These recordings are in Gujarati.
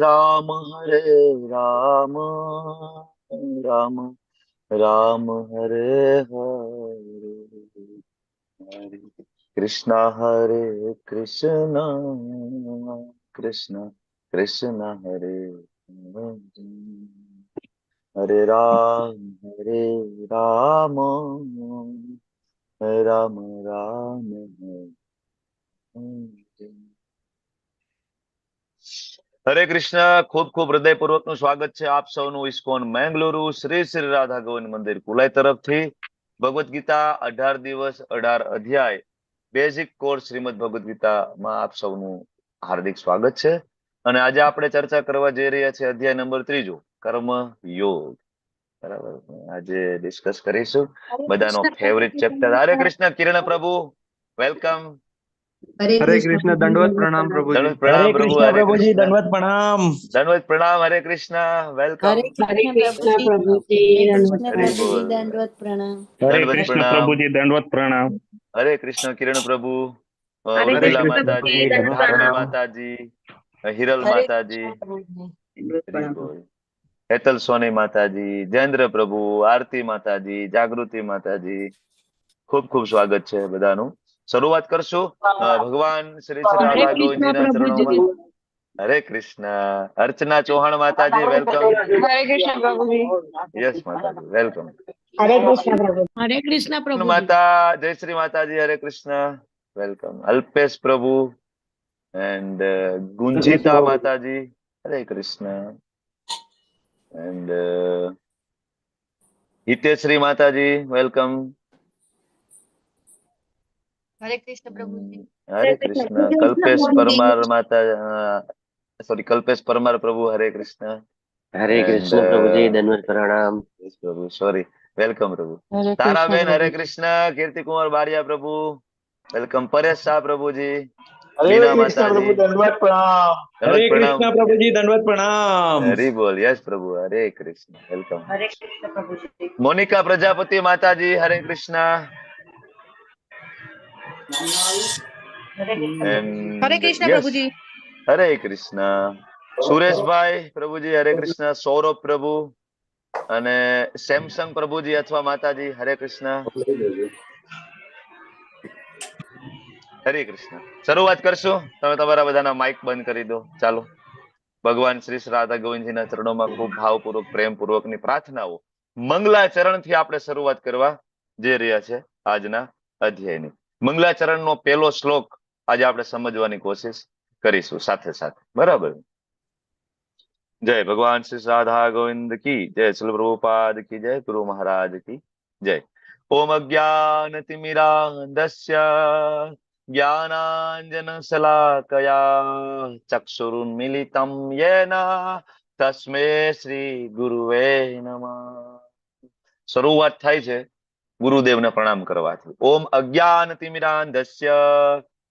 રામ હરે રામ રામ રામ હરે હરે હરે કૃષ્ણ હરે કૃષ્ણ કૃષ્ણ કૃષ્ણ હરે હરે રામ રામ રામ હરે કૃષ્ણ. ખૂબ ખૂબ હૃદયપૂર્વક નું સ્વાગત છે આપ સૌનું ઇસ્કોન મેંગલુરુ શ્રી શ્રી રાધા ગોવિંદ મંદિર કુલાઈ તરફથી. ભગવદ્ ગીતા 18 દિવસ 18 અધ્યાય બેઝિક કોર્સ શ્રીમદ ભગવદ્ ગીતામાં આપ સૌનું હાર્દિક સ્વાગત છે. અને આજે આપણે ચર્ચા કરવા જઈ રહ્યા છીએ અધ્યાય નંબર 3, કર્મ યોગ. બરાબર, આજે ડિસ્કસ કરીશું બધાનો ફેવરિટ ચેપ્ટર. હરે કૃષ્ણ કિરણ પ્રભુ, વેલકમ. હરે કૃષ્ણ, દંડવત પ્રણામ પ્રભુજી. દંડવત પ્રણામ પ્રભુ. કૃષ્ણ હરે પ્રભુજી, કૃષ્ણ, દંડવત પ્રણામ. દંડવત પ્રણામ. હરે કૃષ્ણ, વેલકમ. હરે કૃષ્ણ પ્રભુજી, હરિ બોલ. દંડવત પ્રણામ. હરે દંડવત કૃષ્ણ પ્રણામ. પ્રભુજી, દંડવત પ્રણામ. હરે કૃષ્ણ કિરણ પ્રભુ, હરે ઉર્મિલા કૃષ્ણ માતાજી, પ્રભુજી, દંડવત ધાત્રી પ્રણામ. માતાજી, હિરલ હરે માતાજી, કૃષ્ણ પ્રભુજી. હરિ બોલ. હેતલ સોની માતાજી, જયેન્દ્ર પ્રભુ, આરતી માતાજી, જાગૃતિ માતાજી, ખૂબ ખૂબ સ્વાગત છે બધાનું. શરૂઆત કરશું ભગવાન શ્રી શ્રી રાધા ગોવિંદજીના ચરણોમાં. હરે કૃષ્ણ. અર્ચના ચૌહાણ માતાજી, વેલકમ. હરે કૃષ્ણ પ્રભુજી. યસ માતાજી, વેલકમ. હરે કૃષ્ણ પ્રભુ. હરે કૃષ્ણ પ્રભુજી. માતા જયશ્રી માતાજી, હરે કૃષ્ણ, વેલકમ. અલ્પેશ પ્રભુ એન્ડ ગુંજીતા માતાજી, હરે કૃષ્ણ. એન્ડ હિતેશ્રી માતાજી, વેલકમ. હરે કૃષ્ણ પ્રભુજી. હરે કૃષ્ણ. કલ્પેશ પરમાર માતા, સોરી, કલ્પેશ પરમાર પ્રભુ, હરે કૃષ્ણ. હરે કૃષ્ણ પ્રભુજી, દંડવત પ્રણામ. પ્રભુ, સોરી, વેલકમ પ્રભુ. હરે તારાબેન, હરે કૃષ્ણ કૃષ્ણ. કીર્તિકુમાર બારિયા પ્રભુ, વેલકમ. પરેશ શાહ પ્રભુજી, હરે બીના કૃષ્ણ પ્રભુ, માતાજી, દંડવત પ્રણામ. હરે દંડવત પ્રણામ. કૃષ્ણ પ્રભુજી, દંડવત પ્રણામ. હરી બોલ. યસ પ્રભુ, હરે કૃષ્ણ, વેલકમ. હરે કૃષ્ણ પ્રભુજી. મોનિકા પ્રજાપતિ માતાજી, હરે કૃષ્ણ. હરે કૃષ્ણ યસ, પ્રભુજી. હરે કૃષ્ણ. સુરેશભાઈ પ્રભુજી, હરે કૃષ્ણ. સૌરભ પ્રભુ અને સેમસંગ પ્રભુજી અથવા માતાજી, હરે કૃષ્ણ. હરે કૃષ્ણ. શરૂઆત કરશું. તમે તમારા બધાના માઇક બંધ કરી દો. ચાલો. ભગવાન શ્રી શ્રી રાધા ગોવિંદજીના ચરણોમાં ખૂબ ભાવપૂર્વક પ્રેમપૂર્વકની પ્રાર્થનાઓ મંગલાચરણથી આપણે શરૂઆત કરવા જઈ રહ્યા છે આજના અધ્યાયની. મંગલાચરણનો પહેલો શ્લોક આજે આપણે સમજવાની કોશિશ કરીશું સાથે સાથે. બરાબર. જય ભગવાન શ્રી રાધા ગોવિંદ કી જય. શ્રી પ્રભુપાદ કી જય. ગુરુ મહારાજ કી જય. ઓમ અજ્ઞાન તિમિરાંધસ્ય જ્ઞાનાંજન શલાકયા ચક્ષુરુન્મિલિતમ યેન તસ્મે શ્રી ગુરુવે નમઃ. શરૂઆત થાય છે ગુરુદેવને પ્રણામ કરવાથી. ઓમ અજ્ઞાન તિમિરાંધસ્ય.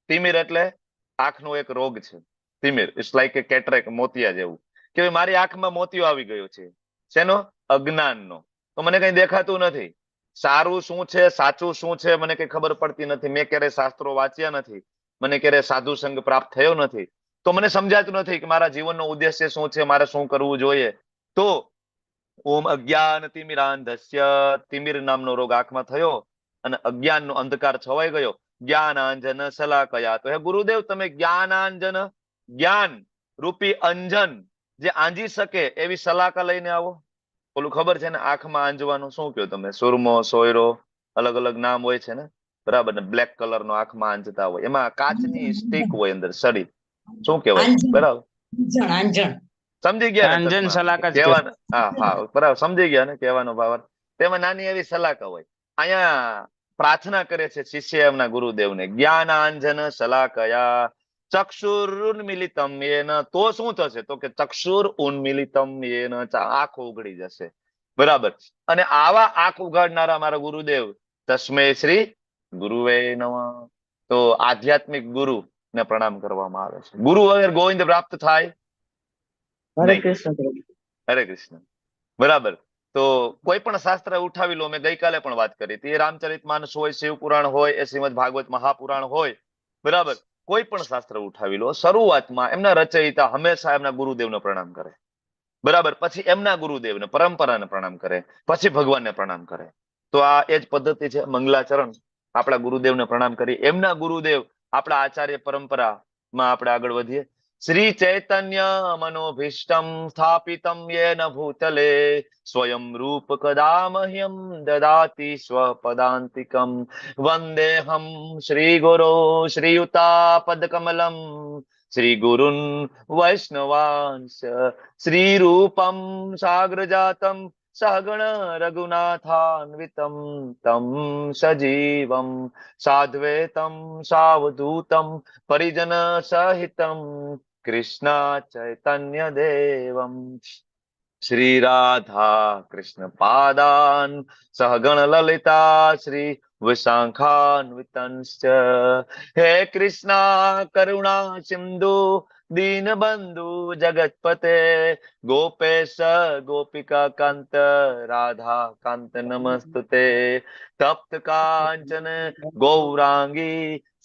તિમિર એટલે આંખનો એક રોગ છે. Timir it's like A cataract, મોતિયા જેવું. કે મારી આંખમાં મોતિયો આવી ગયો છે. શેનો? અજ્ઞાનનો. તો મને કઈ દેખાતું નથી. સારું શું છે, સાચું શું છે, મને કઈ ખબર પડતી નથી. મેં ક્યારે શાસ્ત્રો વાંચ્યા નથી. મને ક્યારે સાધુ સંગ પ્રાપ્ત થયો નથી. તો મને સમજાતું નથી કે મારા જીવનનો ઉદ્દેશ્ય શું છે, મારે શું કરવું જોઈએ. તો ઓમ અજ્ઞાન તિમિરાંધસ્ય. તિમિર નામનો રોગ આંખમાં થયો અને અજ્ઞાનનો અંધકાર છવાઈ ગયો. જ્ઞાનાંજન શલાકયા. તો હે ગુરુદેવ, તમે જ્ઞાનાંજન, જ્ઞાન રૂપી અંજન જે આંજી શકે એવી શલાકા લઈને આવો. ઓલું ખબર છે ને, આંખમાં આંજવાનું શું કહો તમે? સુરમો, સોયરો, અલગ અલગ નામ હોય છે ને. બરાબર ને? બ્લેક કલર નો આંખમાં આંજતા હોય. એમાં કાચની સ્ટીક હોય અંદર સડી. શું કહેવાય? બરાબર, સમજી ગયા ને? અંજન સલાકા જ કહેવાના, હા હા, બરાબર, સમજી ગયા ને કહેવાનો ભાવ. તેમાં નાની એવી સલાકા હોય. અહીંયા પ્રાર્થના કરે છે શિષ્ય એમના ગુરુદેવને, જ્ઞાનાંજન શલાકયા ચક્ષુર ઉન્મિલિતમ યેન. તો શું થશે? તો કે ચક્ષુર ઉન્મિલિતમ યેન, આંખો ઉઘડી જશે. બરાબર. અને આવા આંખ ઉઘાડનારા મારા ગુરુદેવ તસ્મે શ્રી ગુરુવે નમઃ. તો આધ્યાત્મિક ગુરુ ને પ્રણામ કરવામાં આવે છે. ગુરુ વગર ગોવિંદ પ્રાપ્ત થાય હરે નહીં. કૃષ્ણ. હરે કૃષ્ણ. બરાબર. તો કોઈ પણ શાસ્ત્ર ઉઠાવી લો, મેં ગઈકાલે પણ વાત કરી હતી. એ રામચરિત માનસ હોય, શિવ પુરાણ હોય, એ શ્રીમદ ભાગવત મહાપુરાણ હોય, બરાબર, કોઈ પણ શાસ્ત્ર ઉઠાવી લો, શરૂઆતમાં એમના રચયિતા હંમેશા એમના ગુરુદેવને પ્રણામ કરે, બરાબર, પછી એમના ગુરુદેવને, પરંપરાને પ્રણામ કરે, પછી ભગવાનને પ્રણામ કરે. તો આ એ જ પદ્ધતિ છે. મંગલાચરણ, આપણા ગુરુદેવને પ્રણામ કરી, એમના ગુરુદેવ આપણા આચાર્ય પરંપરામાં આપણે આગળ વધીએ. શ્રી ચૈતન્ય મનોભીષ્ટમ સ્થાપિતમ યેન ભૂતલે સ્વયં રૂપ કદા મહ્યમ દદાતિ સ્વપદાંતિકમ વંદેહમ શ્રી ગુરો શ્રીયુતાપદકમલમ શ્રી ગુરુન વૈષ્ણવાંશ શ્રી રૂપમ સાગ્રજાતમ સહગણ રઘુનાથાન્વિતમ તમ સજીવમ સાધ્વૈતમ સાવધૂતમ પરિજન સહિતમ કૃષ્ણ ચૈતન્ય દેવમ શ્રી રાધા કૃષ્ણ પાદાન સહગણ લલિતા શ્રી વિશાખાન્વિતંશ્ચ હે કૃષ્ણ કરુણા સિંધુ दीनबंधु जगतपते गोपेश गोपिका कांत राधा कांत नमस्तुते तप्त कांचन गौरांगी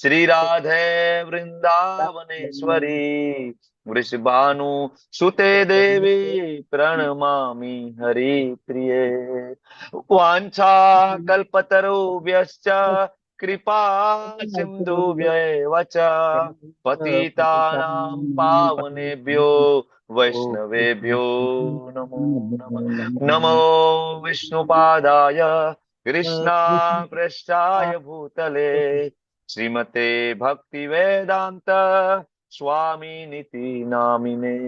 श्री राधे वृंदावनेश्वरी वृषभानु सुते देवी प्रणमामि हरि प्रिये वांछा कल्पतरुभ्यश्च कृपा सिंधुभ्यैव च पतितानां पावनेभ्यो वैष्णवेभ्यो नमो नमः नमो विष्णुपादाय कृष्णाप्रेष्ठाय भूतले श्रीमते भक्ति वेदांत स्वामिनिति नामिने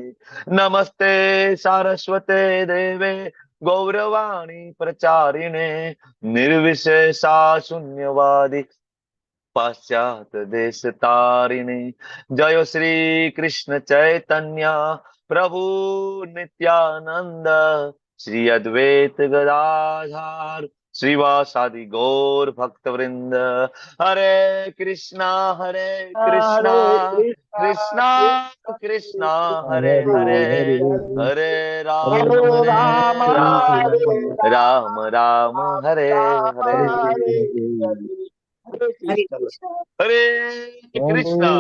नमस्ते सारस्वते देवे गौरवाणी प्रचारिणे निर्विशेषा शून्यवादी पाश्चात देश तारिणे जय श्री कृष्ण चैतन्य प्रभु नित्यानंद श्री अद्वैत गदाधार श्रीवासादि गौर भक्त वृंद हरे कृष्णा कृष्णा कृष्णा हरे हरे हरे राम राम राम हरे हरे हरे कृष्णा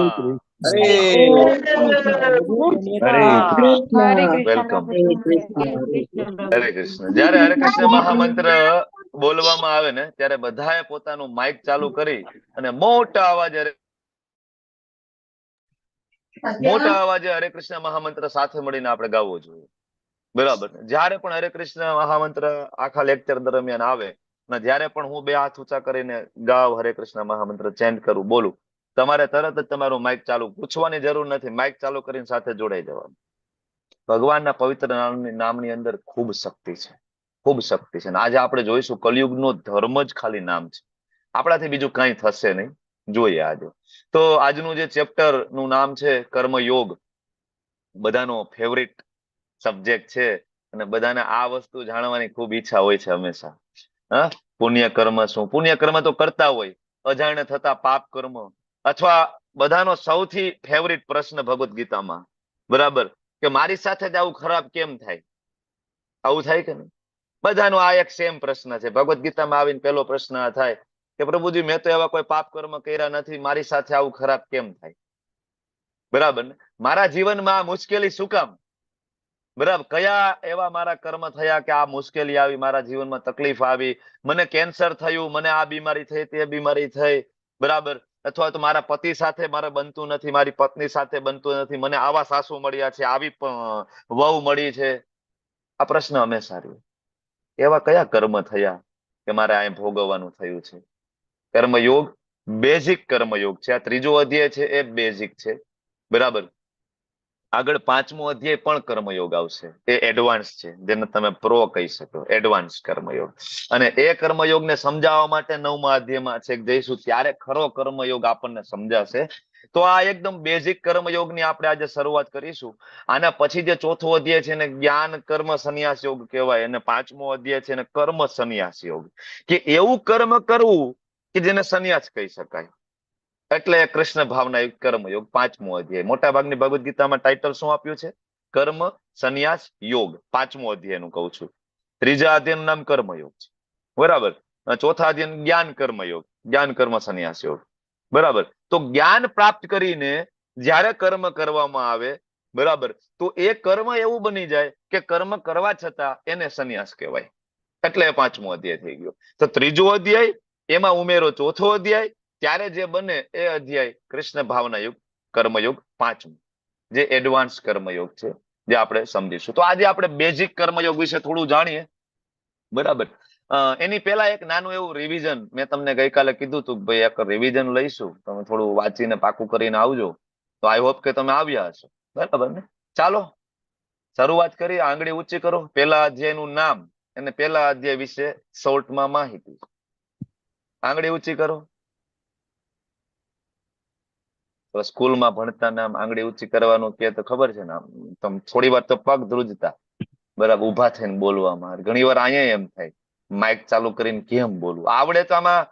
વેલકમ. હરે કૃષ્ણ. જયારે હરે કૃષ્ણ મહામંત્ર બોલવામાં આવે ને ત્યારે બધાએ પોતાનું માઇક ચાલુ કરી અને મોટા અવાજે હરે કૃષ્ણ મહામંત્ર સાથે મળીને આપણે ગાવવો જોઈએ. બરાબર. જયારે પણ હરે કૃષ્ણ મહામંત્ર આખા લેક્ચર દરમિયાન આવે અને જયારે પણ હું બે હાથ ઊંચા કરીને ગાવ હરે કૃષ્ણ મહામંત્ર ચેન્ટ કરું, બોલું, તમારે તરત જ તમારું માઇક ચાલુ, પૂછવાની જરૂર નથી, માઇક ચાલુ કરીને સાથે જોડાઈ જવાનું. ભગવાનના પવિત્ર નામની અંદર ખૂબ શક્તિ છે, ખૂબ શક્તિ છે. આજે આપણે જોઈશું કલયુગનો ધર્મ જ ખાલી નામ છે, આપણાથી બીજું કઈ થશે નહીં. જોઈએ આજે તો આજનું જે ચેપ્ટર નું નામ છે કર્મયોગ. બધાનો ફેવરિટ સબ્જેક્ટ છે અને બધાને આ વસ્તુ જાણવાની ખૂબ ઈચ્છા હોય છે હંમેશા. હા, પુણ્ય કર્મ શું? પુણ્ય કર્મ તો કરતા હોય, અજાણે થતા પાપ કર્મ, અથવા બધાનો સૌથી ફેવરિટ પ્રશ્ન ભગવદ્ ગીતામાં, બરાબર, કે મારી સાથે જ આવું ખરાબ કેમ થાય? આવું થાય કે નહીં? બધાનો આ એક સેમ પ્રશ્ન છે. ભગવદ્ ગીતામાં આવીને પહેલો પ્રશ્ન આ થાય કે પ્રભુજી મેં તો એવા કોઈ પાપ કર્મ કર્યા નથી, મારી સાથે આવું ખરાબ કેમ થાય? બરાબર ને? મારા જીવનમાં આ મુશ્કેલી શું કામ? બરાબર, કયા એવા મારા કર્મ થયા કે આ મુશ્કેલી આવી, મારા જીવનમાં તકલીફ આવી, મને કેન્સર થયું, મને આ બીમારી થઈ, તે બીમારી થઈ, બરાબર, અથવા તો મારા પતિ સાથે મારે બનતું નથી, મારી પત્ની સાથે બનતું નથી, મને આવા સાસુ મળ્યા છે, આવી વહુ મળી છે. આ પ્રશ્ન હંમેશા રહ્યો. એવા કયા કર્મ થયા કે મારે અહીં ભોગવવાનું થયું છે? કર્મયોગ બેઝિક કર્મયોગ છે. આ ત્રીજો અધ્યાય છે એ બેઝિક છે, બરાબર. આગળ પાંચમો અધ્યાય પણ કર્મયોગ આવશે, એ એડવાન્સ છે, જેને તમે પ્રો કહી શકો, એડવાન્સ કર્મયોગ. અને એ કર્મયોગને સમજાવવા માટે નવમા અધ્યાયમાં છે જઈશું, ત્યારે ખરો કર્મયોગ આપણને સમજાશે. તો આ એકદમ બેઝિક કર્મયોગની આપણે આજે શરૂઆત કરીશું. આના પછી જે ચોથો અધ્યાય છે એને જ્ઞાન કર્મ સંન્યાસ યોગ કહેવાય, અને પાંચમો અધ્યાય છે એને કર્મ સંન્યાસ યોગ, કે એવું કર્મ કરવું કે જેને સંન્યાસ કહી શકાય. એટલે કૃષ્ણ ભાવના યુક્ત કર્મયોગ, પાંચમો અધ્યાય. મોટા ભાગની ભગવદ્ ગીતામાં ટાઇટલ શું આપ્યું છે? કર્મ સંન્યાસ યોગ. પાંચમો અધ્યાય નું કહું છું. ત્રીજા અધ્યાયનું નામ કર્મયોગ છે, બરાબર. ચોથા અધ્યાય જ્ઞાન કર્મયોગ, જ્ઞાન કર્મ સંન્યાસ યોગ. બરાબર. તો જ્ઞાન પ્રાપ્ત કરીને જ્યારે કર્મ કરવામાં આવે, બરાબર, તો એ કર્મ એવું બની જાય કે કર્મ કરવા છતાં એને સંન્યાસ કહેવાય. એટલે એ 5મો અધ્યાય થઈ ગયો. તો 3જો અધ્યાય, એમાં ઉમેરો 4થો અધ્યાય, ત્યારે જે બને એ અધ્યાય કૃષ્ણ ભાવના યુગ કર્મયુગ 5મો, જે એડવાન્સ કર્મયોગ છે, જે આપણે સમજીશું. તો આજે આપણે બેઝિક કર્મયોગ વિશે થોડું જાણીએ, બરાબર. એની પહેલા એક નાનું એવું રિવિઝન મેં તમને ગઈકાલે કીધું હતું, ભાઈ એક રિવિઝન લઈશું, તમે થોડું વાંચીને પાકું કરીને આવજો. તો આઈ હોપ કે તમે આવ્યા હશો, બરાબર ને? ચાલો શરૂઆત કરીએ. આંગળી ઊંચી કરો. પહેલા અધ્યાયનું નામ અને પહેલા અધ્યાય વિશે શોર્ટમાં માહિતી. આંગળી ઊંચી કરો. તો સ્કૂલમાં ભણતા નામ આંગળી ઊંચી કરવાનું કે તો ખબર છે ને, આમ તમે થોડી વાર તો પગ ધ્રુજતા, બરાબર, ઉભા થઈને બોલવામાં. ઘણી વાર અહીંયા એમ થાય માઇક ચાલુ કરીને કેમ બોલવું. આવડે તો આમાં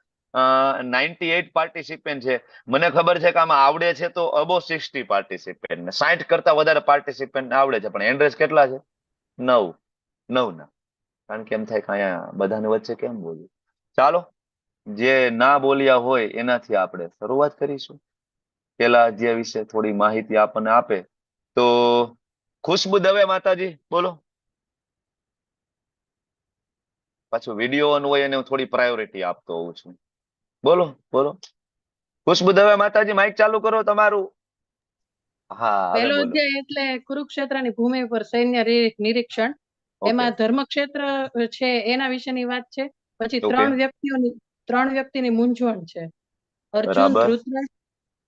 98 પાર્ટિસિપેન્ટ છે. મને ખબર છે કે આમાં આવડે છે તો અબો 60 પાર્ટિસિપેન્ટ ને 60 કરતા વધારે પાર્ટિસિપેન્ટ આવડે છે, પણ એન્ડ્રેસ કેટલા છે? 9 ના. કારણ કે એમ થાય કે અહીંયા બધાની વચ્ચે કેમ બોલવું. ચાલો, જે ના બોલ્યા હોય એનાથી આપણે શરૂઆત કરીશું. પેલા અધ્યાય વિશે થોડી માહિતી આપણને આપે તો ખુશ્બુ દવે માતાજી, બોલો. પાછું વિડીયો ઓન હોય એને હું થોડી પ્રાયોરિટી આપતો હોઉં છું. બોલો બોલો. ખુશ્બુ દવે માતાજી, માઇક ચાલુ કરો તમારું. હા, હવે પહેલો બોલો. અધ્યાય એટલે કુરુક્ષેત્રની ભૂમિ પર સૈન્ય નિરીક્ષણ. ઓકે, એમાં ધર્મક્ષેત્ર છે એના વિશેની વાત છે. પછી ઓકે, 3 વ્યક્તિની મૂંઝવણ છે, અર્જુન, બરાબર. ધૃતરાષ્ટ્ર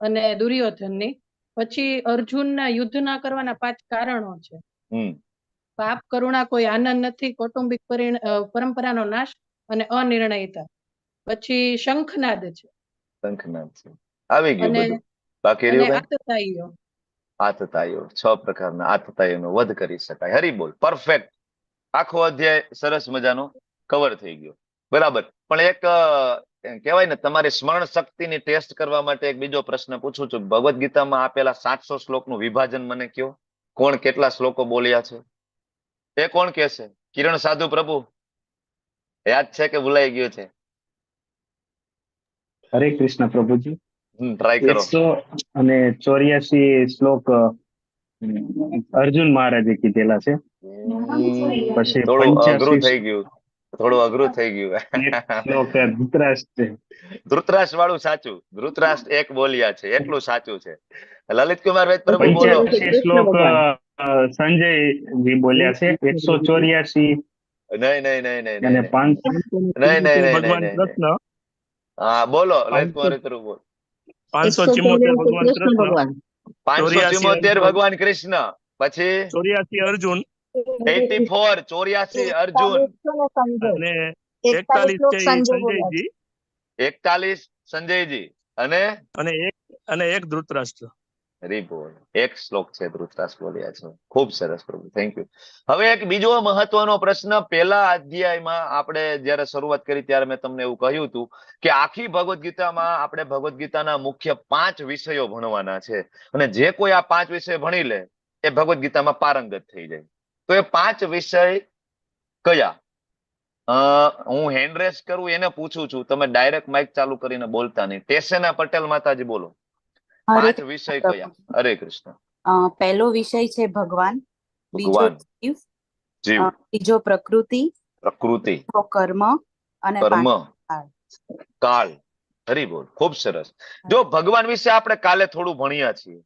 અને દુર્યોધનની. પછી અર્જુનના યુદ્ધ ના કરવાના 5 કારણો છે. હમ પાપ, કરુણા, કોઈ આનંદ નથી, કૌટુંબિક પરંપરાનો નાશ અને અનિર્ણયતા. પછી શંખનાદ છે શંખનાદ છે. આવી ગયું અને બધું. બાકી અને રહ્યું કઈ? આતતાઈઓ. આતતાઈઓ, 6 પ્રકારના આતતાઈઓનો વધ કરી શકાય. હરી બોલ. પરફેક્ટ. આખો અધ્યાય સરસ મજાનો કવર થઈ ગયો, બરાબર. પણ એક કહેવાય ને, તમારી સ્મરણ શક્તિની ટેસ્ટ કરવા માટે એક બીજો પ્રશ્ન પૂછું છું. ભગવદ ગીતામાં આપેલા 700 શ્લોકનું વિભાજન મને કયો. કોણ કેટલા શ્લોકો બોલ્યા છે એ કોણ કહેશે? કિરણ સાધુ પ્રભુ, યાદ છે કે ભૂલાઈ ગયું છે? હરે કૃષ્ણ પ્રભુજી. ટ્રાય કરો. 184 શ્લોક અર્જુન મહારાજે કીધેલા છે. પછી થોડું અઘરું 85 થઈ ગયું, થોડું અઘરું થઈ ગયું. શ્લોક ધૃતરાષ્ટ્ર છે. ધૃતરાષ્ટ્ર વાળું સાચું. ધૃતરાષ્ટ્ર એક બોલ્યા છે, એટલું સાચું છે. લલિત કુમાર વેદ પ્રભુ, બોલો. 85 શ્લોક સંજયજી બોલ્યા છે. 184 નહીં નહીં નહીં નહીં અને નહીં 500 નહીં નહીં નહીં ભગવાન નહીં નહીં. કૃષ્ણ, હા, બોલો લલિત કુમાર વેદ પ્રભુ, બોલો. 574 ભગવાન કૃષ્ણ, 574 ભગવાન કૃષ્ણ. પછી 84 અર્જુન 84, 84 અર્જુન, અને 41 છે ઈ સંજયજી, 41 સંજયજી, અને અને એક ધૃતરાષ્ટ્ર. બોલ. એક શ્લોક છે ધૃતરાષ્ટ્ર બોલ્યા છે. ખૂબ સરસ પ્રભુ, થેન્ક યુ. હવે એક બીજો મહત્વનો પ્રશ્ન. પહેલા અધ્યાયમાં આપણે જયારે શરૂઆત કરી ત્યારે મેં તમને એવું કહ્યું હતું કે આખી ભગવદ ગીતામાં આપણે ભગવદ ગીતાના મુખ્ય 5 વિષયો ભણવાના છે, અને જે કોઈ આ 5 વિષય ભણી લે એ ભગવદ ગીતામાં પારંગત થઈ જાય. તો એ 5 વિષય કયા? હું હેન્ડ રેસ કરું એને પૂછું છું, તમે ડાયરેક્ટ માઇક ચાલુ કરીને બોલતા નહીં. ટેસેના પટેલ માતાજી, બોલો. 5 વિષય કયા? હરે કૃષ્ણ. પહેલો વિષય છે ભગવાન, બીજો ભગવાન, જીવ, જીવ, ત્રીજો પ્રકૃતિ, પ્રકૃતિ, ચોથો કર્મ અને કર્મ, પાંચમો કાળ. હરી બોલ. ખૂબ સરસ. જો ભગવાન વિશે આપણે કાલે થોડું ભણ્યા છીએ.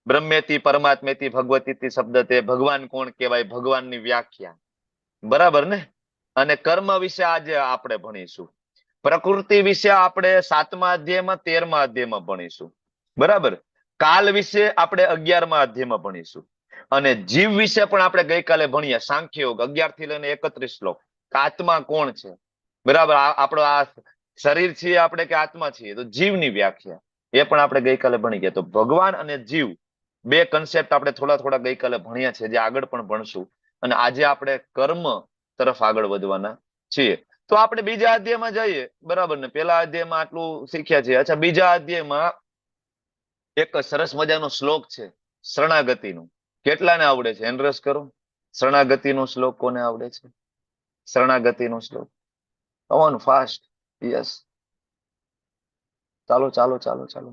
બ્રહ્મેતિ પરમાત્મેતિ ભગવતીતિ શબ્દ, તે ભગવાન કોણ કહેવાય, ભગવાનની વ્યાખ્યા, બરાબર ને? અને કર્મ વિશે આજે આપણે ભણીશું. પ્રકૃતિ વિશે આપણે 7મા અધ્યાયમાં 13મા અધ્યાયમાં ભણીશું, બરાબર. કાલ વિશે આપણે 11મા અધ્યાયમાં ભણીશું. અને જીવ વિશે પણ આપણે ગઈકાલે ભણ્યા. સાંખ્ય યોગ 11 થી લઈને 31 શ્લોક. આત્મા કોણ છે, બરાબર? આપણો આ શરીર છીએ આપણે કે આત્મા છીએ? તો જીવની વ્યાખ્યા એ પણ આપણે ગઈકાલે ભણી ગયા. તો ભગવાન અને જીવ, 2 કન્સેપ્ટ આપણે થોડા ગઈકાલે ભણ્યા છે, જે આગળ પણ ભણશું. અને આજે આપણે કર્મ તરફ આગળ વધવાના છીએ. તો આપણે બીજા અધ્યાયમાં જઈએ, બરાબર ને? પહેલા અધ્યાયમાં આટલું શીખ્યા છે. અચ્છા, બીજા અધ્યાયમાં એક સરસ મજાનો શ્લોક છે શરણાગતિનો. કેટલાને આવડે છે? હેન્ડ રેઝ કરો. શરણાગતિનો શ્લોક કોને આવડે છે? શરણાગતિનો શ્લોક. On fast. યસ. ચાલો ચાલો ચાલો ચાલો.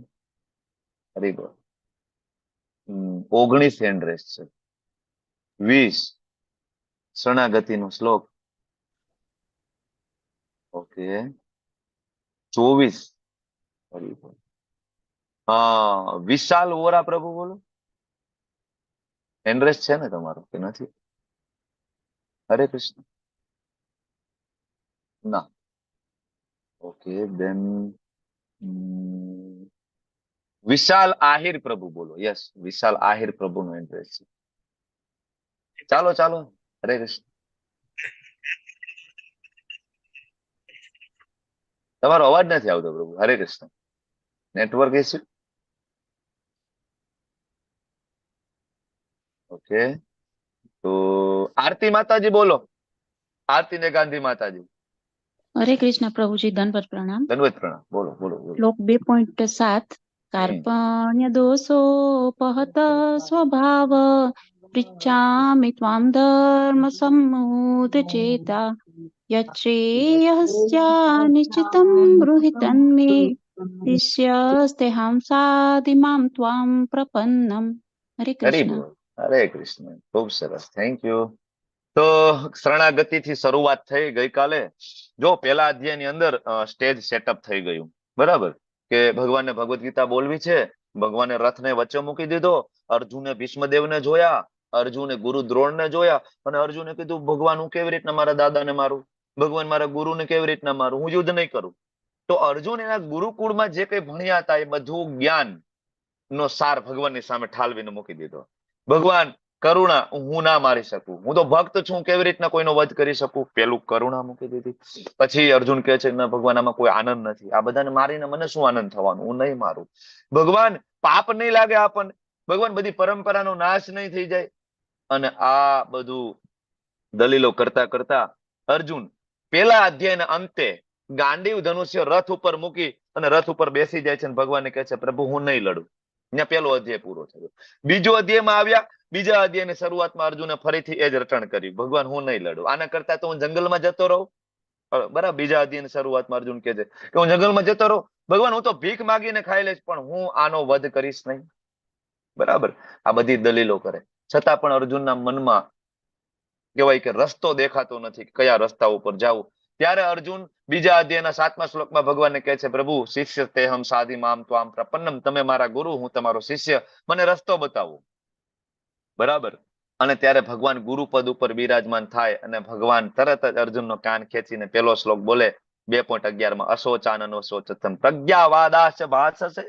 Very good. 19 હેન્ડ રેસ છે. 20 શરણાગતિનો શ્લોક. Okay. 24 very good. Vishal Vora પ્રભુ બોલો. હેન્ડ રેસ છે ને તમારો કે નથી? હરે કૃષ્ણ. ના. ઓકે દેન વિશાલ આહિર પ્રભુ બોલો. યસ, વિશાલ આહિર પ્રભુ નો એડ્રેસ છે. ચાલો ચાલો. હરે કૃષ્ણ. તમારો અવાજ નથી આવતો પ્રભુ. હરે કૃષ્ણ. Network issue. ઓકે, તો આરતી માતાજી બોલો. આરતી ને ગાંધી માતાજી. હરે કૃષ્ણ પ્રભુજી, દંડવત પ્રણામ. દંડવત પ્રણામ. બોલો બોલો બોલો. શ્લોક 2.7 કાર્પણ્ય દોષોપહત સ્વભાવ પૃચ્છામિ ત્વામ ધર્મ સમ્મુત ચેતા યચ્છ્રેયસ્યા નિશ્ચિતમ બ્રૂહિ તન્મે શિષ્યસ્તેહં સાધિમામ ત્વામ પ્રપન્નમ. હરે હરી કૃષ્ણ. બોલ. હરે કૃષ્ણ. ખૂબ સરસ, થેન્ક યુ. તો શરણાગતિ થી શરૂઆત થઈ ગઈકાલે. જો પેલા અધ્યાયની અંદર સ્ટેજ સેટઅપ થઈ ગયું, બરાબર, કે ભગવાનને ભગવદ ગીતા બોલવી છે. ભગવાને રથને વચ્ચે મૂકી દીધો. અર્જુને ભીષ્મદેવને જોયા, અર્જુને ગુરુ દ્રોણને જોયા, અને અર્જુને કીધું ભગવાન હું કેવી રીતના મારા દાદાને મારું, ભગવાન મારા ગુરુને કેવી રીતના મારું, હું યુદ્ધ નહીં કરું. તો અર્જુન એના ગુરુકુળમાં જે કઈ ભણ્યા હતા એ બધું જ્ઞાન નો સાર ભગવાનની સામે ઠાલવીને મૂકી દીધો. ભગવાન કરુણા હું ના મારી શકું, હું તો ભક્ત છું, કેવી રીતના કોઈનો વધ કરી શકું, પેલું કરુણા મૂકી દીધી. પછી અર્જુન કહે છે ના ભગવાન આમાં કોઈ આનંદ નથી, આ બધાને મારીને મને શું આનંદ થવાનું, હું નહીં મારું. ભગવાન પાપ નહીં લાગે આપણને, ભગવાન બધી પરંપરાનો નાશ નહીં થઈ જાય. અને આ બધું દલીલો કરતા કરતા અર્જુન પેલા અધ્યાયના અંતે ગાંડીવ ધનુષ્ય રથ ઉપર મૂકી અને રથ ઉપર બેસી જાય છે અને ભગવાનને કહે છે પ્રભુ હું નહીં લડું. ત્યાં પેલો અધ્યાય પૂરો થયો. બીજો અધ્યાયમાં આવ્યા, બીજા અધ્યાયની શરૂઆતમાં અર્જુને ફરીથી એ જ રટણ કર્યું, ભગવાન હું નહીં લડું, આના કરતા તો હું જંગલમાં જતો રહું. બરાબર, બીજા અધ્યાયની શરૂઆતમાં અર્જુન કહે છે કે હું જંગલમાં જતો રહું, ભગવાન હું તો ભીખ માગીને ખાઈ લઈશ પણ હું આનો વધ કરીશ નહીં. બરાબર, આ બધી દલીલો કરે છતાં પણ અર્જુનના મનમાં કહેવાય કે રસ્તો દેખાતો નથી, કયા રસ્તા ઉપર જવું. ત્યારે અર્જુન બીજા અધ્યાયના 7મા શ્લોકમાં ભગવાનને કહે છે પ્રભુ શિષ્ય તેહમ સાધિ મામ ત્વામ પ્રપન્નમ, તમે મારા ગુરુ, હું તમારો શિષ્ય, મને રસ્તો બતાવો. બરાબર, અને ત્યારે ભગવાન ગુરુપદ ઉપર બિરાજમાન થાય અને ભગવાન તરત જ અર્જુનનો કાન ખેંચીને પેલો શ્લોક બોલે 2.11 અશોચાનનો શોચતમ પ્રજ્ઞાવાદાશ્ચ ભાષસે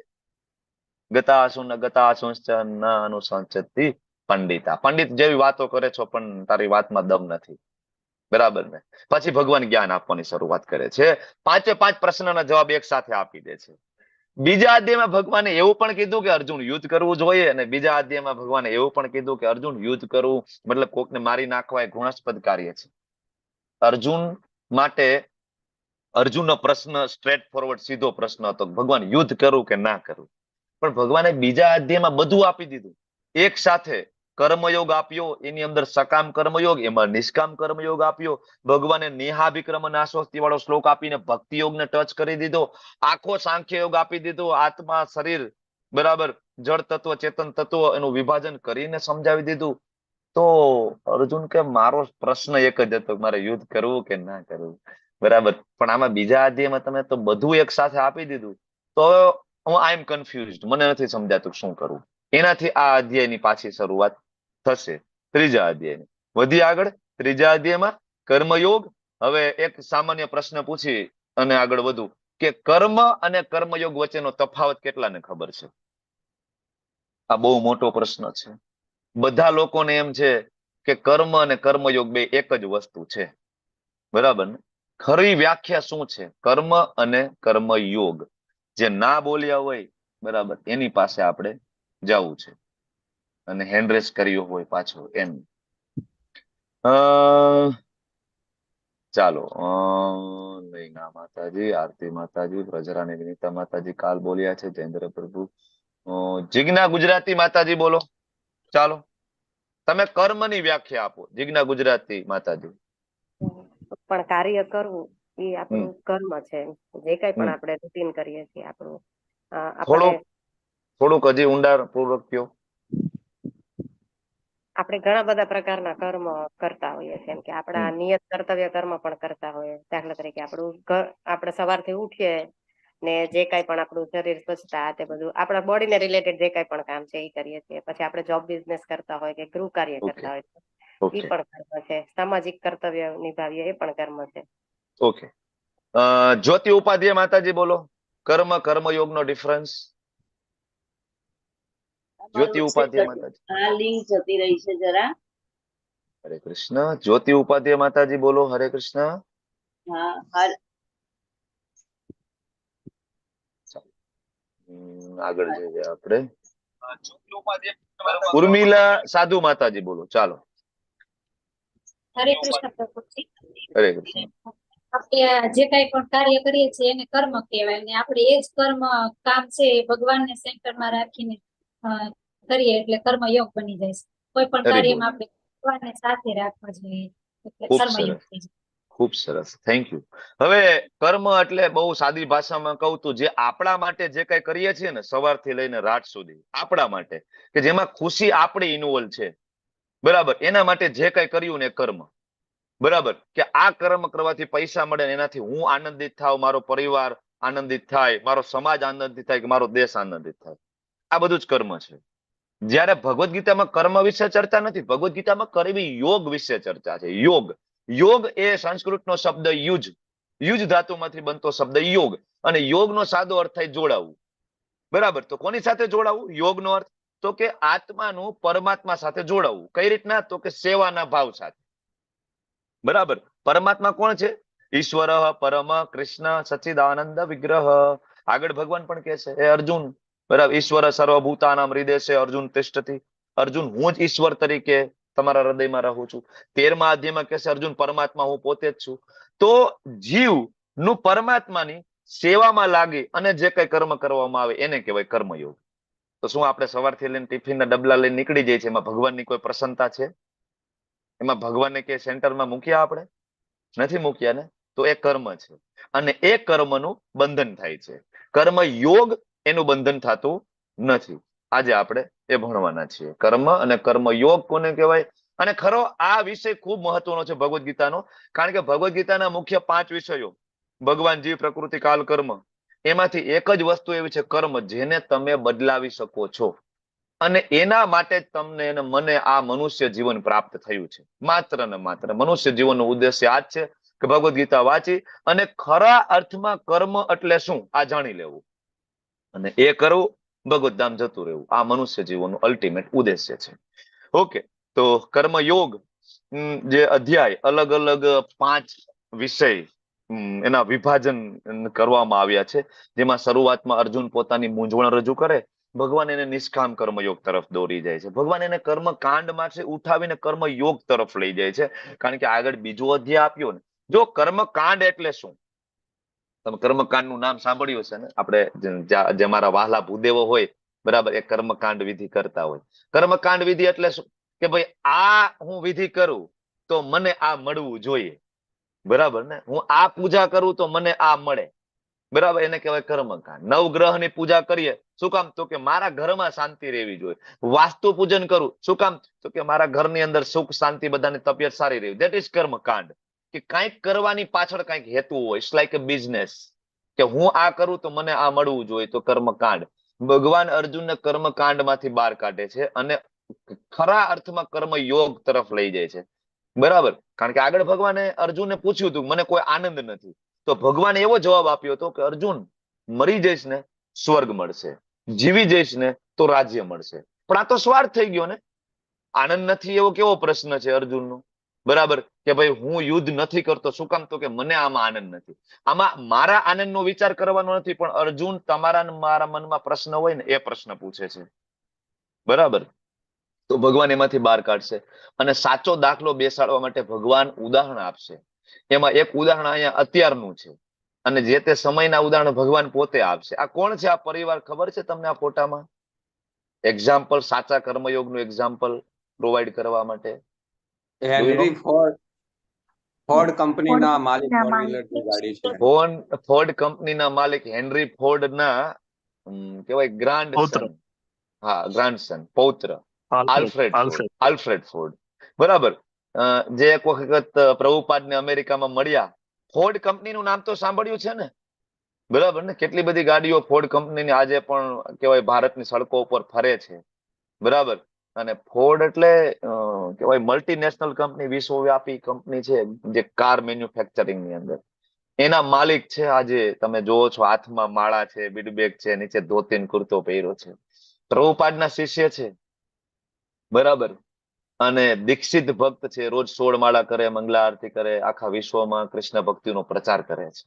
ગતાસુ ન ગતાસુશ્ચ ન અનુસંચતિ પંડિતા. પંડિત જેવી વાતો કરે છો પણ તારી વાતમાં દમ નથી. બરાબર ને? પછી ભગવાન જ્ઞાન આપવાની શરૂઆત કરે છે. 5 પ્રશ્નના જવાબ એક સાથે આપી દે છે. બીજા અધ્યાયમાં ભગવાને એવું પણ કીધું કે અર્જુન યુદ્ધ કરવું જોઈએ, અને બીજા અધ્યાયમાં ભગવાને એવું પણ કીધું કે અર્જુન યુદ્ધ કરવું મતલબ કોકને મારી નાખવા એ ઘૃણાસ્પદ કાર્ય છે. અર્જુન માટે અર્જુનનો પ્રશ્ન સ્ટ્રેટ ફોરવર્ડ સીધો પ્રશ્ન હતો, ભગવાન યુદ્ધ કરવું કે ના કરવું. પણ ભગવાને બીજા અધ્યાયમાં બધું આપી દીધું એક સાથે. કર્મયોગ આપ્યો, એની અંદર સકામ કર્મયોગ, એમાં નિષ્કામ કર્મયોગ આપ્યો. ભગવાને નિહાભિક્રમ નાશોસ્તી વાળો શ્લોક આપીને ભક્તિ યોગને ટચ કરી દીધો. આખો સાંખ્ય યોગ આપી દીધો, આત્મા શરીર બરાબર જળ તત્વ ચેતન તત્વ એનું વિભાજન કરીને સમજાવી દીધું. તો અર્જુન કે મારો પ્રશ્ન એક જ હતો, મારે યુદ્ધ કરવું કે ના કરવું. બરાબર, પણ આમાં બીજા અધ્યાયમાં તમે તો બધું એક સાથે આપી દીધું, તો હું આઈ એમ કન્ફ્યુઝડ, મને નથી સમજાતું શું કરવું. એનાથી આ અધ્યાયની પાછી શરૂઆત થશે, ત્રીજા અધ્યાયની. વધી આગળ ત્રીજા અધ્યાયમાં કર્મયોગ. હવે એક સામાન્ય પ્રશ્ન પૂછી અને આગળ વધુ કે કર્મ અને કર્મયોગ વચ્ચેનો તફાવત કેટલાને ખબર છે? આ બહુ મોટો પ્રશ્ન છે. બધા લોકોને એમ છે કે કર્મ અને કર્મયોગ બે એક જ વસ્તુ છે. બરાબર ને? ખરી વ્યાખ્યા શું છે કર્મ અને કર્મયોગ? જે ના બોલ્યા હોય બરાબર એની પાસે આપણે જવું છે, અને હેન્ડ રેસ કર્યો હોય પાછો એમ. ચાલો, નૈના માતાજી, આરતી માતાજી, પ્રજરાની વિનીતા માતાજી કાલ બોલ્યા છે, જયેન્દ્ર પ્રભુ, જીજ્ઞા ગુજરાતી માતાજી બોલો. ચાલો, તમે કર્મની વ્યાખ્યા આપો, જીજ્ઞા ગુજરાતી માતાજી. પણ કાર્ય કરવું એ આપણું કર્મ છે. જે કઈ પણ આપણે રૂટીન કરીએ છીએ આપણું થોડુંક થોડુંક હજી ઊંડાણપૂર્વક કયો. આપણે ઘણા બધા પ્રકારના કર્મ કરતા હોઈએ છીએ, કે આપણા નિયત કર્તવ્ય કર્મ પણ કરતા હોઈએ. દાખલા તરીકે આપણે સવારથી ઉઠીએ ને જે કઈ પણ આપણું શરીર સ્વચ્છતા તે બધું આપણા બોડીને રિલેટેડ જે કઈ પણ કામ છે એ કરીએ છીએ. પછી આપણે જોબ બિઝનેસ કરતા હોય કે ગૃહ કાર્ય કરતા હોય એ પણ કર્મ છે. સામાજિક કર્તવ્ય નિભાવીએ એ પણ કર્મ છે. ઓકે. જ્યોતિ ઉપાધ્યાય માતાજી બોલો, કર્મ કર્મયોગ નો ડિફરન્સ. જ્યોતિ ઉપાધ્યાય માતાજી. આ લિંક જતી રહી છે જરા. હરે કૃષ્ણ. જ્યોતિ ઉપાધ્યાય માતાજી બોલો, હરે કૃષ્ણ. આગળ જઈએ આપણે. ઉર્મિલા સાધુ માતાજી બોલો, ચાલો. હરે કૃષ્ણ પ્રભુજી. હરે કૃષ્ણ. આપણે જે કઈ પણ કાર્ય કરીએ છીએ એને કર્મ કહેવાય, ને આપણે એ જ કર્મ કામ છે એ ભગવાનને સેન્ટરમાં રાખીને કરીએ એટલે કર્મ યોગ બની જાય છે. કોઈ પણ કાર્યમાં આપણે ભગવાનને સાથે રાખવા જોઈએ એટલે કર્મ યોગ થઈ જાય. ખૂબ સરસ, થેન્ક યુ. હવે કર્મ એટલે બહુ સાદી ભાષામાં કહું તો જે આપણા માટે જે કઈ કરીએ છીએ ને સવારથી લઈને રાત સુધી આપણા માટે, કે જેમાં ખુશી આપણી ઇન્વોલ્વ છે, બરાબર, એના માટે જે કઈ કર્યું ને કર્મ, બરાબર, કે આ કર્મ કરવાથી પૈસા મળે એનાથી હું આનંદિત થાવ, મારો પરિવાર આનંદિત થાય, મારો સમાજ આનંદિત થાય, કે મારો દેશ આનંદિત થાય, આ બધું જ કર્મ છે. જ્યારે ભગવદ્ ગીતામાં કર્મ વિશે ચર્ચા નથી, ભગવદ્ ગીતામાં કરવી યોગ વિશે ચર્ચા છે. યોગ, યોગ એ સંસ્કૃતનો શબ્દ યુજ, યુજ ધાતુમાંથી બનતો શબ્દ યોગ, અને યોગનો સાદો અર્થ થાય જોડાવું, બરાબર. તો કોની સાથે જોડાવું? યોગનો અર્થ તો કે આત્માનું પરમાત્મા સાથે જોડાવું. કઈ રીતના? તો કે સેવાના ભાવ સાથે, બરાબર. પરમાત્મા કોણ છે? ઈશ્વર પરમ કૃષ્ણ સચ્ચિદાનંદ વિગ્રહ. આગળ ભગવાન પણ કહે છે, એ અર્જુન, બરાબર, ઈશ્વર સર્વભૂતાનામ હૃદયસે અર્જુન તિષ્ઠતિ. અર્જુન, હું જ ઈશ્વર તરીકે તમારા હૃદયમાં રહું છું. 13મા અધ્યાયમાં કહે છે અર્જુન પરમાત્મા હું પોતે જ છું. તો જીવ નું પરમાત્માની સેવામાં લાગી અને જે કઈ કર્મ કરવામાં આવે એને કહેવાય કર્મયોગ. તો શું આપણે સવારથી લઈને ટિફિનના ડબલા લઈને નીકળી જાય છે, એમાં ભગવાનની કોઈ પ્રસન્નતા છે? એમાં ભગવાનને કે સેન્ટરમાં મૂક્યા? આપણે નથી મૂક્યા ને. તો એ કર્મ છે, અને એ કર્મનું બંધન થાય છે. કર્મ યોગ એનું બંધન થતું નથી. આજે આપણે એ ભણવાના છીએ. કર્મ અને કર્મ યોગ કોને કહેવાય? અને ખરો આ વિષય ખૂબ મહત્વનો છે ભગવદ્ ગીતાનો, કારણ કે ભગવદ્ ગીતાના મુખ્ય 5 વિષયો ભગવાન, જીવ, પ્રકૃતિ, કાલ, કર્મ, એમાંથી એક જ વસ્તુ એવી છે કર્મ, જેને તમે બદલાવી શકો છો. અને એના માટે જ તમને અને મને આ મનુષ્ય જીવન પ્રાપ્ત થયું છે. માત્ર ને માત્ર મનુષ્ય જીવનનો ઉદ્દેશ્ય આ જ છે કે ભગવદ્ ગીતા વાંચી અને ખરા અર્થમાં કર્મ એટલે શું આ જાણી લેવું, અને એ કરવું, ભગવદ્ ધામ જતું રહેવું. આ મનુષ્ય જીવનનું અલ્ટિમેટ ઉદ્દેશ્ય છે. ઓકે, તો કર્મયોગ જે અધ્યાય અલગ અલગ 5 વિષય એના વિભાજન કરવામાં આવ્યા છે, જેમાં શરૂઆતમાં અર્જુન પોતાની મૂંઝવણ રજૂ કરે, ભગવાન એને નિષ્કામ કર્મયોગ તરફ દોરી જાય છે. ભગવાન એને કર્મ કાંડમાંથી ઉઠાવીને કર્મયોગ તરફ લઈ જાય છે, કારણ કે આગળ બીજો અધ્યાય આપ્યો ને. જો કર્મકાંડ એટલે શું, તમે કર્મકાંડનું નામ સાંભળ્યું છે ને, આપણે જે મારા વહાલા ભૂદેવો હોય, બરાબર, એ કર્મકાંડ વિધિ કરતા હોય. કર્મકાંડ વિધિ એટલે શું? કે ભાઈ આ હું વિધિ કરું તો મને આ મળવું જોઈએ, બરાબર ને. હું આ પૂજા કરું તો મને આ મળે, બરાબર, એને કહેવાય કર્મકાંડ. નવગ્રહની પૂજા કરીએ, શું કામ? તો કે મારા ઘરમાં શાંતિ રહેવી જોઈએ. વાસ્તુ પૂજન કરું, શું કામ? તો કે મારા ઘરની અંદર સુખ શાંતિ, બધાની તબિયત સારી રહેવી. ધેટ ઇઝ કર્મકાંડ. કે કંઈક કરવાની પાછળ કંઈક હેતુ હોય. ઇટ્સ લાઈક અ બિઝનેસ, કે હું આ કરું તો મને આ મળવું જોઈએ, તો કર્મકાંડ. ભગવાન અર્જુનને કર્મકાંડમાંથી બહાર કાઢે છે અને ખરા અર્થમાં કર્મયોગ તરફ લઈ જાય છે, બરાબર. કારણ કે આગળ ભગવાને અર્જુનને પૂછ્યું હતું મને કોઈ આનંદ નથી, તો ભગવાને એવો જવાબ આપ્યો હતો કે અર્જુન, મરી જઈશ ને સ્વર્ગ મળશે, જીવી જઈશ ને તો રાજ્ય મળશે. પણ આ તો સ્વાર્થ થઈ ગયો ને. આનંદ નથી એવો કેવો પ્રશ્ન છે અર્જુનનો, બરાબર, કે ભાઈ હું યુદ્ધ નથી કરતો, શું કામ? તો કે મને આમાં આનંદ નથી. આમાં મારા આનંદનો વિચાર કરવાનો નથી, પણ અર્જુન તમારા મારા મનમાં પ્રશ્ન હોય ને એ પ્રશ્ન પૂછે છે, બરાબર. તો ભગવાન એમાંથી બહાર કાઢશે અને સાચો દાખલો બેસાડવા માટે ભગવાન ઉદાહરણ આપશે. એમાં એક ઉદાહરણ અહીંયા અત્યારનું છે, અને જે તે સમયના ઉદાહરણ ભગવાન પોતે આપશે. આ કોણ છે? આ પરિવાર ખબર છે તમને? આ ફોટામાં એક્ઝામ્પલ, સાચા કર્મયોગનું એક્ઝામ્પલ પ્રોવાઈડ કરવા માટે. ફોર્ડ કંપનીના માલિક ફોર વ્હીલરની ગાડી છે. ફોર્ડ કંપનીના માલિક હેનરી ફોર્ડ ના કહેવાય ગ્રાન્ડ પૌત્ર. સન. હા, ગ્રાન્ડ સન, પૌત્ર આલ્ફ્રેડ આલ્ફ્રેડ ફોર્ડ. બરાબર. જે એક વખત પ્રભુપાદને અમેરિકામાં મળ્યા. ફોર્ડ કંપનીનું નામ તો સાંભળ્યું છે ને? બરાબર ને? કેટલી બધી ગાડીઓ ફોર્ડ કંપનીની આજે પણ કહેવાય ભારતની સડકો ઉપર ફરે છે. બરાબર. અને ફોર્ડ એટલે કહેવાય મલ્ટીનેશનલ કંપની, વિશ્વવ્યાપી કંપની છે જે કાર મેન્યુફેક્ચરિંગ ની અંદર. એના માલિક છે. આજે તમે જોવો છો હાથમાં માળા છે, બીડબેગ છે, નીચે ધોતીન કુર્તો પહેર્યો છે. પ્રભુપાદના શિષ્ય છે. બરાબર. અને દીક્ષિત ભક્ત છે. રોજ 16 માળા કરે, મંગલા આરતી કરે, આખા વિશ્વમાં કૃષ્ણ ભક્તિનો પ્રચાર કરે છે.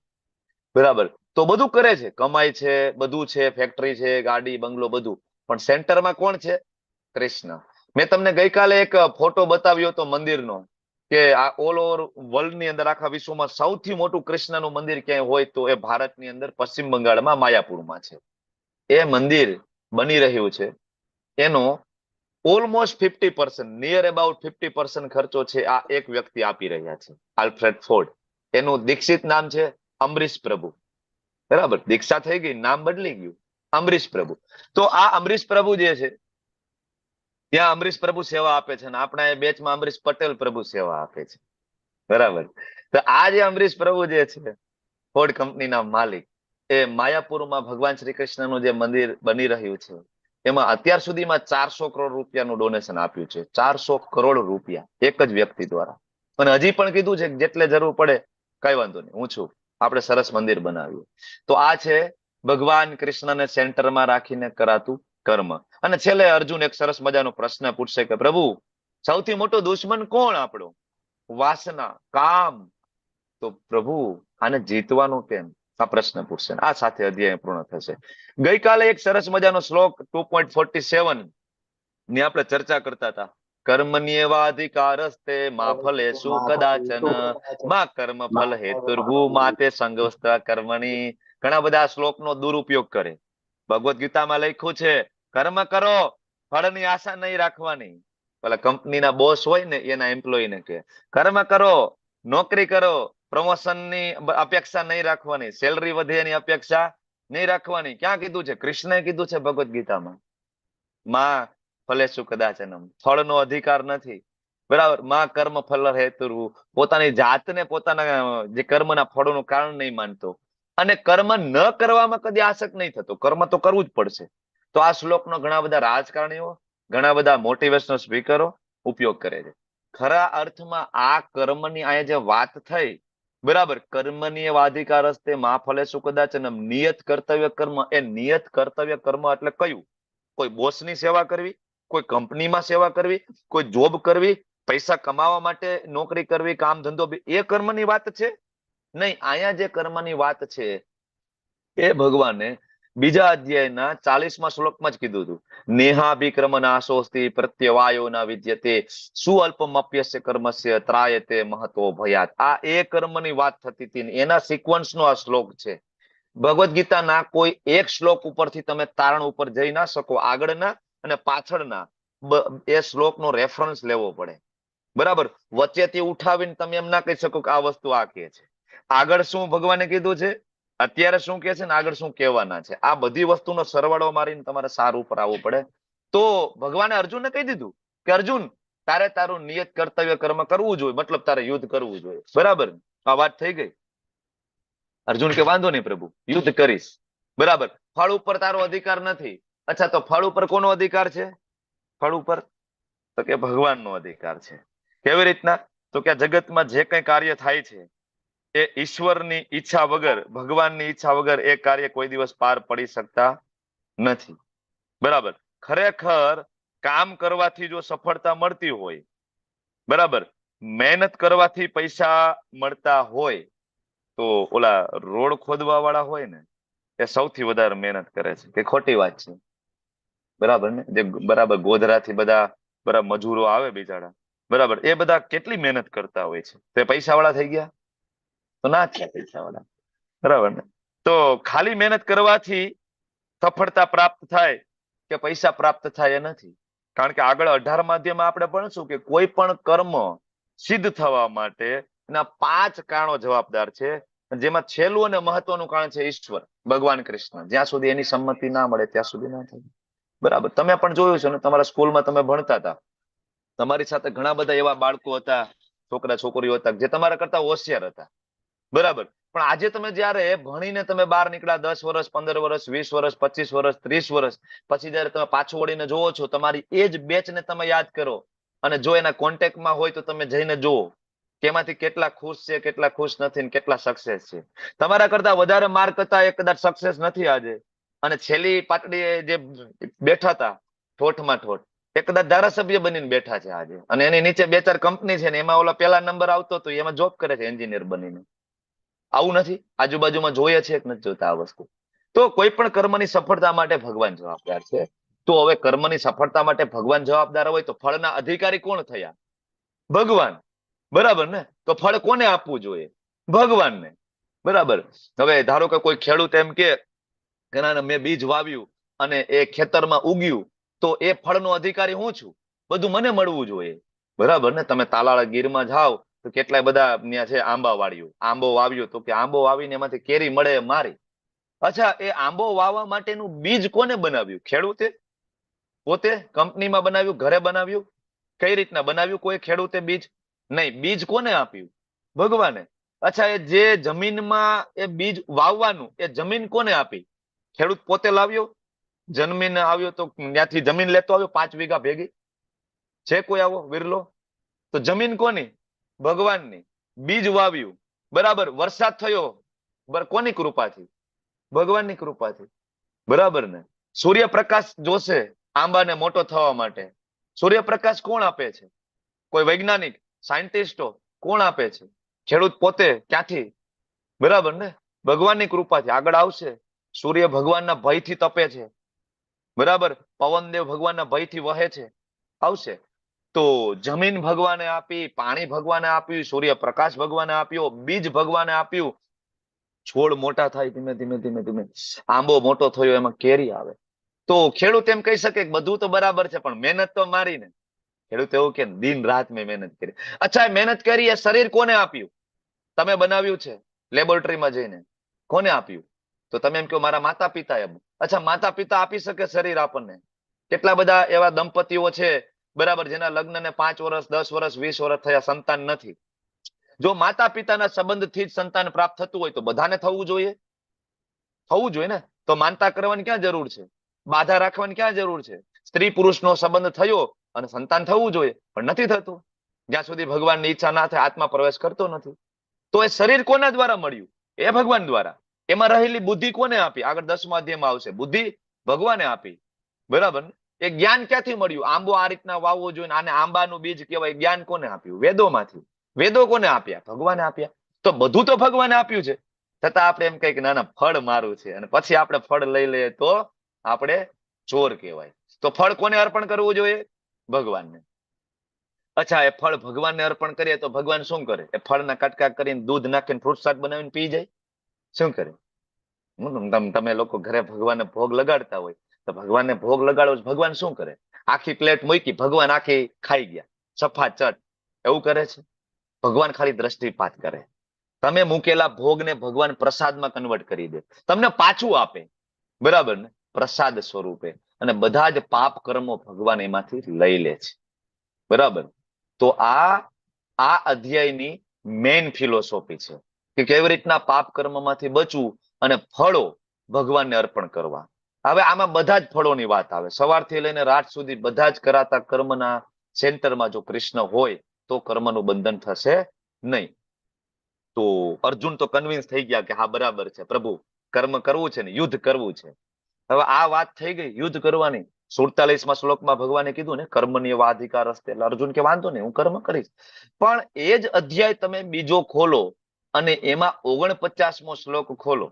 બરાબર. તો બધું કરે છે, કમાય છે, બધું છે, ફેક્ટરી છે, ગાડી, બંગલો, બધું. પણ સેન્ટરમાં કોણ છે? કૃષ્ણ. મેં તમને ગઈકાલે એક ફોટો બતાવ્યો હતો મંદિરનો, કે આ ઓલ ઓવર વર્લ્ડ ની અંદર, આખા વિશ્વમાં સૌથી મોટું કૃષ્ણનું મંદિર ક્યાંય હોય તો એ ભારતની અંદર પશ્ચિમ બંગાળમાં માયાપુરમાં છે. એ મંદિર બની રહ્યું છે. એનો ઓલમોસ્ટ 50%, નિયર અબાઉટ 50% ખર્ચો છે આ એક વ્યક્તિ આપી રહ્યા છે, આલ્ફ્રેડ ફોર્ડ. એનું દીક્ષિત નામ છે અમરીશ પ્રભુ. બરાબર. દીક્ષા થઈ ગઈ, નામ બદલી ગયું, અમરીશ પ્રભુ. તો આ અમરીશ પ્રભુ જે છે, ત્યાં અમરીશ પ્રભુ સેવા આપે છે, અને આપણા એ બેચમાં અમરીશ પટેલ પ્રભુ સેવા આપે છે. બરાબર. તો આ જે અમરીશ પ્રભુ જે છે, ફોર્ડ કંપનીના માલિક, એ માયાપુરમાં ભગવાન શ્રી કૃષ્ણનું જે મંદિર બની રહ્યું છે, એમાં અત્યાર સુધીમાં 400 કરોડ રૂપિયાનું ડોનેશન આપ્યું છે. 400 કરોડ રૂપિયા એક જ વ્યક્તિ દ્વારા. અને હજી પણ કીધું છે કે જેટલે જરૂર પડે કઈ વાંધો નહીં, હું છું, આપણે સરસ મંદિર બનાવીએ. તો આ છે ભગવાન કૃષ્ણને સેન્ટરમાં રાખીને કરાતું કર્મ. અને છેલ્લે અર્જુન એક સરસ મજાનો પ્રશ્ન પૂછશે કે પ્રભુ, સૌથી મોટો દુશ્મન કોણ આપણો? વાસના, કામ. તો પ્રભુ આને જીતવાનું કેમ? આ પ્રશ્ન પૂછશે. આ સાથે અધ્યાય પૂર્ણ થશે. ગઈકાલે એક સરસ મજાનો શ્લોક 2.47 ની આપણે ચર્ચા કરતા હતા. કર્મણ્યેવાધિકારસ્તે મા ફલેષુ કદાચન મા કર્મ ફલ હેતુર્ભુ માતે સંગોસ્ત કર્મણી. ઘણા બધા શ્લોકનો દુરુપયોગ કરે. ભગવદ ગીતામાં લખ્યું છે કર્મ કરો, ફળની આશા નહીં રાખવાની. પેલા કંપનીના બોસ હોય ને એના એમ્પ્લોયીને કે કર્મ કરો, નોકરી કરો, પ્રમોશનની અપેક્ષા નહીં રાખવાની, સેલરી વધે એની અપેક્ષા નહીં રાખવાની. ક્યાં કીધું છે? કૃષ્ણએ કીધું છે ભગવદ ગીતામાં. માં ફલેષુ કદાચનમ, ફળનો અધિકાર નથી. બરાબર. માં કર્મ ફલ હેતુર્ભુ, પોતાની જાતને પોતાના જે કર્મના ફળોનું કારણ નહીં માનતો, અને કર્મ ન કરવામાં કદી આસક્ત નહીં થતો. કર્મ તો કરવું જ પડશે. તો આ શ્લોકનો ઘણા બધા રાજકારણીઓ, ઘણા બધા મોટિવેશનલ સ્પીકરો ઉપયોગ કરે છે. ખરા અર્થમાં આ કર્મની અહીંયા જે વાત થઈ, બરાબર, કર્મણ્યેવાધિકારસ્તે મા ફલેષુ કદાચનમ, નિયત કર્તવ્ય કર્મ. એ નિયત કર્તવ્ય કર્મ એટલે કયું? કોઈ બોસની સેવા કરવી, કોઈ કંપનીમાં સેવા કરવી, કોઈ જોબ કરવી, પૈસા કમાવા માટે નોકરી કરવી, કામ ધંધો, એ કર્મની વાત છે? નહીં. અહીંયા જે કર્મની વાત છે એ ભગવાને બીજા અધ્યાયના 40મા શ્લોકમાં જ કીધું હતું. નેહાભિક્રમ નાશોસ્તિ પ્રત્યવાયો ના વિદ્યતે સુઅલ્પમપ્યસ્ય કર્મસ્ય ત્રાયતે મહતો ભયાત. આ એ કર્મની વાત થતી હતી. એના સિક્વન્સનો આ શ્લોક છે. ભગવદ ગીતાના કોઈ એક શ્લોક ઉપરથી તમે તારણ ઉપર જઈ ના શકો. આગળના અને પાછળના એ શ્લોકનો રેફરન્સ લેવો પડે. બરાબર. વચ્ચેથી ઉઠાવીને તમે એમ ના કહી શકો કે આ વસ્તુ આ કે છે. આગળ શું ભગવાને કીધું છે, અત્યારે શું કે છે, ને આગળ શું કહેવાના છે, આ બધી વસ્તુનો સરવાળો મારીને તમારે સાર ઉપર આવવું પડે. તો ભગવાને અર્જુનને કહી દીધું કે અર્જુન, તારે તારું નિયત કર્તવ્ય કર્મ કરવું જોઈએ, મતલબ તારે યુદ્ધ કરવું જોઈએ. બરાબર. આ વાત થઈ ગઈ. અર્જુન કે વાંધો નહીં પ્રભુ, યુદ્ધ કરીશ. બરાબર. ફળ ઉપર તારો અધિકાર નથી. અચ્છા, તો ફળ ઉપર કોનો અધિકાર છે? ફળ ઉપર તો કે ભગવાનનો અધિકાર છે. કેવી રીતના? તો કે જગતમાં જે કઈ કાર્ય થાય છે એ ઈશ્વરની ઈચ્છા વગર, ભગવાનની ઈચ્છા વગર એ કાર્ય કોઈ દિવસ પાર પડી શકતા નથી. બરાબર. ખરેખર કામ કરવાથી જો સફળતા મળતી હોય, બરાબર, મહેનત કરવાથી પૈસા મળતા હોય, તો ઓલા રોડ ખોદવા વાળા હોય ને એ સૌથી વધારે મહેનત કરે છે, કે ખોટી વાત છે? બરાબર ને? જે બરાબર ગોધરાથી બધા બરાબર મજૂરો આવે બિચારા, બરાબર, એ બધા કેટલી મહેનત કરતા હોય છે. તે પૈસા વાળા થઈ ગયા? તો ના થયા પૈસા વાળા. બરાબર ને? તો ખાલી મહેનત કરવાથી સફળતા પ્રાપ્ત થાય કે પૈસા પ્રાપ્ત થાય એ નથી. કારણ કે આગળ 18 અધ્યાયમાં આપણે ભણશું કે કોઈ પણ કર્મ સિદ્ધ થવા માટે ના 5 કારણો જવાબદાર છે, જેમાં છેલ્લું અને મહત્વનું કારણ છે ઈશ્વર, ભગવાન કૃષ્ણ. જ્યાં સુધી એની સંમતિ ના મળે ત્યાં સુધી ના થાય. બરાબર. તમે પણ જોયું છે ને, તમારા સ્કૂલમાં તમે ભણતા હતા, તમારી સાથે ઘણા બધા એવા બાળકો હતા, છોકરા છોકરીઓ હતા, જે તમારા કરતા હોશિયાર હતા. બરાબર. પણ આજે તમે જયારે ભણીને તમે બહાર નીકળ્યા, 10 વર્ષ, 15 વર્ષ, 20 વર્ષ, 25 વર્ષ, 30 વર્ષ પછી જયારે તમે પાછું વળીને જોવો છો, તમારી એ જ બેચને તમે યાદ કરો અને જો એના કોન્ટેક્ટમાં હોય તો તમે જઈને જુઓ કે એમાંથી કેટલા ખુશ છે, કેટલા ખુશ નથી, કેટલા સક્સેસ છે. તમારા કરતા વધારે માર્ક હતા એ કદાચ સક્સેસ નથી આજે, અને છેલ્લી પાટડી જે બેઠા હતા ઠોઠમાં ઠોઠ, એ કદાચ ધારાસભ્ય બનીને બેઠા છે આજે, અને એની નીચે 2-4 કંપની છે ને એમાં ઓલા પહેલા નંબર આવતો હતો એમાં જોબ કરે છે એન્જિનિયર બનીને. આવું નથી? આજુબાજુમાં જોઈએ છે કે નથી જોતા આ વસ્તુ? તો કોઈ પણ કર્મની સફળતા માટે ભગવાન જવાબદાર છે. તો હવે કર્મની સફળતા માટે ભગવાન જવાબદાર હોય તો ફળના અધિકારી કોણ થયા? ભગવાન. બરાબર ને? તો ફળ કોને આપવું જોઈએ? ભગવાનને. બરાબર. હવે ધારો કે કોઈ ખેડૂત એમ કે મેં બીજ વાવ્યું અને એ ખેતરમાં ઉગ્યું, તો એ ફળનો અધિકારી હું છું, બધું મને મળવું જોઈએ. બરાબર ને? તમે તાલાળા ગીરમાં જાઓ તો કેટલાય બધા ત્યાં છે આંબા વાળ્યું, આંબો વાવ્યો, તો કે આંબો વાવીને એમાંથી કેરી મળે મારી. અચ્છા, એ આંબો વાવવા માટેનું બીજ કોને બનાવ્યું? ખેડૂતે? પોતે કંપનીમાં બનાવ્યું, ઘરે બનાવ્યું? કઈ રીતના બનાવ્યું કોઈ ખેડૂતે બીજ? નહીં. બીજ કોને આપ્યું? ભગવાને. અચ્છા, એ જે જમીનમાં એ બીજ વાવવાનું, એ જમીન કોને આપી? ખેડૂત પોતે લાવ્યો? જન્મીને આવ્યો તો ત્યાંથી જમીન લેતો આવ્યો 5 વીઘા ભેગી? છે કોઈ આવો વિરલો? તો જમીન કોની? ભગવાનની. બીજ વાવ્યું, બરાબર, વરસાદ થયો, કોની કૃપાથી? ભગવાનની કૃપાથી. બરાબર ને? સૂર્યપ્રકાશ જોશે આંબાને મોટો થવા માટે, સૂર્યપ્રકાશ કોણ આપે છે? કોઈ વૈજ્ઞાનિક, સાયન્ટિસ્ટો કોણ આપે છે? ખેડૂત પોતે. ક્યાંથી? બરાબર ને? ભગવાનની કૃપાથી આગળ આવશે. સૂર્ય ભગવાનના ભયથી તપે છે, બરાબર, પવનદેવ ભગવાનના ભયથી વહે છે, આવશે. તો જમીન ભગવાને આપી, પાણી ભગવાને આપ્યું, સૂર્યપ્રકાશ ભગવાને આપ્યો, બીજ ભગવાને આપ્યું, છોડ મોટા થાય ધીમે ધીમે ધીમે ધીમે, આંબો મોટો થયો, એમાં કેરી આવે. તો ખેડૂત એમ કહી શકે કે બધું તો બરાબર છે પણ મહેનત તો મારી ને. ખેડૂત એવું કે દિન રાત મેં મહેનત કરી. અચ્છા, મહેનત કરી એ શરીર કોને આપ્યું? તમે બનાવ્યું છે લેબોરેટરીમાં જઈને? કોને આપ્યું? તો તમે એમ કહો મારા માતા પિતા એમ. અચ્છા, માતા પિતા આપી શકે શરીર આપણને? કેટલા બધા એવા દંપતીઓ છે, બરાબર, જેના લગ્નને 5 વર્ષ, 10 વર્ષ, 20 વર્ષ થયા, સંતાન નથી. જો માતા પિતાના સંબંધથી જ સંતાન પ્રાપ્ત થતું હોય તો બધાને થવું જોઈએ? થવું જોઈએ ને? તો માનતા કરવાની ક્યાં જરૂર છે? બાધા રાખવાની ક્યાં જરૂર છે? સ્ત્રી પુરુષનો સંબંધ થયો અને સંતાન થવું જોઈએ, પણ નથી થતું. જ્યાં સુધી ભગવાનની ઈચ્છા ના થાય આત્મા પ્રવેશ કરતો નથી. તો એ શરીર કોના દ્વારા મળ્યું? એ ભગવાન દ્વારા. એમાં રહેલી બુદ્ધિ કોને આપી? આગળ 10મા અધ્યાયમાં આવશે. બુદ્ધિ ભગવાને આપી, બરાબર. એ જ્ઞાન ક્યાંથી મળ્યું? આંબો આ રીતના વાવવો જોઈએ, આને આંબાનું બીજ કહેવાય. જ્ઞાન કોને આપ્યું? વેદોમાંથી. વેદો કોને આપ્યા? ભગવાને આપ્યા. તો બધું તો ભગવાને આપ્યું છે, છતાં આપણે એમ કહીએ કે ના ના ફળ મારું છે, અને પછી આપણે ફળ લઈ લઈએ તો આપણે ચોર કહેવાય. તો ફળ કોને અર્પણ કરવું જોઈએ? ભગવાનને. અચ્છા, એ ફળ ભગવાનને અર્પણ કરીએ તો ભગવાન શું કરે? એ ફળના કટકા કરીને દૂધ નાખીને ફ્રૂટ સાટ બનાવીને પી જાય? શું કરે? તમે લોકો ઘરે ભગવાનને ભોગ લગાડતા હોય તો ભગવાનને ભોગ લગાડો, ભગવાન શું કરે? આખી પ્લેટ મૂકી, ભગવાન આખી ખાઈ ગયા સફાચટ, એવું કરે છે? ભગવાન ખાલી દ્રષ્ટિપાત કરે. તમે મૂકેલા ભોગને ભગવાન પ્રસાદમાં કન્વર્ટ કરી દે, તમને પાછું આપે, બરાબર ને? પ્રસાદ સ્વરૂપે. અને બધા જ પાપ કર્મો ભગવાન એમાંથી લઈ લે છે, બરાબર. તો આ અધ્યાયની મેઇન ફિલોસોફી છે કે કેવી રીતના પાપ કર્મમાંથી બચવું અને ફળો ભગવાનને અર્પણ કરવા. હવે આમાં બધા જ ફળોની વાત આવે, સવારથી લઈને રાત સુધી બધા જ કરાતા કર્મના સેન્ટરમાં જો કૃષ્ણ હોય તો કર્મનું બંધન થશે નહીં. તો અર્જુન તો કન્વિન્સ થઈ ગયા કે હા બરાબર છે પ્રભુ, કર્મ કરવું છે ને યુદ્ધ કરવું છે. હવે આ વાત થઈ ગઈ યુદ્ધ કરવાની. 47મા શ્લોકમાં ભગવાને કીધું ને કર્મની અધિકાર હસ્તે, એટલે અર્જુન કે વાંધો નહીં, હું કર્મ કરીશ. પણ એ જ અધ્યાય તમે બીજો ખોલો અને એમાં 49મો શ્લોક ખોલો.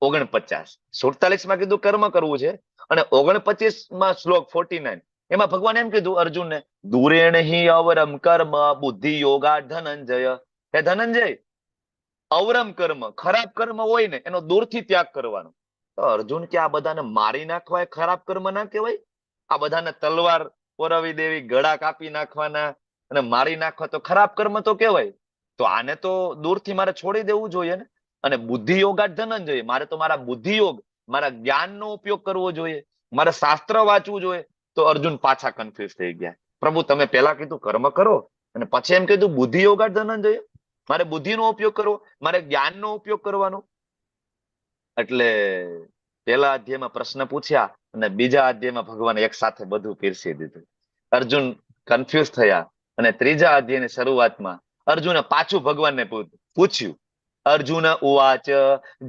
49, 47માં કીધું કર્મ કરવું છે, અને 49મા શ્લોક 49 એમાં ભગવાન એમ કીધું અર્જુનને, દૂરેણ હિ અવરમ કર્મ બુદ્ધિ યોગા ધનંજય. હે ધનંજય, અવરમ કર્મ, ખરાબ કર્મ હોય ને એનો દૂરથી ત્યાગ કરવાનો. તો અર્જુન કે આ બધાને મારી નાખવા એ ખરાબ કર્મ ના કહેવાય? આ બધાને તલવાર પોરવી દેવી, ગળા કાપી નાખવાના અને મારી નાખવા તો ખરાબ કર્મ તો કહેવાય. તો આને તો દૂરથી મારે છોડી દેવું જોઈએ ને. અને બુદ્ધિ યોગાત ધનંજય, મારે તો મારા બુદ્ધિ યોગ, મારા જ્ઞાનનો ઉપયોગ કરવો જોઈએ, મારે શાસ્ત્ર વાંચવું જોઈએ. તો અર્જુન પાછા કન્ફ્યુઝ થઈ ગયા. પ્રભુ તમે પેલા કીધું કર્મ કરો અને પછી એમ કીધું બુદ્ધિ યોગાત ધનંજય, મારે બુદ્ધિનો ઉપયોગ કરવો, મારે જ્ઞાનનો ઉપયોગ કરવાનો. એટલે પહેલા અધ્યાયમાં પ્રશ્ન પૂછ્યા અને બીજા અધ્યાયમાં ભગવાને એક સાથે બધું પીરસી દીધું. અર્જુન કન્ફ્યુઝ થયા અને ત્રીજા અધ્યાયની શરૂઆતમાં અર્જુને પાછું ભગવાનને પૂછ્યું. અર્જુન ઉવાચ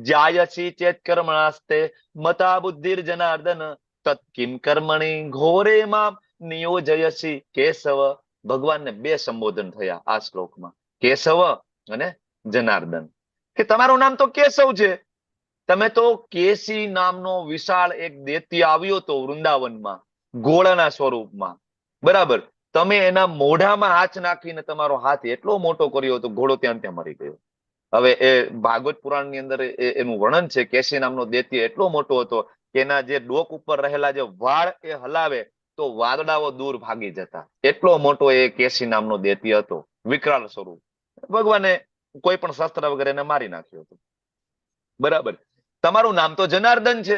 જાયસી ચેત કર્મણાસ્તે મતા બુદ્ધિર જનાર્દન તત્ કિમ કર્મણિ ઘોરે મામ નિયોજયસી કેશવ. ભગવાનને બે સંબોધન થયા આ શ્લોકમાં, કેશવ અને જનાર્દન. કે તમારું નામ તો કેશવ છે, તમે તો કેસી નામનો વિશાળ એક દૈત્ય આવ્યો તો વૃંદાવનમાં ઘોડાના સ્વરૂપમાં, બરાબર. તમે એના મોઢામાં હાથ નાખીને તમારો હાથ એટલો મોટો કર્યો હતો, ઘોડો ત્યાં ત્યાં મરી ગયો. હવે એ ભાગવત પુરાણની અંદર એનું વર્ણન છે. કેસી નામનો દૈત્ય એટલો મોટો હતો કે એના જે ડોક ઉપર રહેલા જે વાળ એ હલાવે તો વાદળાઓ દૂર ભાગી જતા. એટલો મોટો એ કેસી નામનો દૈત્ય હતો, વિકરાળ સ્વરૂપ. ભગવાને કોઈ પણ શસ્ત્ર વગેરે એને મારી નાખ્યો હતો, બરાબર. તમારું નામ તો જનાર્દન છે.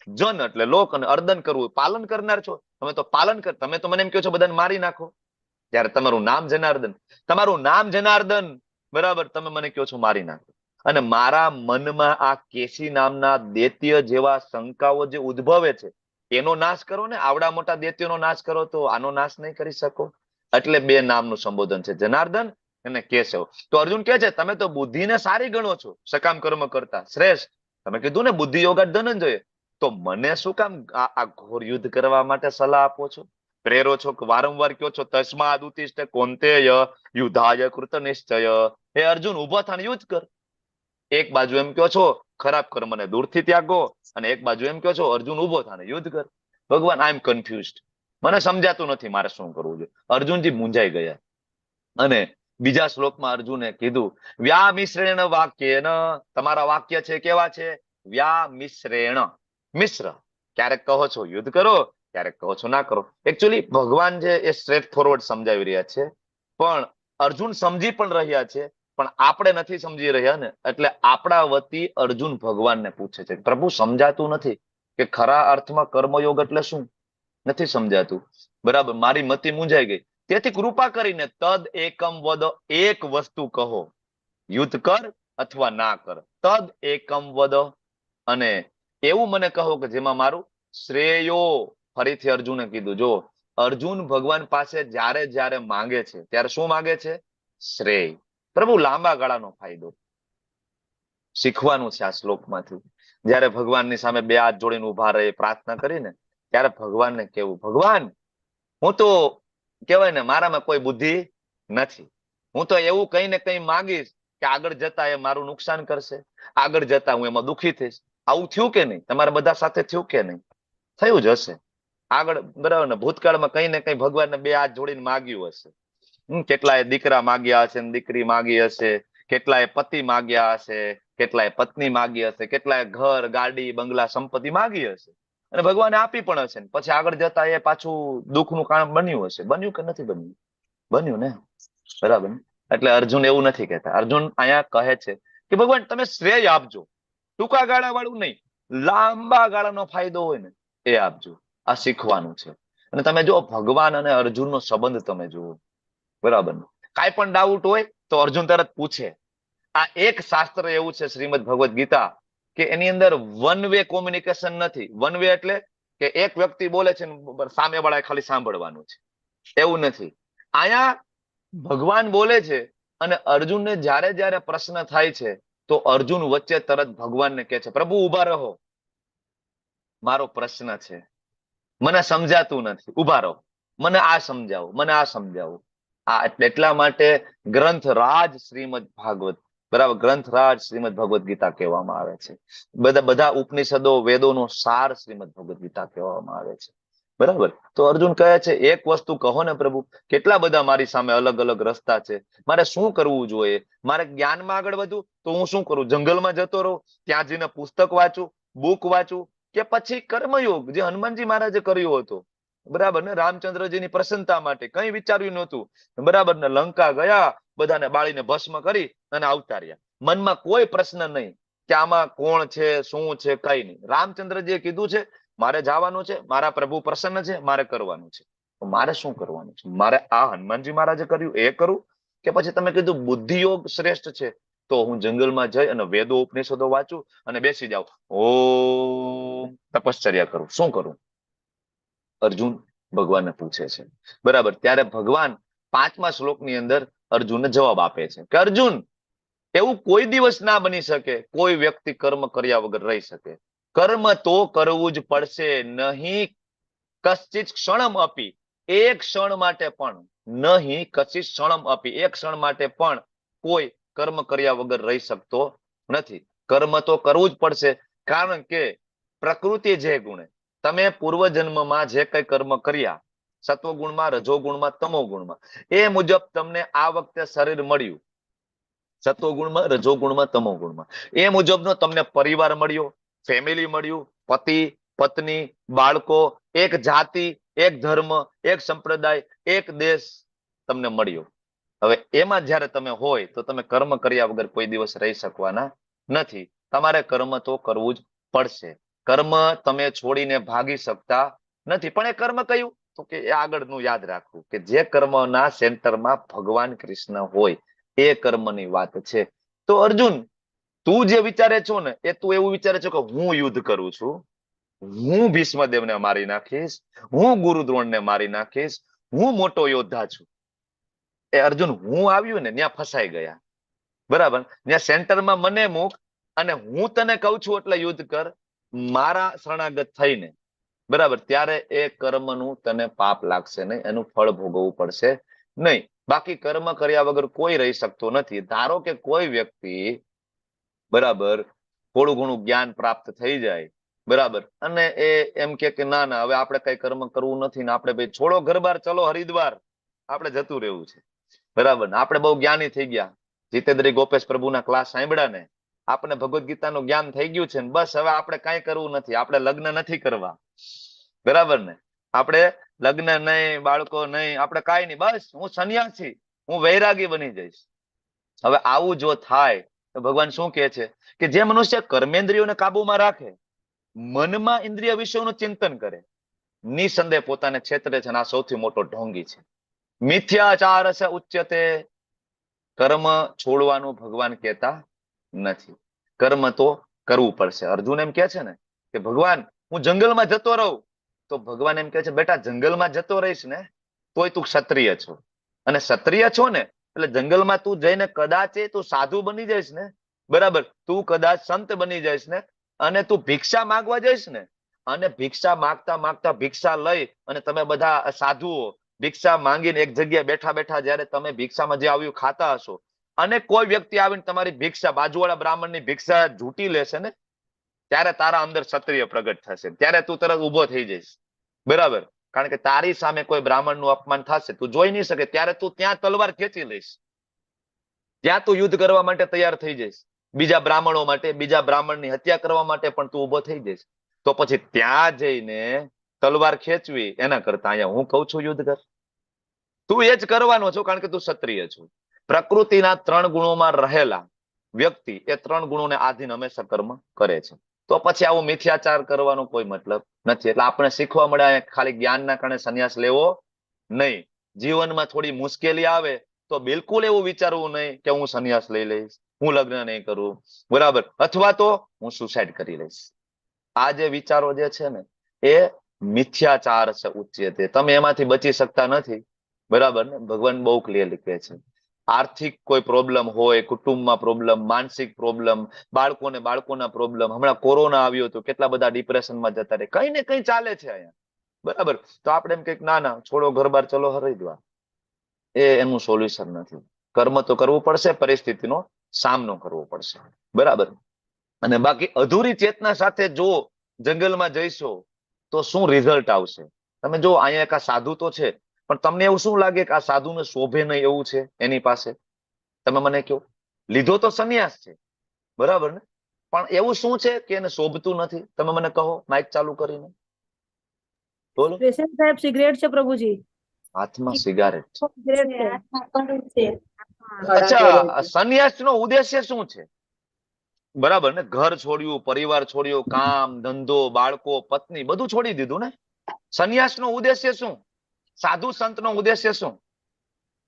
જન એટલે લોક અને અર્દન કરવું, પાલન કરનાર છો. તમે તો પાલન કર, તમે તો મને એમ કહો છો બધાને મારી નાખો. ત્યારે તમારું નામ જનાર્દન, તમારું નામ જનાર્દન, બરાબર. તમે મને કહો છો મારી નાખો. અને મારા મનમાં આ કેસી નામના દૈત્ય જેવા શંકાઓ જે ઉદ્ભવે છે એનો નાશ કરો ને. આવડા મોટા દૈત્યનો નાશ કરો તો આનો નાશ નહીં કરી શકો. એટલે બે નામનું સંબોધન છે, જનાર્દન અને કેશવ. તો અર્જુન કહે છે તમે તો બુદ્ધિને સારી ગણો છો સકામ કર્મ કરતા શ્રેષ્ઠ. તમે કીધું ને બુદ્ધિ યોગાત ધનંજય, તો મને શું કામ આ ઘોર યુદ્ધ કરવા માટે સલાહ આપો છો, પ્રેરો છો, વારંવાર કહો છો તસ્માદ ઉત્તિષ્ઠ કૌંતેય યુદ્ધાય કૃત નિશ્ચય. હે અર્જુન ઉભો થાને યુદ્ધ કર. એક બાજુ એમ કહો છો ખરાબ કર્મને દૂરથી ત્યાગો અને એક બાજુ એમ કહો છો અર્જુન ઉભો થાને યુદ્ધ કર. ભગવાન આઈ એમ કન્ફ્યુઝડ, મને સમજાતું નથી મારે શું કરવું જોઈએ. અર્જુનજી મૂંઝાઈ ગયા. અને બીજા શ્લોકમાં અર્જુને કીધું વ્યામિશ્રેણ વાક્યેન, તમારા વાક્ય છે કેવા છે, વ્યામિશ્રેણ, મિશ્ર. ક્યારેક કહો છો યુદ્ધ કરો, ક્યારેક કહો છો ના કરો. એકચ્યુઅલી ભગવાન છે એ સ્ટ્રેટ ફોરવર્ડ સમજાવી રહ્યા છે, પણ અર્જુન સમજી પણ રહ્યા છે, પણ આપણે નથી સમજી રહ્યા ને. એટલે આપણા વતી અર્જુન ભગવાનને પૂછે છે પ્રભુ સમજાતું નથી કે ખરા અર્થમાં કર્મયોગ એટલે શું, નથી સમજાતું, બરાબર. મારી મતિ મૂંઝાઈ ગઈ. તેથી કૃપા કરીને તદ એકમ વદ, એક વસ્તુ કહો, યુદ્ધ કર અથવા ના કર. તદ એકમ વદ, અને એવું મને કહો કે જેમાં મારું શ્રેયો. ફરીથી અર્જુને કીધું, જો અર્જુન ભગવાન પાસે જ્યારે જ્યારે માંગે છે ત્યારે શું માંગે છે, શ્રેય. પ્રભુ લાંબા ગાળાનો ફાયદો શીખવાનું છે આ શ્લોકમાંથી. જયારે ભગવાનની સામે બે હાથ જોડીને ઉભા રહે પ્રાર્થના કરીને ત્યારે ભગવાનને કેવું, ભગવાન હું તો કહેવાય ને મારામાં કોઈ બુદ્ધિ નથી, હું તો એવું કઈ ને કઈ માંગીશ કે આગળ જતા એ મારું નુકસાન કરશે, આગળ જતા હું એમાં દુઃખી થઈશ. આવું થયું કે નહીં, તમારા બધા સાથે થયું કે નહીં, થયું જ હશે આગળ, બરાબર ને. ભૂતકાળમાં કઈ ને કઈ ભગવાનને બે હાથ જોડીને માગ્યું હશે. કેટલાય દીકરા માગ્યા હશે, દીકરી માગી હશે, કેટલાય પતિ માગ્યા હશે, કેટલાય પત્ની માગી હશે, કેટલાય ઘર ગાડી બંગલા સંપત્તિ માગી હશે અને ભગવાને આપી પણ હશે. પછી આગળ જતા એ પાછું દુઃખનું કારણ બન્યું હશે. બન્યું કે નથી બન્યું, બન્યું ને, બરાબર ને. એટલે અર્જુન એવું નથી કહેતા. અર્જુન અહીંયા કહે છે કે ભગવાન તમે શ્રેય આપજો, ટૂંકા ગાળા વાળું નહીં, લાંબા ગાળાનો ફાયદો હોય ને એ આપજો. આ શીખવાનું છે. અને તમે જો ભગવાન અને અર્જુનનો સંબંધ તમે જુઓ, બરાબર ને. કાંઈ પણ ડાઉટ હોય તો અર્જુન તરત પૂછે. આ એક શાસ્ત્ર એવું છે શ્રીમદ ભગવદ ગીતા કે એની અંદર વન વે કોમ્યુનિકેશન નથી. વન વે એટલે કે એક વ્યક્તિ બોલે છે સામે વાળાએ ખાલી સાંભળવાનું છે, એવું નથી. અહીંયા ભગવાન બોલે છે અને અર્જુનને જ્યારે જ્યારે પ્રશ્ન થાય છે તો અર્જુન વચ્ચે તરત ભગવાનને કહે છે પ્રભુ ઉભા રહો, મારો પ્રશ્ન છે, મને સમજાતું નથી, ઉભા રહો, મને આ સમજાવો, મને આ સમજાવો. આ એટલા માટે ગ્રંથરાજ શ્રીમદ ભાગવત, બરાબર, ગ્રંથરાજ શ્રીમદ ભગવદ ગીતા કહેવામાં આવે છે. બધા ઉપનિષદો વેદોનો સાર શ્રીમદ ભગવદ ગીતા કહેવામાં આવે છે, બરાબર. તો અર્જુન કહે છે એક વસ્તુ કહો ને પ્રભુ, કેટલા બધા મારી સામે અલગ અલગ રસ્તા છે, મારે શું કરવું જોઈએ? મારે જ્ઞાનમાં આગળ વધવું તો હું શું કરું? જંગલમાં જતો રહું, ત્યાં જઈને પુસ્તક વાંચું, બુક વાંચું, કે પછી કર્મયોગ જે હનુમાનજી મહારાજે કર્યો હતો, બરાબર ને, રામચંદ્રજીની પ્રસન્નતા માટે કંઈ વિચાર્યું નહોતું, બરાબર ને, લંકા ગયા, બધાને બાળીને ભસ્મ કરી અને આવતા રહ્યા. મનમાં કોઈ પ્રશ્ન નહીં કે આમાં કોણ છે, શું છે, કઈ નહીં. રામચંદ્રજીએ કીધું છે મારે જવાનું છે, મારા પ્રભુ પ્રસન્ન છે, મારે કરવાનું છે. તો મારે શું કરવાનું છે? મારે આ હનુમાનજી મહારાજે કર્યું એ કરું, કે પછી તમે કીધું બુદ્ધિયોગ શ્રેષ્ઠ છે તો હું જંગલમાં જઈ અને વેદો ઉપનિષદો વાંચું અને બેસી જાઉં, ઓમ તપશ્ચર્યા કરું? શું કરું? અર્જુન ભગવાનને પૂછે છે. બરાબર. ત્યારે ભગવાન 5મા શ્લોકની અંદર અર્જુનને જવાબ આપે છે કે અર્જુન, એવું કોઈ દિવસ ના બની શકે કોઈ વ્યક્તિ કર્મ કર્યા વગર રહી શકે. કર્મ તો કરવું જ પડશે, નહીં કશ્ચિત ક્ષણમ અપી, એક ક્ષણ માટે પણ નહીં, કશ્ચિત ક્ષણમ અપી, એક ક્ષણ માટે પણ કોઈ કર્મ કર્યા વગર રહી શકતો નથી. કર્મ તો કરવું જ પડશે, કારણ કે પ્રકૃતિ જે ગુણે તમે પૂર્વજન્મમાં જે કઈ કર્મ કર્યા, સત્વગુણમાં, રજોગુણમાં, તમોગુણમાં, એ મુજબ તમને આ વખતે શરીર મળ્યું. સત્વગુણમાં, રજોગુણમાં, તમોગુણમાં એ મુજબનો તમને પરિવાર મળ્યો, ફેમિલી મળ્યું, પતિ, પત્ની, બાળકો, એક જાતિ, એક ધર્મ, એક સંપ્રદાય, એક દેશ તમને મળ્યો. હવે એમાં જ્યારે તમે હોય તો તમે કર્મ કર્યા વગર કોઈ દિવસ રહી શકવાના નથી. તમારે કર્મ તો કરવું જ પડશે. કર્મ તમે છોડીને ભાગી શકતા નથી. પણ એ કર્મ કયું? તો કે એ આગળનું યાદ રાખવું કે જે કર્મના સેન્ટરમાં ભગવાન કૃષ્ણ હોય એ કર્મની વાત છે. તો અર્જુન, તું જે વિચારે છો ને એ તું એવું વિચારે છો કે હું યુદ્ધ કરું છું, હું ભીષ્મદેવને મારી નાખીશ, હું ગુરુ દ્રોણને મારી નાખીશ, હું મોટો યોદ્ધા છું. એ અર્જુન, હું આવ્યું ને ત્યાં ફસાઈ ગયા. બરાબર. ત્યાં સેન્ટરમાં મને મૂક અને હું તને કહું છું એટલે યુદ્ધ કર, મારા શરણાગત થઈને. બરાબર. ત્યારે એ કર્મનું તને પાપ લાગશે નહીં, એનું ફળ ભોગવવું પડશે નહીં. બાકી કર્મ કર્યા વગર કોઈ રહી શકતો નથી. ધારો કે કોઈ વ્યક્તિ બરાબર થોડું ઘણું જ્ઞાન પ્રાપ્ત થઈ જાય, બરાબર, અને એ એમ કે ના ના હવે આપણે કઈ કર્મ કરવું નથી ને આપણે ભાઈ છોડો ઘર બાર, ચલો હરિદ્વાર, આપણે જતું રહેવું છે. બરાબર. આપણે બહુ જ્ઞાની થઈ ગયા, જીતેન્દ્રી ગોપેશ પ્રભુના ક્લાસ સાંભળ્યા ને, આપણે ભગવદ્ ગીતાનું જ્ઞાન થઈ ગયું છે ને, બસ હવે આપણે કઈ કરવું નથી, આપણે લગ્ન નથી કરવા. બરાબર ને? આપણે લગ્ન નહીં, બાળકો નહીં, આપણે કાંઈ નહીં, બસ હું સંન્યાસી, હું વૈરાગી બની જઈશ. હવે આવું જો થાય તો ભગવાન શું કહે છે કે જે મનુષ્ય કર્મેન્દ્રિયોને કાબુમાં રાખે, મનમાં ઇન્દ્રિય વિષયોનું ચિંતન કરે, નિસંદેહ પોતાને છેતરે છે. આ સૌથી મોટો ઢોંગી છે. મિથ્યાચાર સે ઉચ્યતે. કર્મ છોડવાનું ભગવાન કહેતા નથી. કર્મ તો કરવું પડશે. અર્જુન એમ કે છે ને કે ભગવાન હું જંગલમાં જતો રહું, તો ભગવાન એમ કે છે બેટા જંગલમાં જતો રહીશ ને તોય તું ક્ષત્રિય છો, અને ક્ષત્રિય છો ને એટલે જંગલમાં તું જઈને કદાચ તું સાધુ બની જઈશ ને, બરાબર, તું કદાચ સંત બની જઈશ ને, અને તું ભિક્ષા માંગવા જઈશ ને, અને ભિક્ષા માંગતા માંગતા ભિક્ષા લઈ અને તમે બધા સાધુઓ ભિક્ષા માંગીને એક જગ્યાએ બેઠા બેઠા જયારે તમે ભિક્ષામાં જે આવ્યું ખાતા હશો, અને કોઈ વ્યક્તિ આવીને તમારી ભિક્ષા, બાજુવાળા બ્રાહ્મણની ભિક્ષા ઝૂંટી લેશે ને, ત્યારે તારા અંદર ક્ષત્રિય પ્રગટ થશે. ત્યારે તું તરત ઉભો થઈ જઈશ. બરાબર. કારણ કે તારી સામે કોઈ બ્રાહ્મણનું અપમાન થશે, તું જોઈ નહીં શકે, ત્યારે તું ત્યાં તલવાર ખેંચી લઈશ, ત્યાં તું યુદ્ધ કરવા માટે તૈયાર થઈ જઈશ. બીજા બ્રાહ્મણો માટે, બીજા બ્રાહ્મણની હત્યા કરવા માટે પણ તું ઉભો થઈ જઈશ. તો પછી ત્યાં જઈને તલવાર ખેંચવી એના કરતા અહીંયા હું કઉ છું યુદ્ધ કર. તું એ જ કરવાનો છો, કારણ કે તું ક્ષત્રિય છો. પ્રકૃતિના 3 ગુણોમાં રહેલા વ્યક્તિ એ 3 ગુણોને આધીન હંમેશા કર્મ કરે છે. તો પછી આવો મિથ્યાચાર કરવાનો કોઈ મતલબ નથી. એટલે આપણે શીખવા મળે ખાલી જ્ઞાનના કારણે સંન્યાસ લેવો નહીં. જીવનમાં થોડી મુશ્કેલી આવે તો બિલકુલ એવું વિચારવું નહીં કે હું સંન્યાસ લઈ લઈશ, હું લગ્ન નહીં કરું, બરાબર, અથવા તો હું સુસાઇડ કરી લઈશ. આ જે વિચારો જે છે ને એ મિથ્યાચાર છે ઉચ્યતે. તમે એમાંથી બચી શકતા નથી. બરાબર ને? ભગવાન બહુ ક્લિયરલી કહે છે. આર્થિક કોઈ પ્રોબ્લેમ હોય, કુટુંબમાં પ્રોબ્લેમ, માનસિક પ્રોબ્લેમ, બાળકોના પ્રોબ્લેમ, હમણાં કોરોના આવ્યો હતો, કેટલા બધા ડિપ્રેશનમાં જતા રહે, કઈ ને કઈ ચાલે છે અહીંયા. બરાબર. તો આપણે એમ કઈક ના ના છોડો ઘર બાર, ચલો હરિદ્વાર, એ એનું સોલ્યુશન નથી. કર્મ તો કરવું પડશે, પરિસ્થિતિનો સામનો કરવો પડશે. બરાબર. અને બાકી અધૂરી ચેતના સાથે જો જંગલમાં જઈશો તો શું રિઝલ્ટ આવશે? તમે જો અહીંયા એક આ સાધુ તો છે, પણ તમને એવું શું લાગે કે આ સાધુને શોભે નહીં એવું છે એની પાસે? તમે મને કહો. લીધો તો સંન્યાસ છે, બરાબર ને, પણ એવું શું છે કે એને શોભતું નથી? તમે મને કહો માઇક ચાલુ કરીને બોલો. સાહેબ સિગરેટ છે પ્રભુજી, હાથમાં સિગારેટ હાથમાં કડું છે. અચ્છા, સંન્યાસનો ઉદ્દેશ્ય શું છે? બરાબર ને, ઘર છોડ્યું, પરિવાર છોડ્યો, કામ ધંધો, બાળકો, પત્ની બધું છોડી દીધું ને. સંન્યાસનો ઉદ્દેશ્ય શું? સાધુ સંતનો ઉદ્દેશ્ય શું?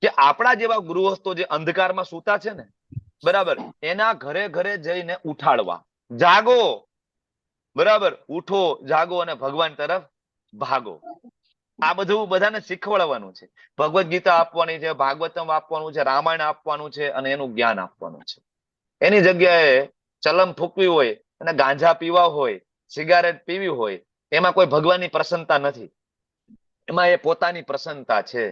કે આપણા જેવા ગૃહસ્થો જે અંધકારમાં સૂતા છે ને, બરાબર, એના ઘરે ઘરે જઈને ઉઠાડવા, જાગો, બરાબર, ઉઠો, જાગો અને ભગવાન તરફ ભાગો. આ બધું બધાને શીખવાડવાનું છે. ભગવદ ગીતા આપવાની છે, ભાગવતમ આપવાનું છે, રામાયણ આપવાનું છે અને એનું જ્ઞાન આપવાનું છે. એની જગ્યાએ ચલમ ફૂકવી હોય અને ગાંજા પીવા હોય, સિગારેટ પીવી હોય, એમાં કોઈ ભગવાનની પ્રસન્નતા નથી. એમાં એ પોતાની પ્રસન્નતા છે.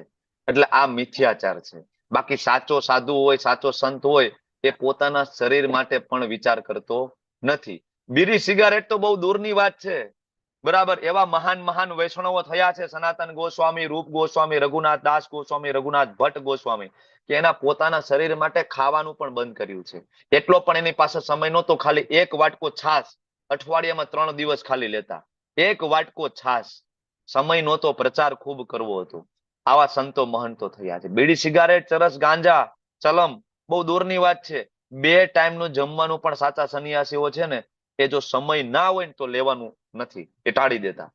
એટલે આ મિથ્યાચાર છે. બાકી સાચો સાધુ હોય, સાચો સંત હોય, એ પોતાના શરીર માટે પણ વિચાર કરતો નથી. બીડી સિગારેટ તો બહુ દૂરની વાત છે. બરાબર, એવા મહાન મહાન વૈષ્ણવો થયા છે, સનાતન ગોસ્વામી, રૂપ ગોસ્વામી, રઘુનાથ દાસ ગોસ્વામી, રઘુનાથ ભટ્ટ ગોસ્વામી, કે એના પોતાના શરીર માટે ખાવાનું પણ બંધ કર્યું છે. એટલો પણ એની પાસે સમય નહોતો. ખાલી એક વાટકો છાશ અઠવાડિયામાં 3 દિવસ ખાલી લેતા. એક વાટકો છાશ. સમય નહોતો, પ્રચાર ખૂબ કરવો હતો. આવા સંતો મહંતો થયા છે. બીડી સિગારેટ, ચરસ, ગાંજા, ચલમ બહુ દૂરની વાત છે. 2 ટાઈમનું જમવાનું પણ સાચા સંન્યાસીઓ છે ને, એ જો સમય ના હોય ને તો લેવાનું નથી, એ ટાળી દેતા.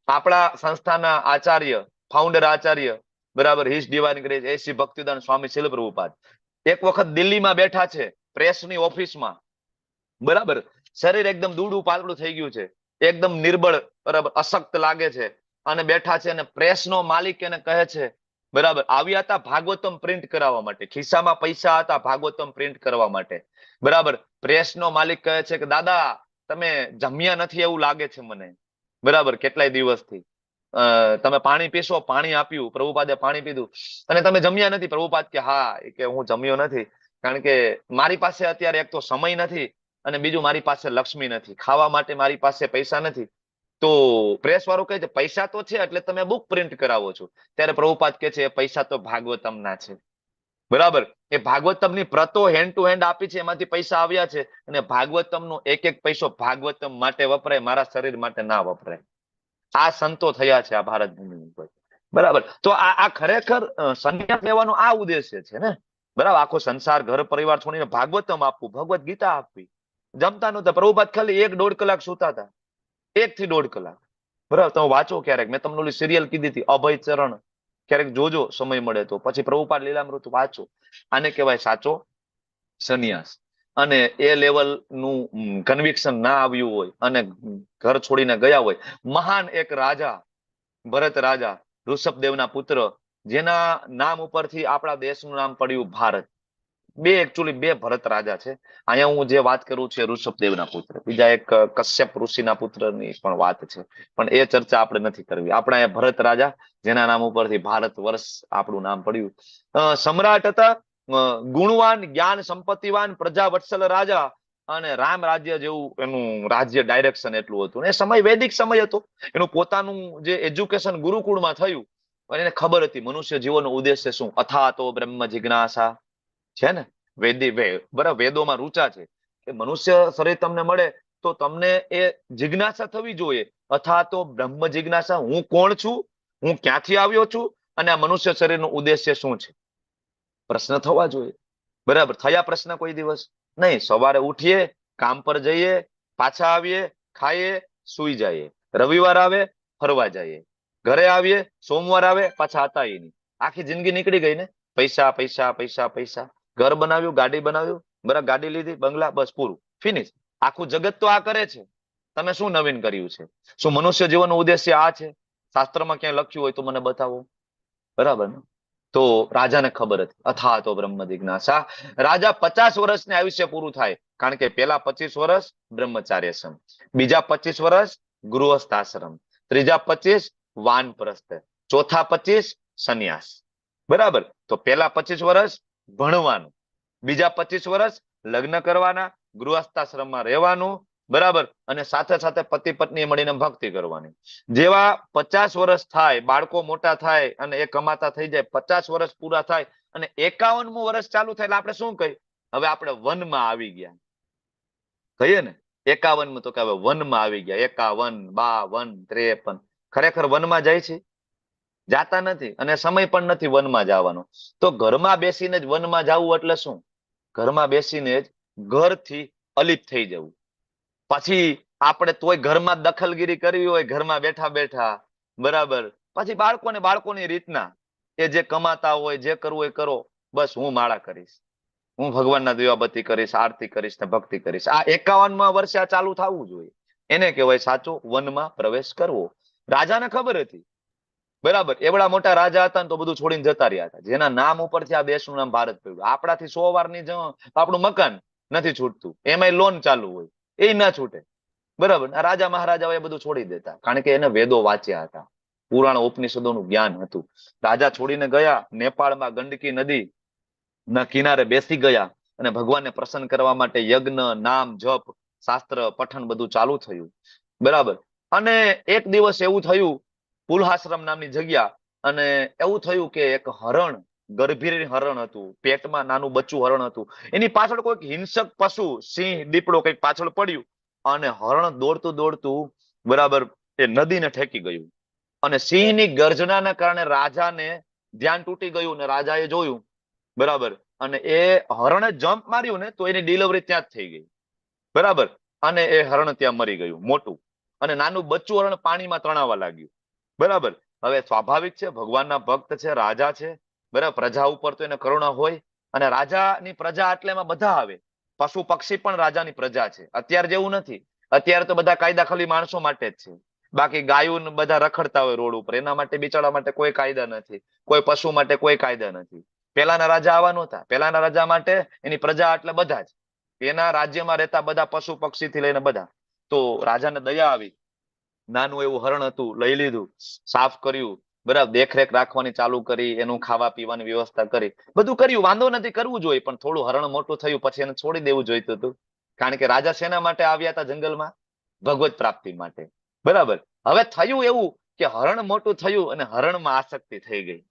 આપણા સંસ્થાના આચાર્ય, ફાઉન્ડર આચાર્ય, બરાબર, હિઝ ડિવાઇન ગ્રેસ એસી ભક્તિદાન સ્વામી શીલ પ્રભુપાદ, એક વખત દિલ્હીમાં બેઠા છે, પ્રેસની ઓફિસમાં, બરાબર, શરીર એકદમ દૂડું પાતળું થઈ ગયું છે, એકદમ નિર્બળ, બરાબર, અશક્ત લાગે છે, અને બેઠા છે, અને પ્રેસનો માલિક એને કહે છે, બરાબર, આવ્યા હતા ભાગવતમ પ્રિન્ટ કરાવવા માટે, ખિસ્સામાં પૈસા હતા ભાગવતમ પ્રિન્ટ કરવા માટે, બરાબર. પ્રેસનો માલિક કહે છે કે દાદા તમે જમ્યા નથી એવું લાગે છે મને, બરાબર, કેટલાય દિવસથી. તમે પાણી પીશો? પાણી આપ્યું, પ્રભુપાદે પાણી પીધું. અને તમે જમ્યા નથી? પ્રભુપાદ કે હા, કે હું જમ્યો નથી, કારણ કે મારી પાસે અત્યારે એક તો સમય નથી, અને બીજું મારી પાસે લક્ષ્મી નથી, ખાવા માટે મારી પાસે પૈસા નથી. તો પ્રેસ વાળો કહે છે પૈસા તો છે એટલે તમે બુક પ્રિન્ટ કરાવો છો. ત્યારે પ્રભુપાદ કે છે પૈસા તો ભાગવતમના છે, બરાબર. એ ભાગવતમની પ્રતો હેન્ડ ટુ હેન્ડ આપી છે, એમાંથી પૈસા આવ્યા છે, અને ભાગવતમનો એક એક પૈસો ભાગવતમ માટે વપરાય, મારા શરીર માટે ના વપરાય. આ સંતો થયા છે આ ભારત ભૂમિ ઉપર, બરાબર. તો આ ખરેખર સંન્યાસ લેવાનો આ ઉદ્દેશ્ય છે ને, બરાબર. આખો સંસાર, ઘર પરિવાર છોડીને ભાગવતમ આપવું, ભગવદ ગીતા આપવી. જમતા નહોતા પ્રભુપાદ, ખાલી 1-1.5 કલાક સુતા હતા, 1 થી 1.5 કલાક, બરાબર. તમે વાંચો ક્યારેક, મેં તમને ઓલી સિરિયલ કીધી હતી અભય ચરણ, ક્યારેક જોજો સમય મળે તો. પછી પ્રભુપાદ લીલામૃત વાંચો. આને કહેવાય સાચો સંન્યાસ. અને એ લેવલ નું કન્વિક્શન ના આવ્યું હોય અને ઘર છોડીને ગયા હોય. મહાન એક રાજા, ભરત રાજા, ઋષભદેવના પુત્ર, જેના નામ ઉપરથી આપણા દેશનું નામ પડ્યું ભારત. એકચ્યુઅલી બે ભરત રાજા છે. અહીંયા હું જે વાત કરું છું ઋષભદેવના પુત્ર, બીજા એક કશ્યપ ઋષિના પુત્રની પણ વાત છે, પણ એ ચર્ચા આપણે નથી કરવી. આપણે અહીંયા ભરત રાજા, જેના નામ ઉપરથી ભારત વર્ષ આપણું નામ પડ્યું. સમ્રાટ હતા, ગુણવાન, જ્ઞાન સંપત્તિવાન, પ્રજા વત્સલ રાજા, અને રામ રાજ્ય જેવું એનું રાજ્ય ડાયરેક્શન એટલું હતું. એ સમય વૈદિક સમય હતો. એનું પોતાનું જે એજ્યુકેશન ગુરુકુળમાં થયું, અને એને ખબર હતી મનુષ્ય જીવનનો ઉદ્દેશ્ય શું. અથા તો બ્રહ્મ જિજ્ઞાસા છે ને, બરાબર, વેદોમાં રૂચા છે કે મનુષ્ય શરીર તમને મળે તો તમને એ જિજ્ઞાસા થવી જોઈએ. અથા તો બ્રહ્મ જિજ્ઞાસા, હું કોણ છું, હું ક્યાંથી આવ્યો છું, અને આ મનુષ્ય શરીરનો ઉદ્દેશ્ય શું છે, પ્રશ્ન થવા જોઈએ. બરાબર, થયા પ્રશ્ન કોઈ દિવસ નહીં? સવારે ઉઠીએ, કામ પર જઈએ, પાછા આવીએ, ખાઈએ, સુઈ જઈએ, રવિવાર આવે ફરવા જઈએ, ઘરે આવીએ, સોમવાર આવે પાછા હતા નહીં. આખી જિંદગી નીકળી ગઈ ને. પૈસા પૈસા પૈસા પૈસા, ઘર બનાવ્યું, ગાડી બનાવ્યું, બરાબર, ગાડી લીધી, બંગલા, બસ પૂરું, ફિનિશ. આખું જગત તો આ કરે છે, તમે શું નવીન કર્યું છે? શું મનુષ્ય જીવનનો ઉદ્દેશ્ય આ છે? શાસ્ત્રમાં ક્યાંય લખ્યું હોય તો મને બતાવો, બરાબર ને? તો રાજાને ખબર હતી, અથા તો બ્રહ્મ જિજ્ઞાસા. રાજા 50 વર્ષને આયુષ્ય પૂરું થાય, કારણ કે પેલા 25 વર્ષ બ્રહ્મચાર્યશ્રમ, બીજા 25 વર્ષ ગૃહસ્થાશ્રમ, ત્રીજા 25 વાનપ્રસ્થ, ચોથા 25 સંન્યાસ, બરાબર. તો પેલા 25 વર્ષ ભણવાનું, બીજા 25 વર્ષ લગ્ન કરવાના, ગૃહસ્થાશ્રમમાં રહેવાનું, બરાબર, અને સાથે સાથે પતિ પત્ની મળીને ભક્તિ કરવાની. જેવા 50 વર્ષ થાય, બાળકો મોટા થાય અને એ કમાતા થઈ જાય, 50 વર્ષ પૂરા થાય અને 51મું વર્ષ ચાલુ થાય, એટલે આપણે શું કહી, હવે આપણે વનમાં આવી ગયા કહીએ ને. 51મું તો કે હવે વનમાં આવી ગયા. 51, 52, 53, ખરેખર વનમાં જાય છે? જાતા નથી અને સમય પણ નથી વનમાં જવાનો. તો ઘરમાં બેસીને જ વનમાં જવું એટલે શું? ઘરમાં બેસીને જ ઘરથી અલિપ થઈ જવું. પછી આપણે તોય ઘરમાં દખલગીરી કરવી હોય ઘરમાં બેઠા બેઠા, બરાબર. પછી બાળકોની રીતના એ જે કમાતા હોય જે કરવું એ કરો, બસ હું માળા કરીશ, હું ભગવાનના દીવાબત્તી કરીશ, આરતી કરીશ ને ભક્તિ કરીશ. આ 51મા વર્ષે આ ચાલુ થવું જોઈએ. એને કહેવાય સાચો વનમાં પ્રવેશ કરવો. રાજાને ખબર હતી, બરાબર. એવડા મોટા રાજા હતા ને તો બધું છોડીને જતા રહ્યા હતા. જેના નામ ઉપરથી આ દેશનું નામ ભારત પડ્યું. આપણાથી 100 વારની આપણું મકાન નથી છૂટતું, એમાંય લોન ચાલુ હોય, એ ના છૂટે, બરાબર. આ રાજા મહારાજાઓ એ બધું છોડી દેતા, કારણ કે એને વેદો વાંચ્યા હતા, પુરાણ ઉપનિષદોનું જ્ઞાન હતું. રાજા છોડીને ગયા નેપાળમાં ગંડકી નદી ના કિનારે બેસી ગયા અને ભગવાનને પ્રસન્ન કરવા માટે યજ્ઞ, નામ, જપ, શાસ્ત્ર પઠન બધું ચાલુ થયું, બરાબર. અને એક દિવસ એવું થયું, પુલહાશ્રમ નામની જગ્યા, અને એવું થયું કે એક હરણ, ગર્ભીર હરણ હતું, પેટમાં નાનું બચ્ચું હરણ હતું, એની પાછળ કોઈક હિંસક પશુ, સિંહ, દીપડો કંઈક પાછળ પડ્યું અને હરણ દોડતું દોડતું, બરાબર, એ નદીને ઠેકી ગયું. અને સિંહની ગર્જનાના કારણે રાજાને ધ્યાન તૂટી ગયું ને રાજાએ જોયું, બરાબર. અને એ હરણે જમ્પ માર્યું ને તો એની ડિલિવરી ત્યાં જ થઈ ગઈ, બરાબર. અને એ હરણ ત્યાં મરી ગયું મોટું, અને નાનું બચ્ચું હરણ પાણીમાં તણાવા લાગ્યું, બરાબર. હવે સ્વાભાવિક છે, ભગવાનના ભક્ત છે, રાજા છે, બરાબર. પ્રજા ઉપર તો એને કરુણા હોય, અને રાજાની પ્રજા એટલે એમાં બધા આવે. પશુ પક્ષી પણ રાજાની પ્રજા છે. અત્યારે જેવું નથી, અત્યારે તો બધા કાયદા ખાલી માણસો માટે જ છે. બાકી ગાયું બધા રખડતા હોય રોડ ઉપર, એના માટે બિચારા માટે કોઈ કાયદા નથી, કોઈ પશુ માટે કોઈ કાયદા નથી. પેલાના રાજા આવા નહોતા. પેલાના રાજા માટે એની પ્રજા એટલે બધા જ, એના રાજ્યમાં રહેતા બધા પશુ પક્ષીથી લઈને બધા. તો રાજાને દયા આવી, નાનું એવું હરણ હતું, લઈ લીધું, સાફ કર્યું, બરાબર, દેખરેખ રાખવાની ચાલુ કરી, એનું ખાવા પીવાની વ્યવસ્થા કરી, બધું કર્યું. વાંધો નથી, કરવું જોઈએ, પણ થોડું હરણ મોટું થયું પછી એને છોડી દેવું જોઈતું હતું. કારણ કે રાજા શેના માટે આવ્યા હતા જંગલમાં? ભગવત પ્રાપ્તિ માટે, બરાબર. હવે થયું એવું કે હરણ મોટું થયું અને હરણમાં આસક્તિ થઈ ગઈ,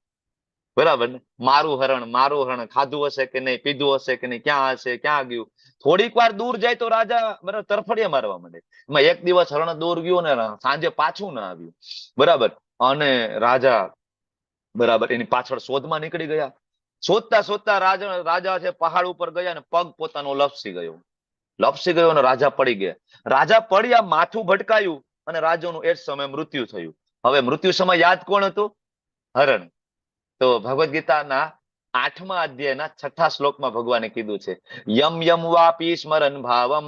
બરાબર ને. મારું હરણ ખાધું હશે કે નહીં, પીધું હશે કે નહીં, ક્યાં હશે, ક્યાં ગયું. થોડીક વાર દૂર જાય તો રાજા, બરાબર, તરફડિયા મારવા માંડે. એમાં એક દિવસ હરણ દૂર ગયું ને સાંજે પાછું ના આવ્યું, બરાબર. અને રાજા, બરાબર, એની પાછળ શોધમાં નીકળી ગયા. શોધતા શોધતા રાજા છે પહાડ ઉપર ગયા ને પગ પોતાનો લપસી ગયો અને રાજા પડી ગયા. રાજા પડ્યા, માથું ભટકાયું અને રાજાનું એ જ સમયે મૃત્યુ થયું. હવે મૃત્યુ સમય યાદ કોણ હતું? હરણ. તો ભગવદ ગીતાના 8મા અધ્યાયના 6થા શ્લોકમાં ભગવાને કીધું છે, યમ યમ વાપી સ્મરન ભાવમ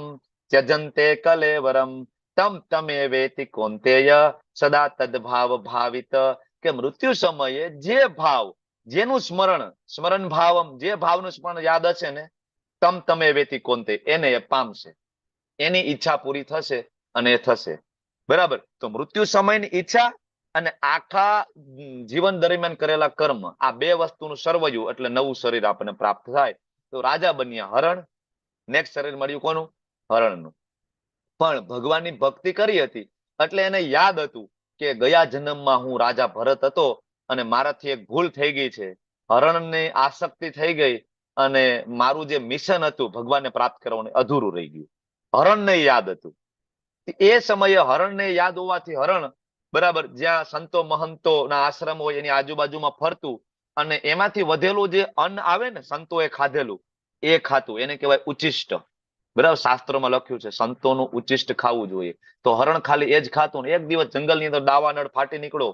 ત્યજન્તે કલેવરમ તમ તમે વેતિ કોંતેય સદા તદભાવ ભાવિત. કે મૃત્યુ સમયે જે ભાવ, જેનું સ્મરણ ભાવમ, જે ભાવનું સ્મરણ યાદ હશે ને, તમ તમે વેતિ કોંતે, એને એ પામશે, એની ઈચ્છા પૂરી થશે અને એ થશે, બરાબર. તો મૃત્યુ સમયની ઈચ્છા અને આખા જીવન દરમિયાન કરેલા કર્મ, આ બે વસ્તુનું સર્વયું એટલે નવું શરીર આપણને પ્રાપ્ત થાય. તો રાજા બન્યા હરણ, નેક્સ્ટ શરીર મળ્યું કોનું? હરણનું. પણ ભગવાનની ભક્તિ કરી હતી એટલે એને યાદ હતું કે ગયા જન્મમાં હું રાજા ભરત હતો અને મારાથી એક ભૂલ થઈ ગઈ છે, હરણની આસક્તિ થઈ ગઈ અને મારું જે મિશન હતું ભગવાનને પ્રાપ્ત કરવાનું અધૂરું રહી ગયું. હરણને યાદ હતું. એ સમયે હરણને યાદ હોવાથી હરણ, બરાબર, જ્યાં સંતો મહંતો ના આશ્રમ હોય એની આજુબાજુમાં ફરતું અને એમાંથી વધેલું જે અન્ન આવે ને સંતોએ ખાધેલું એ ખાતું, એને કહેવાય ઉચ્ચિષ્ટ, બરાબર. શાસ્ત્રોમાં લખ્યું છે સંતોનું ઉચ્ચિષ્ટ ખાવું જોઈએ. તો હરણ ખાલી એ જ ખાતું ને એક દિવસ જંગલની અંદર દાવાનળ ફાટી નીકળો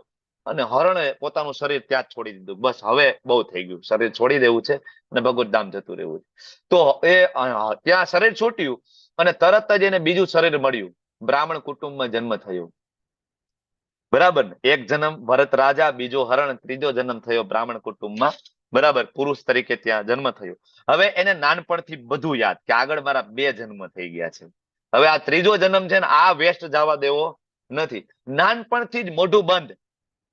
અને હરણે પોતાનું શરીર ત્યાં જ છોડી દીધું. બસ હવે બહુ થઈ ગયું, શરીર છોડી દેવું છે અને ભગવત ધામ જતું રહેવું છે. તો એ ત્યાં શરીર છૂટ્યું અને તરત જ એને બીજું શરીર મળ્યું, બ્રાહ્મણ કુટુંબમાં જન્મ થયો, બરાબર. એક જન્મ ભરત રાજા, બીજો હરણ, ત્રીજો જન્મ થયો બ્રાહ્મણ કુટુંબમાં, બરાબર, પુરુષ તરીકે ત્યાં જન્મ થયો. હવે એને નાનપણથી બધું યાદ કે આગળ મારા 2 જન્મ થઈ ગયા છે, હવે આ ત્રીજો જન્મ છે ને આ વેસ્ટ જવા દેવો નથી. નાનપણથી જ મોઢું બંધ,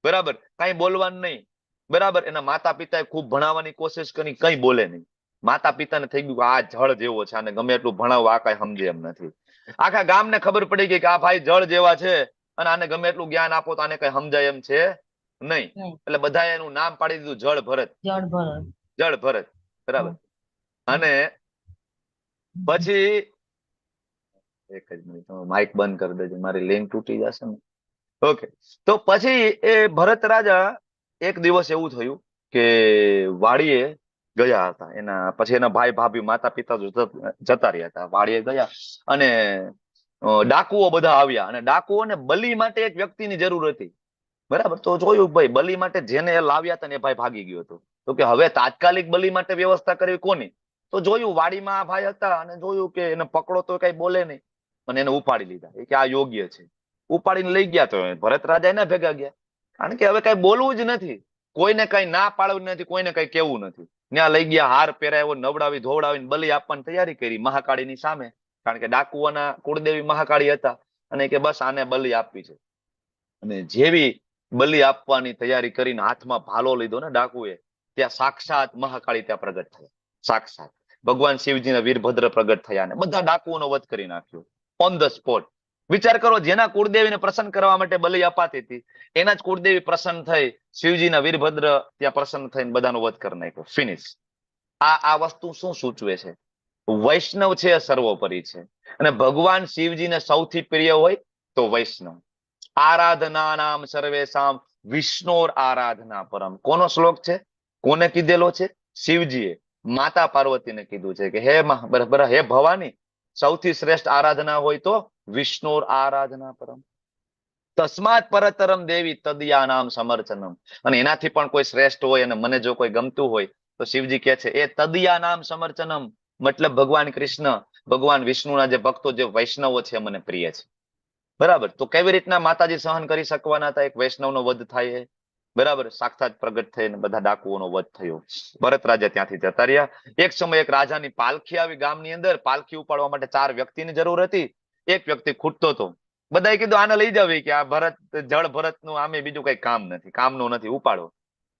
બરાબર, કઈ બોલવાનું નહીં, બરાબર. એના માતા પિતાએ ખૂબ ભણાવવાની કોશિશ કરી, કઈ બોલે નહીં. માતા પિતાને થઈ ગયું આ જળ જેવો છે, આને ગમે એટલું ભણાવો આ કઈ સમજે એમ નથી. આખા ગામને ખબર પડી ગઈ કે આ ભાઈ જળ જેવા છે અને આને ગમે એટલું જ્ઞાન આપો તો આને કઈ સમજાય એમ છે નહીં. એટલે બધાએ એનું નામ પાડી દીધું જળ ભરત, બરાબર. અને પછી એક જ મિનિટ, માઇક બંધ કરી દેજો, મારી લિંક તૂટી જશે ને. ઓકે. તો પછી એ ભરત રાજા એક દિવસ એવું થયું કે વાડીએ ગયા હતા, એના પછી એના ભાઈ ભાભી માતા પિતા જતા રહ્યા હતા, વાડીએ ગયા અને ડાકુઓ બધા આવ્યા, અને ડાકુઓને બલી માટે એક વ્યક્તિની જરૂર હતી. બરાબર, તો જોયું ભાઈ બલી માટે જેને એ લાવ્યા હતા ને એ ભાઈ ભાગી ગયો હતો. તો કે હવે તાત્કાલિક બલી માટે વ્યવસ્થા કરવી કોની? તો જોયું વાડીમાં આ ભાઈ હતા અને જોયું કે એને પકડો તો કઈ બોલે નહીં, અને એને ઉપાડી લીધા. એ કે આ યોગ્ય છે, ઉપાડીને લઈ ગયા. તો ભરત રાજા એના ભેગા ગયા, કારણ કે હવે કઈ બોલવું જ નથી, કોઈને કઈ ના પાડવું નથી, કોઈને કઈ કેવું નથી. ત્યાં લઈ ગયા, હાર પહેરાવ્યો, નવડાવી ધોવડાવીને બલી આપવાની તૈયારી કરી મહાકાળીની સામે, કારણ કે ડાકુઓના કુળદેવી મહાકાળી હતા, અને કે બસ આને બલી આપવી છે. અને જેવી બલી આપવાની તૈયારી કરીને હાથમાં ભાલો લીધો ને ડાકુએ, ત્યાં સાક્ષાત મહાકાળી ત્યાં પ્રગટ થયા. સાક્ષાત ભગવાન શિવજીના વીરભદ્ર પ્રગટ થયા અને બધા ડાકુઓનો વધ કરી નાખ્યો ઓન ધ સ્પોટ. વિચાર કરો, જેના કુળદેવીને પ્રસન્ન કરવા માટે બલી અપાતી હતી, એના જ કુળદેવી પ્રસન્ન થઈ, શિવજીના વીરભદ્ર ત્યાં પ્રસન્ન થઈને બધાનો વધ કરી નાખ્યો. ફિનિશ. આ વસ્તુ શું સૂચવે છે? વૈષ્ણવ છે એ સર્વોપરી છે, અને ભગવાન શિવજીને સૌથી પ્રિય હોય તો વૈષ્ણવ. આરાધના નામ સર્વેશામ વિષ્ણુર આરાધના પરમ. કોનો શ્લોક છે? કોને કીધેલો છે? શિવજીએ માતા પાર્વતીને કીધું છે કે હે ભવાની, સૌથી શ્રેષ્ઠ આરાધના હોય તો વિષ્ણુર આરાધના પરમ. તસ્માત પરતરમ દેવી તદયા નામ સમર્ચનમ. અને એનાથી પણ કોઈ શ્રેષ્ઠ હોય અને મને જો કોઈ ગમતું હોય તો શિવજી કહે છે એ તદયા નામ સમર્ચનમ, મતલબ ભગવાન કૃષ્ણ, ભગવાન વિષ્ણુના જે ભક્તો, જે વૈષ્ણવો છે મને પ્રિય છે. બરાબર, તો કેવી રીતના માતાજી સહન કરી શકવાના હતા? એક વૈષ્ણવનો વધ થાય. બરાબર, સાક્ષાત પ્રગટ થઈને બધા ડાકુઓનો વધ થયો. ભરત રાજા ત્યાંથી જતા રહ્યા. એક સમય એક રાજાની પાલખી આવી ગામની અંદર. પાલખી ઉપાડવા માટે 4 વ્યક્તિની જરૂર હતી. એક વ્યક્તિ ખૂટતો હતો. બધાએ કીધું આને લઈ જાવ, કે આ ભરત જળ ભરત નું આમે બીજું કઈ કામ નથી, કામનું નથી, ઉપાડો.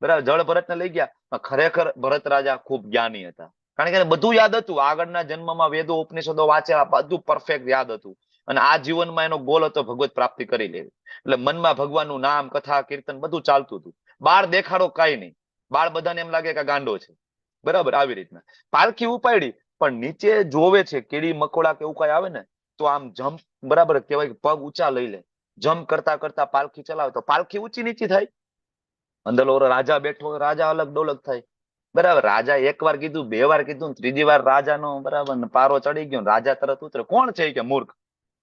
બરાબર, જળ ભરત ને લઈ ગયા. ખરેખર ભરત રાજા ખૂબ જ્ઞાની હતા, કારણ કે એને બધું યાદ હતું. આગળના જન્મમાં વેદો ઉપનિષદો વાંચ્યા, બધું પરફેક્ટ યાદ હતું. અને આ જીવનમાં એનો ગોલ હતો ભગવત પ્રાપ્તિ કરી લેવી. એટલે મનમાં ભગવાનનું નામ, કથા, કીર્તન બધું ચાલતું હતું. બાળ દેખાડો કઈ નહીં, બાળ બધાને એમ લાગે કે ગાંડો છે. બરાબર, આવી રીતના પાલખી ઉપાડી, પણ નીચે જોવે છે કીડી મકોડા કે એવું કઈ આવે ને તો આમ જમ્પ, બરાબર કહેવાય કે પગ ઊંચા લઈ લે, જમ્પ કરતા કરતા પાલખી ચલાવે તો પાલખી ઊંચી નીચી થાય. અંદર ઓલો રાજા બેઠો, રાજા અલગ ડોલક થાય. બરાબર, રાજા એક વાર કીધું, 2 વાર કીધું, 3જી વાર રાજાનો બરાબર પારો ચડી ગયો, રાજા તરત ઉતરે. કોણ છે કે મૂર્ખ,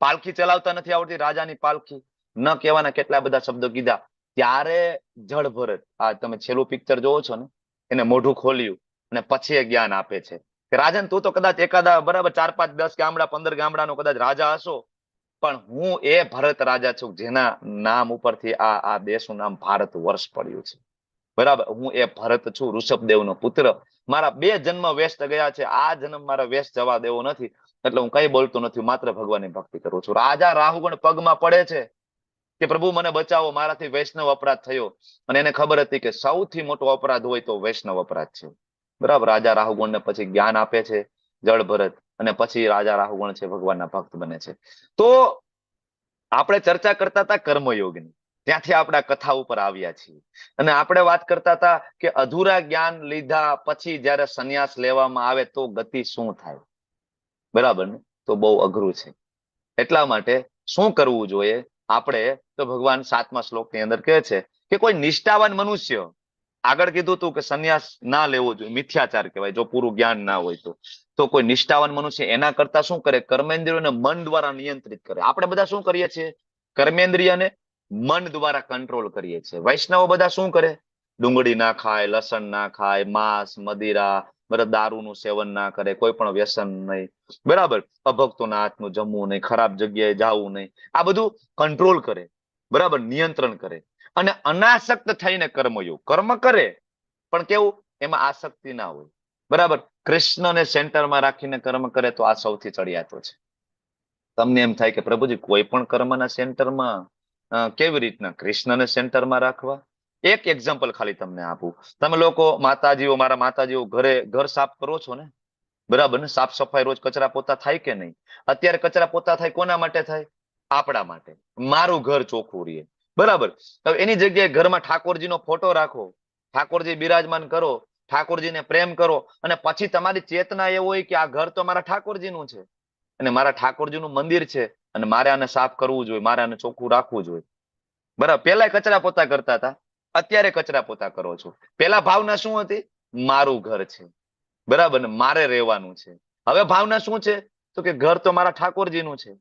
પાલખી ચલાવતા નથી આવડતી રાજાની પાલખી, ન કહેવાના કેટલા બધા શબ્દો કીધા. ત્યારે જળ ભરત, આ તમે છેલ્લું પિક્ચર જોવો છો ને, એને મોઢું ખોલ્યું અને પછી એ જ્ઞાન આપે છે કે રાજન, તું તો કદાચ એકાદા બરાબર 4, 5, 10 ગામડા 15 ગામડાનો કદાચ રાજા હશો, પણ હું એ ભરત રાજા છું જેના નામ ઉપરથી આ દેશનું નામ ભારત વર્ષ પડ્યું છે. બરાબર, હું એ ભરત છું, ઋષભદેવનો પુત્ર. મારા 2 જન્મ વેસ્ટ ગયા છે, આ જન્મ મારા વેસ્ટ જવા દેવો નથી, એટલે હું કઈ બોલતો નથી, માત્ર ભગવાનની ભક્તિ કરું છું. રાજા રાહુગણ પગમાં પડે છે કે પ્રભુ મને બચાવો, મારાથી વૈષ્ણવ અપરાધ થયો. અને એને ખબર હતી કે સૌથી મોટો અપરાધ હોય તો વૈષ્ણવ અપરાધ છે. બરાબર, રાજા રાહુગણને પછી જ્ઞાન આપે છે જળ ભરત, અને પછી રાજા રાહુગણ છે ભગવાનના ભક્ત બને છે. તો આપણે ચર્ચા કરતા હતા કર્મયોગની, ત્યાંથી આપણે કથા ઉપર આવ્યા છીએ, અને આપણે વાત કરતા હતા કે અધૂરા જ્ઞાન લીધા પછી જયારે સંન્યાસ લેવામાં આવે તો ગતિ શું થાય. બરાબર ને, તો બહુ અઘરું છે. એટલા માટે શું કરવું જોઈએ આપણે? તો ભગવાન 7મા શ્લોકની અંદર કહે છે કે કોઈ નિષ્ઠાવાન મનુષ્ય, આગળ કીધું હતું કે સંન્યાસ ના લેવો જોઈએ, મિથ્યાચાર કહેવાય જો પૂરું જ્ઞાન ના હોય તો કોઈ નિષ્ઠાવાન મનુષ્ય એના કરતા શું કરે? કર્મેન્દ્રિયોને મન દ્વારા નિયંત્રિત કરે. આપણે બધા શું કરીએ છીએ? કર્મેન્દ્રિયને મન દ્વારા કંટ્રોલ કરીએ છીએ. વૈષ્ણવો બધા શું કરે? ડુંગળી ના ખાય, લસણ ના ખાય, માંસ, મદિરા, બરાબર, દારૂનું સેવન ના કરે, કોઈ પણ વ્યસન નહીં, બરાબર, અભક્તોના હાથનું જમવું નહીં, ખરાબ જગ્યાએ જવું નહીં, આ બધું કંટ્રોલ કરે, બરાબર, નિયંત્રણ કરે. અને અનાસક્ત થઈને કર્મયોગ, કર્મ કરે પણ કેવું? એમાં આસક્તિ ના હોય. બરાબર, કૃષ્ણને સેન્ટરમાં રાખીને કર્મ કરે તો આ સૌથી ચડિયાતો છે. તમને એમ થાય કે પ્રભુજી કોઈ પણ કર્મના સેન્ટરમાં કેવી રીતના કૃષ્ણને સેન્ટરમાં રાખવા? એક એક્ઝામ્પલ ખાલી તમને આપું. તમે લોકો માતાજીઓ, મારા માતાજીઓ ઘર સાફ કરો છો ને, બરાબર ને, સાફ સફાઈ રોજ કચરા પોતા થાય કે નહીં? અત્યારે કચરા પોતા થાય કોના માટે થાય? આપણા માટે, મારું ઘર ચોખ્ખું રહે. બરાબર, હવે એની જગ્યાએ ઘરમાં ઠાકોરજીનો ફોટો રાખો, ઠાકોરજી બિરાજમાન કરો, ઠાકોરજીને પ્રેમ કરો, અને પછી તમારી ચેતના એવું હોય કે આ ઘર તો મારા ઠાકોરજીનું છે અને મારા ઠાકોરજીનું મંદિર છે અને મારે આને સાફ કરવું જોઈએ, મારે આને ચોખ્ખું રાખવું જોઈએ. બરાબર, પેલા કચરા પોતા કરતા હતા, અત્યારે કચરા પોતા કરો છો. પેલા ભાવના શું હતી? મારું ઘર છે, બરાબર ને, મારે રહેવાનું છે. હવે ભાવના શું છે? તો કે ઘર તો મારા ઠાકોરજીનું છે,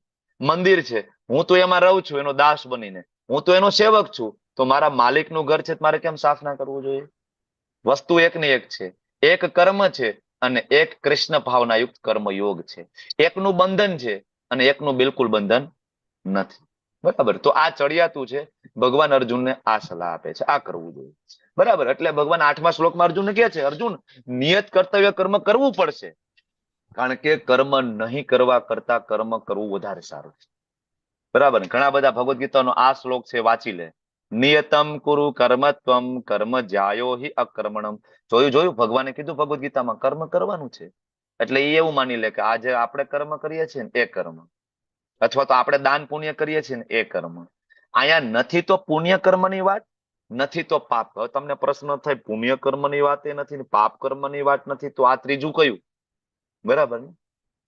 મંદિર છે, હું તો એમાં રહું છું એનો દાસ બનીને, હું તો એનો સેવક છું, તો મારા માલિકનું ઘર છે મારે કેમ સાફ ના કરવું જોઈએ? વસ્તુ એક ને એક છે. એક કર્મ છે અને એક કૃષ્ણ ભાવનાયુક્ત કર્મયોગ છે. એકનું બંધન છે અને એકનું બિલકુલ બંધન નથી. બરાબર, તો આ ચડિયાતું છે. ભગવાન અર્જુનને આ સલાહ આપે છે, આ કરવું જોઈએ. બરાબર, એટલે ભગવાન 8મા શ્લોકમાં અર્જુનને કહે છે, અર્જુન, નિયત કર્તવ્ય કર્મ કરવું પડશે, કારણ કે કર્મ નહીં કરવા કરતા કર્મ કરવું વધારે સારું છે. બરાબર, ઘણા બધા ભગવદ્ ગીતાનો આ શ્લોક છે, વાંચી લે. નિયતમ કુરુ કર્મત્વમ કર્મ જ્યાયો હિ અકર્મણમ. જોયું, ભગવાને કીધું ભગવદ્ ગીતામાં કર્મ કરવાનું છે. એટલે એ એવું માની લે કે આજે આપણે કર્મ કરીએ છીએ ને એ કર્મ, અથવા તો આપણે દાન પુણ્ય કરીએ છીએ ને એ કર્મ. અહીંયા નથી તો પુણ્ય કર્મની વાત, નથી તો પાપ. હવે તમને પ્રશ્ન થાય, પુણ્ય કર્મની વાત એ નથી ને પાપ કર્મની વાત નથી, તો આ ત્રીજું કયું? બરાબર ને,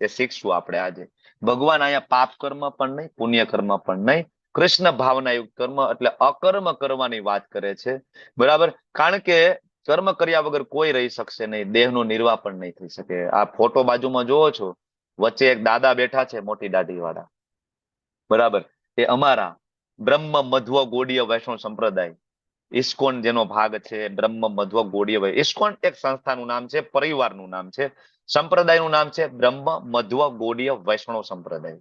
એ શીખશું આપણે આજે. ભગવાન અહીંયા પાપ કર્મ પણ નહીં, પુણ્ય કર્મ પણ નહીં, કૃષ્ણ ભાવનાયુક્ત કર્મ એટલે અકર્મ કરવાની વાત કરે છે. બરાબર, કારણ કે કર્મ કર્યા વગર કોઈ રહી શકશે નહીં, દેહનો નિર્વાહ પણ નહીં થઈ શકે. આ ફોટો બાજુમાં જોવો છો, વચ્ચે એક દાદા બેઠા છે, મોટી દાઢી વાળા. બરાબર, એ અમારા બ્રહ્મ મધ્વ ગૌડીય વૈષ્ણવ સંપ્રદાય ઇસ્કોન જેનો ભાગ છે, બ્રહ્મ મધ્વ ગૌડીય ઇસ્કોન એક સંસ્થાનું નામ છે, પરિવારનું નામ છે, સંપ્રદાયનું નામ છે બ્રહ્મ મધ્વ ગૌડીય વૈષ્ણવ સંપ્રદાય.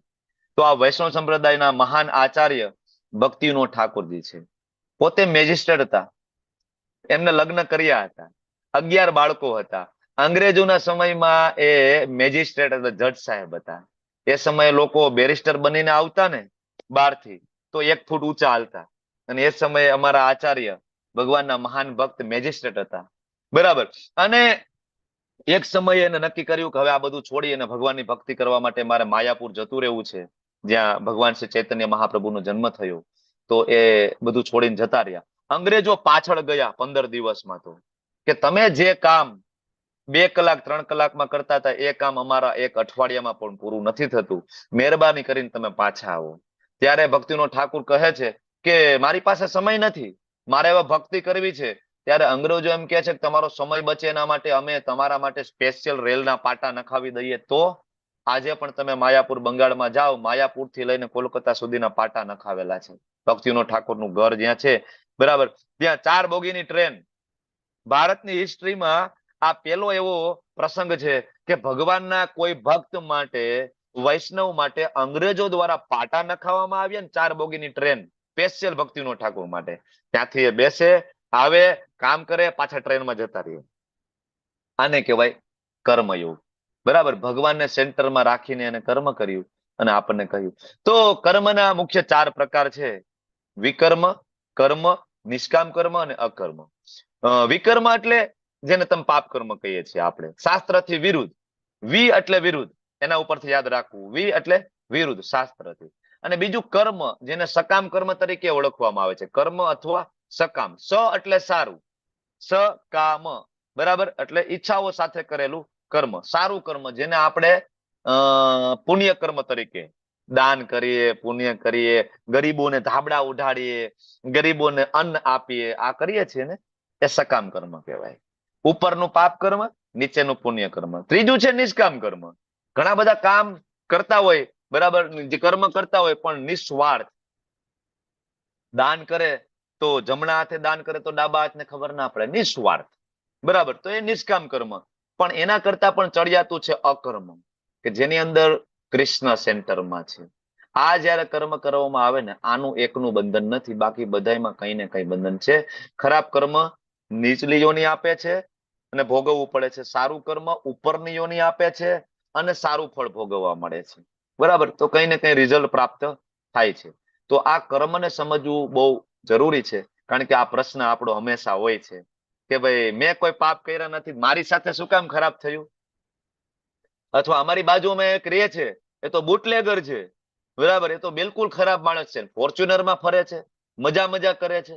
તો આ વૈષ્ણવ સંપ્રદાયના મહાન આચાર્ય ભક્તિનો ઠાકોરજી છે. પોતે મેજિસ્ટ્રેટ હતા, એમને લગ્ન કર્યા હતા, 11 બાળકો હતા. અંગ્રેજોના સમયમાં એ મેજિસ્ટ્રેટ એટલે જજ સાહેબ હતા. એ સમયે લોકો બેરિસ્ટર બનીને આવતા ને બહારથી, તો 1 ફૂટ ઊંચા હાલતા. અને એ સમયે અમારા આચાર્ય ભગવાનના મહાન ભક્ત મેજિસ્ટ્રેટ હતા. બરાબર, અને એક સમયે એને નક્કી કર્યું કે હવે આ બધું છોડી અને ભગવાનની ભક્તિ કરવા માટે મારે માયાપુર જતું રહેવું છે, જ્યાં ભગવાન શ્રી ચૈતન્ય મહાપ્રભુનો જન્મ થયો. તો એ બધું છોડીને જતા રહ્યા. અંગ્રેજો પાછળ ગયા 15 દિવસમાં, તો કે તમે જે કામ 2 કલાક 3 કલાકમાં કરતા હતા એ કામ અમારા 1 અઠવાડિયામાં પણ પૂરું નથી થતું, મહેરબાની કરીને તમે પાછા આવો. ત્યારે ભક્તિનો ઠાકુર કહે છે કે મારી પાસે સમય નથી, મારે હવે ભક્તિ કરવી છે. ત્યારે અંગ્રેજો એમ કહે છે કે તમારો સમય બચે એના માટે અમે તમારા માટે સ્પેશિયલ રેલના પાટા નખાવી દઈએ. તો આજે પણ તમે માયાપુર બંગાળમાં જાઓ, માયાપુર થી લઈને કોલકાતા સુધીના પાટા નખાવેલા છે. ભક્તિનો ઠાકોરનું ઘર જ્યાં છે, બરાબર, ત્યાં 4 બોગીની ટ્રેન. ભારતની હિસ્ટ્રીમાં આ પેલો એવો પ્રસંગ છે કે ભગવાનના કોઈ ભક્ત માટે, વૈષ્ણવ માટે અંગ્રેજો દ્વારા પાટા નખાવવામાં આવ્યા ને 4 બોગીની ટ્રેન સ્પેશિયલ ભક્તિનો ઠાકોર માટે. ત્યાંથી એ બેસે, આવે, કામ કરે, પાછા ટ્રેનમાં જતા રહે. આને કહેવાય કર્મયોગ. બરાબર, ભગવાનને સેન્ટરમાં રાખીને એને કર્મ કર્યું અને આપણને કહ્યું. તો કર્મના મુખ્ય 4 પ્રકાર છે: વિકર્મ, કર્મ, નિષ્કામ કર્મ અને અકર્મ. વિકર્મ એટલે જેને તમે પાપ કર્મ કહીએ છીએ આપણે, શાસ્ત્રથી વિરુદ્ધ. વિ એટલે વિરુદ્ધ, એના ઉપરથી યાદ રાખવું. વિ એટલે વિરુદ્ધ, શાસ્ત્રથી. અને બીજું કર્મ, જેને સકામ કર્મ તરીકે ઓળખવામાં આવે છે. કર્મ અથવા સકામ. સ એટલે સારું, સકામ, બરાબર, એટલે ઈચ્છાઓ સાથે કરેલું કર્મ, સારું કર્મ, જેને આપણે પુણ્ય કર્મ તરીકે દાન કરીએ, પુણ્ય કરીએ, ગરીબોને ધાબળા ઉઢાડીએ, ગરીબોને અન્ન આપીએ, આ કરીએ છીએ ને, એ સકામ કર્મ કહેવાય. ઉપરનું પાપ કર્મ, નીચેનું પુણ્ય કર્મ. ત્રીજું છે નિષ્કામ કર્મ. ઘણા બધા કામ કરતા હોય, બરાબર, જે કર્મ કરતા હોય પણ નિસ્વાર્થ. દાન કરે તો જમણા હાથે દાન કરે તો ડાબા હાથને ખબર ના પડે, નિસ્વાર્થ. બરાબર, તો એ નિષ્કામ કર્મ. પણ એના કરતા પણ ચડિયાતું છે અકર્મ, કે જેની અંદર કૃષ્ણ સેન્ટરમાં છે. આ જયારે કર્મ કરવામાં આવે ને, આનું એકનું બંધન નથી, બાકી બધામાં કઈ ને કઈ બંધન છે. ખરાબ કર્મ નીચલી યોની આપે છે અને ભોગવવું પડે છે. સારું કર્મ ઉપરની યોની આપે છે અને સારું ફળ ભોગવવા મળે છે. બરાબર, તો કઈ ને કઈ રિઝલ્ટ પ્રાપ્ત થાય છે. તો આ કર્મને સમજવું બહુ જરૂરી છે, કારણ કે આ પ્રશ્ન આપણો હંમેશા હોય છે કે ભાઈ મેં કોઈ પાપ કર્યા નથી, મારી સાથે શું કામ ખરાબ થયું? અથવા અમારી બાજુમાં એક રહે છે, એ તો બુટલેગર છે, બરાબર, એ તો બિલકુલ ખરાબ માણસ છે, ફોર્ચ્યુનરમાં ફરે છે, મજા કરે છે,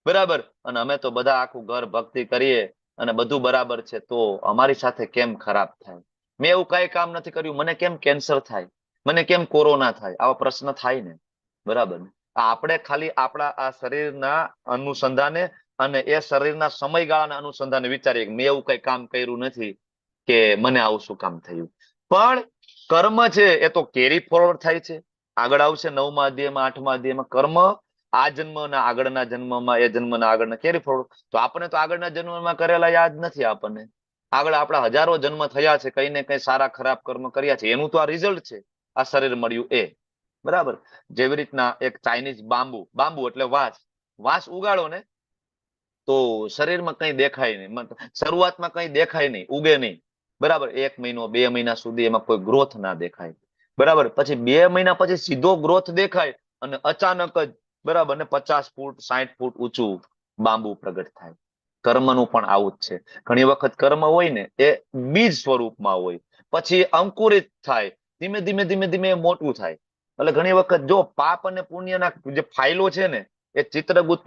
બરાબર, અને અમે તો બધા આખું ઘર ભક્તિ કરીએ અને બધું બરાબર છે, તો અમારી સાથે કેમ ખરાબ થાય? મેં એવું કઈ કામ નથી કર્યું, મને કેમ કેન્સર થાય, મને કેમ કોરોના થાય? આવા પ્રશ્ન થાય ને, બરાબર. આપણે ખાલી આપણા આ શરીરના અનુસંધાને અને એ શરીરના સમયગાળાના અનુસંધાને વિચારીએ કે મેં એવું કઈ કામ કર્યું નથી કે મને આવું શું કામ થયું. પણ કર્મ છે એ તો કેરી ફોરવર્ડ થાય છે, આગળ આવશે 9મા અધ્યાયમાં 8મા અધ્યાયમાં. કર્મ આ જન્મના આગળના જન્મમાં, એ જન્મના આગળના કેરી ફોરવર્ડ. તો આપણે તો આગળના જન્મમાં કરેલા યાદ નથી આપણને. આગળ આપણા હજારો જન્મ થયા છે, કઈ ને કઈ સારા ખરાબ કર્મ કર્યા છે, એનું તો આ રિઝલ્ટ છે, આ શરીર મળ્યું એ. બરાબર. જેવી રીતના એક ચાઇનીઝ બાંબુ એટલે વાંસ ઉગાડો ને તો શરીરમાં કઈ દેખાય નહીં, શરૂઆતમાં કઈ દેખાય નહીં, ઉગે નહીં. બરાબર. 1 મહિનો 2 મહિના સુધી એમાં કોઈ ગ્રોથ ના દેખાય. બરાબર. પછી 2 મહિના પછી સીધો ગ્રોથ દેખાય અને અચાનક જ બરાબર ને 50 ફૂટ 60 ફૂટ ઊંચું બાંબુ પ્રગટ થાય. કર્મનું પણ આવું જ છે. ઘણી વખત કર્મ હોય ને એ બીજ સ્વરૂપમાં હોય, પછી અંકુરિત થાય, ધીમે ધીમે ધીમે ધીમે મોટું થાય. એટલે ઘણી વખત જો પાપ અને પુણ્યના જે ફાઇલો છે ને એ ચિત્રગુપ્ત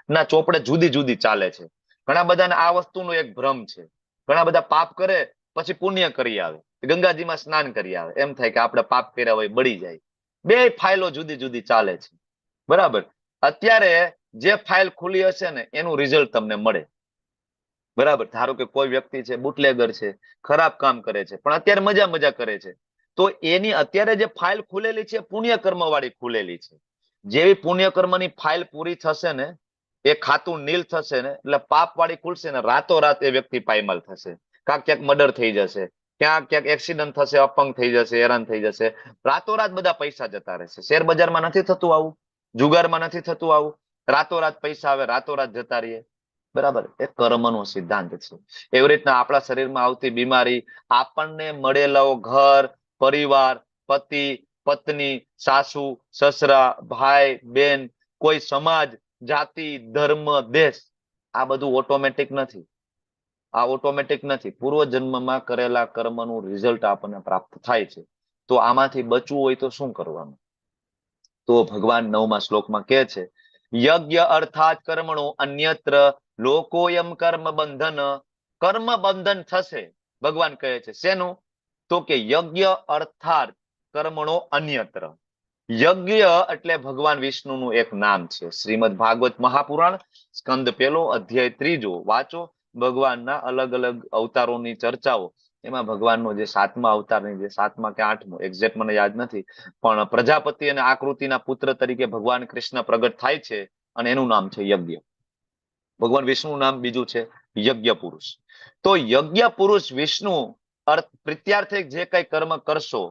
ના ચોપડે જુદી જુદી ચાલે છે. ઘણા બધાને આ વસ્તુનો એક ભ્રમ છે. ઘણા બધા પાપ કરે પછી પુણ્ય કરી આવે, ગંગાજીમાં સ્નાન કરી આવે, એમ થાય કે આપણે પાપ કર્યા હોય બળી જાય. બે ફાઇલો જુદી જુદી ચાલે છે. બરાબર. અત્યારે જે ફાઇલ ખુલી હશે ને એનું રિઝલ્ટ તમને મળે. બરાબર. ધારો કે કોઈ વ્યક્તિ છે, બુટલેગર છે, ખરાબ કામ કરે છે, પણ અત્યારે મજા કરે છે, તો એની અત્યારે જે ફાઇલ ખુલેલી છે પુણ્ય કર્મ વાળી ખુલેલી છે. જેવી પુણ્ય કર્મની ફાઇલ પૂરી થશે ને એ ખાતું નીલ થશે ને એટલે પાપ વાળી ખુલશે ને રાતોરાત એ વ્યક્તિ પાયમાલ થશે. ક્યાંક મર્ડર થઈ જશે, ક્યાંક એક્સિડન્ટ થશે, અપંગ થઈ જશે, હેરાન થઈ જશે. રાતોરાત બધા પૈસા જતા રહેશે. શેર બજારમાં નથી થતું આવું, જુગારમાં નથી થતું આવું, રાતોરાત પૈસા આવે, રાતોરાત જતા રહીએ. બરાબર. એ કર્મનો સિદ્ધાંત છે. એવી રીતના આપણા શરીરમાં આવતી બીમારી, આપણને મળેલો ઘર પરિવાર, પતિ પત્ની, સાસુ સસરા, ભાઈ બેન, કોઈ સમાજ, જાતિ, ધર્મ, દેશ, આ બધું ઓટોમેટિક નથી. આ ઓટોમેટિક નથી. પૂર્વ જન્મમાં કરેલા કર્મનું રિઝલ્ટ આપણને પ્રાપ્ત થાય છે. તો આમાંથી બચવું હોય તો શું કરવાનું? તો ભગવાન 9મા શ્લોકમાં કહે છે, યજ્ઞ અર્થાત કર્મણો અન્યત્ર લોકોયમ કર્મ બંધન. કર્મ બંધન થશે. ભગવાન કહે છે શેનું? તો કે યજ્ઞ અર્થાત કર્મણો અન્યત્ર. યજ્ઞ એટલે ભગવાન વિષ્ણુનું એક નામ છે. શ્રીમદ ભાગવત મહાપુરાણ સ્કંદ 1 અધ્યાય 3 વાંચો. ભગવાનના અલગ અલગ અવતારોની ચર્ચાઓ, એમાં ભગવાનનો જે 7મા અવતારની જે 7મા કે 8મો એક્ઝેક્ટ મને યાદ નથી, પણ પ્રજાપતિ અને આકૃતિના પુત્ર તરીકે ભગવાન કૃષ્ણ પ્રગટ થાય છે અને એનું નામ છે યજ્ઞ. ભગવાન વિષ્ણુનું નામ બીજું છે યજ્ઞ પુરુષ. તો યજ્ઞ પુરુષ વિષ્ણુ પ્રીત્યાર્થે જે કઈ કર્મ કરશો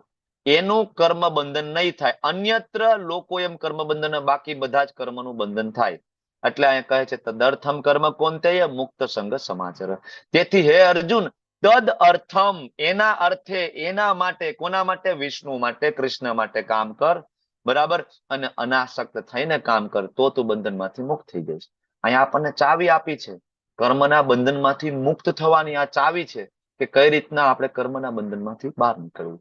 એનું કર્મ બંધન નહીં થાય. અન્યત્ર લોકો એમ કર્મ બંધન, બાકી બધા જ કર્મનું બંધન થાય. એટલે અહીંયા કહે છે તદર્થમ કર્મ કોન્તેય મુક્ત સંગ સમાચાર. તેથી હે અર્જુન, તદ અર્થમ એના અર્થે, એના માટે, કોના માટે? વિષ્ણુ માટે, કૃષ્ણ માટે કામ કર. બરાબર. અને અનાસક્ત થઈને કામ કર તો તું બંધનમાંથી મુક્ત થઈ જઈશ. અહીંયા આપણને ચાવી આપી છે કર્મના બંધનમાંથી મુક્ત થવાની. આ ચાવી છે કે કઈ રીતના આપણે કર્મના બંધનમાંથી બહાર નીકળવું.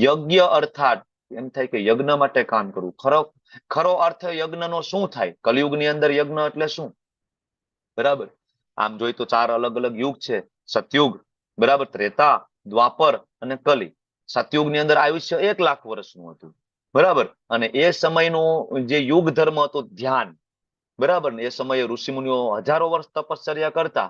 યજ્ઞ અર્થાત એમ થાય કે યજ્ઞ માટે કામ કરવું. ખરો અર્થ યજ્ઞનો શું થાય? કલિયુગની અંદર યજ્ઞ એટલે શું? બરાબર. આમ જોઈ તો 4 અલગ અલગ યુગ છે. સતયુગ, બરાબર, ત્રેતા, દ્વાપર અને કલી. સતયુગની અંદર આયુષ્ય 1 લાખ વર્ષનું હતું. બરાબર. અને એ સમયનો જે યુગ ધર્મ હતો ધ્યાન. બરાબર ને એ સમયે ઋષિમુનિઓ હજારો વર્ષ તપશ્ચર્યા કરતા.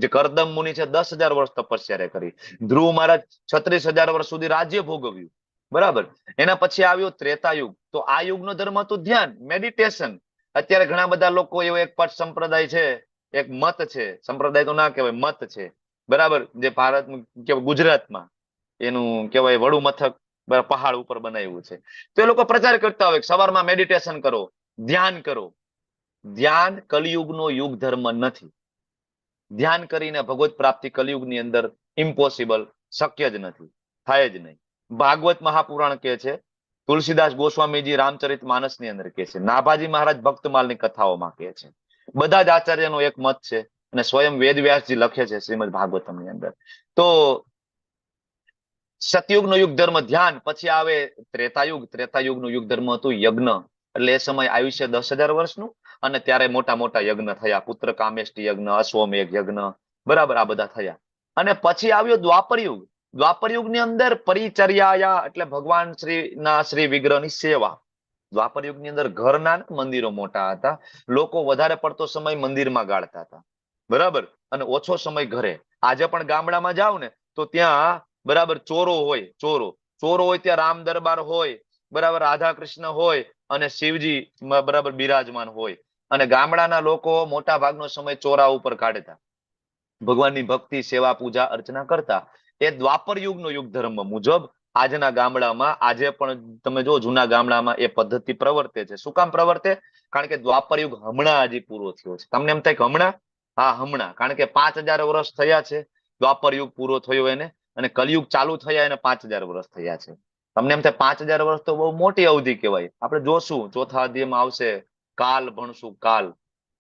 જે કરદમ મુનિ છે 10,000 વર્ષ તપસ્યા કરી. ધ્રુવ મહારાજ 36,000 વર્ષ સુધી રાજ્ય ભોગવ્યું. બરાબર. એના પછી આવ્યો ત્રેતાયુગ. તો આ યુગનો ધર્મ હતો ધ્યાન, મેડિટેશન. અત્યારે ઘણા બધા લોકો એવો એક પટ સંપ્રદાય છે, એક મત છે, સંપ્રદાય તો ના કહેવાય, મત છે. બરાબર. જે ભારત ગુજરાતમાં એનું કહેવાય વડું મથક પહાડ ઉપર બનાવ્યું છે. તો એ લોકો પ્રચાર કરતા હોય સવારમાં મેડિટેશન કરો, ધ્યાન કરો. ધ્યાન કલિયુગનો યુગ ધર્મ નથી. ધ્યાન કરીને ભગવત પ્રાપ્તિ કલિયુગની અંદર ઇમ્પોસિબલ, શક્ય જ નથી, થાય જ નહીં. ભાગવત મહાપુરાણ કહે છે, તુલસીદાસ ગોસ્વામીજી રામચરિત માનસની અંદર કહે છે, નાભાજી મહારાજ ભક્તમાલની કથાઓમાં કહે છે. બધા જ આચાર્યનો એક મત છે અને સ્વયં વેદવ્યાસજી લખે છે શ્રીમદ ભાગવતમની અંદર. તો સતયુગનો યુગ ધર્મ ધ્યાન. પછી આવે ત્રેતાયુગ. ત્રેતાયુગનું યુગ ધર્મ હતું યજ્ઞ. એટલે એ સમય આયુષ્ય 10,000 વર્ષનું અને ત્યારે મોટા મોટા યજ્ઞ થયા. પુત્ર કામેષ્ટિ યજ્ઞ, અશ્વમેઘ યજ્ઞ, બરાબર, આ બધા થયા. અને પછી આવ્યો દ્વાપર યુગ. દ્વાપર યુગની અંદર પરિચર્યા એટલે ભગવાન શ્રીના શ્રી વિગ્રહની સેવા. દ્વાપર યુગની અંદર ઘર નાના, મંદિરો મોટા હતા. લોકો વધારે પડતો સમય મંદિરમાં ગાળતા હતા, બરાબર, અને ઓછો સમય ઘરે. આજે પણ ગામડામાં જાવ ને તો ત્યાં બરાબર ચોરો હોય, ચોરો હોય ત્યાં રામ દરબાર હોય, બરાબર, રાધા કૃષ્ણ હોય અને શિવજી બરાબર બિરાજમાન હોય. અને ગામડાના લોકો મોટા ભાગનો સમય ચોરા ઉપર કાઢતા, ભગવાનની ભક્તિ, સેવા, પૂજા અર્ચના કરતા. એ દ્વાપર યુગનો યુગ ધર્મ મુજબ આજના ગામડામાં આજે પણ તમે જો જૂના ગામડામાં એ પદ્ધતિ પ્રવર્તે છે. શું કામ પ્રવર્તે? કારણ કે દ્વાપર યુગ હમણાં હજી પૂરો થયો છે. તમને એમ થાય કે હમણાં? હા, હમણાં. કારણ કે 5000 વર્ષ થયા છે દ્વાપર યુગ પૂરો થયો એને, અને કલયુગ ચાલુ થયા એને 5000 વર્ષ થયા છે. તમને એમ થાય 5000 વર્ષ તો બહુ મોટી અવધિ કહેવાય. આપણે જોશું ચોથા અધ્યાયમાં આવશે, કાલ ભણશું, કાલ.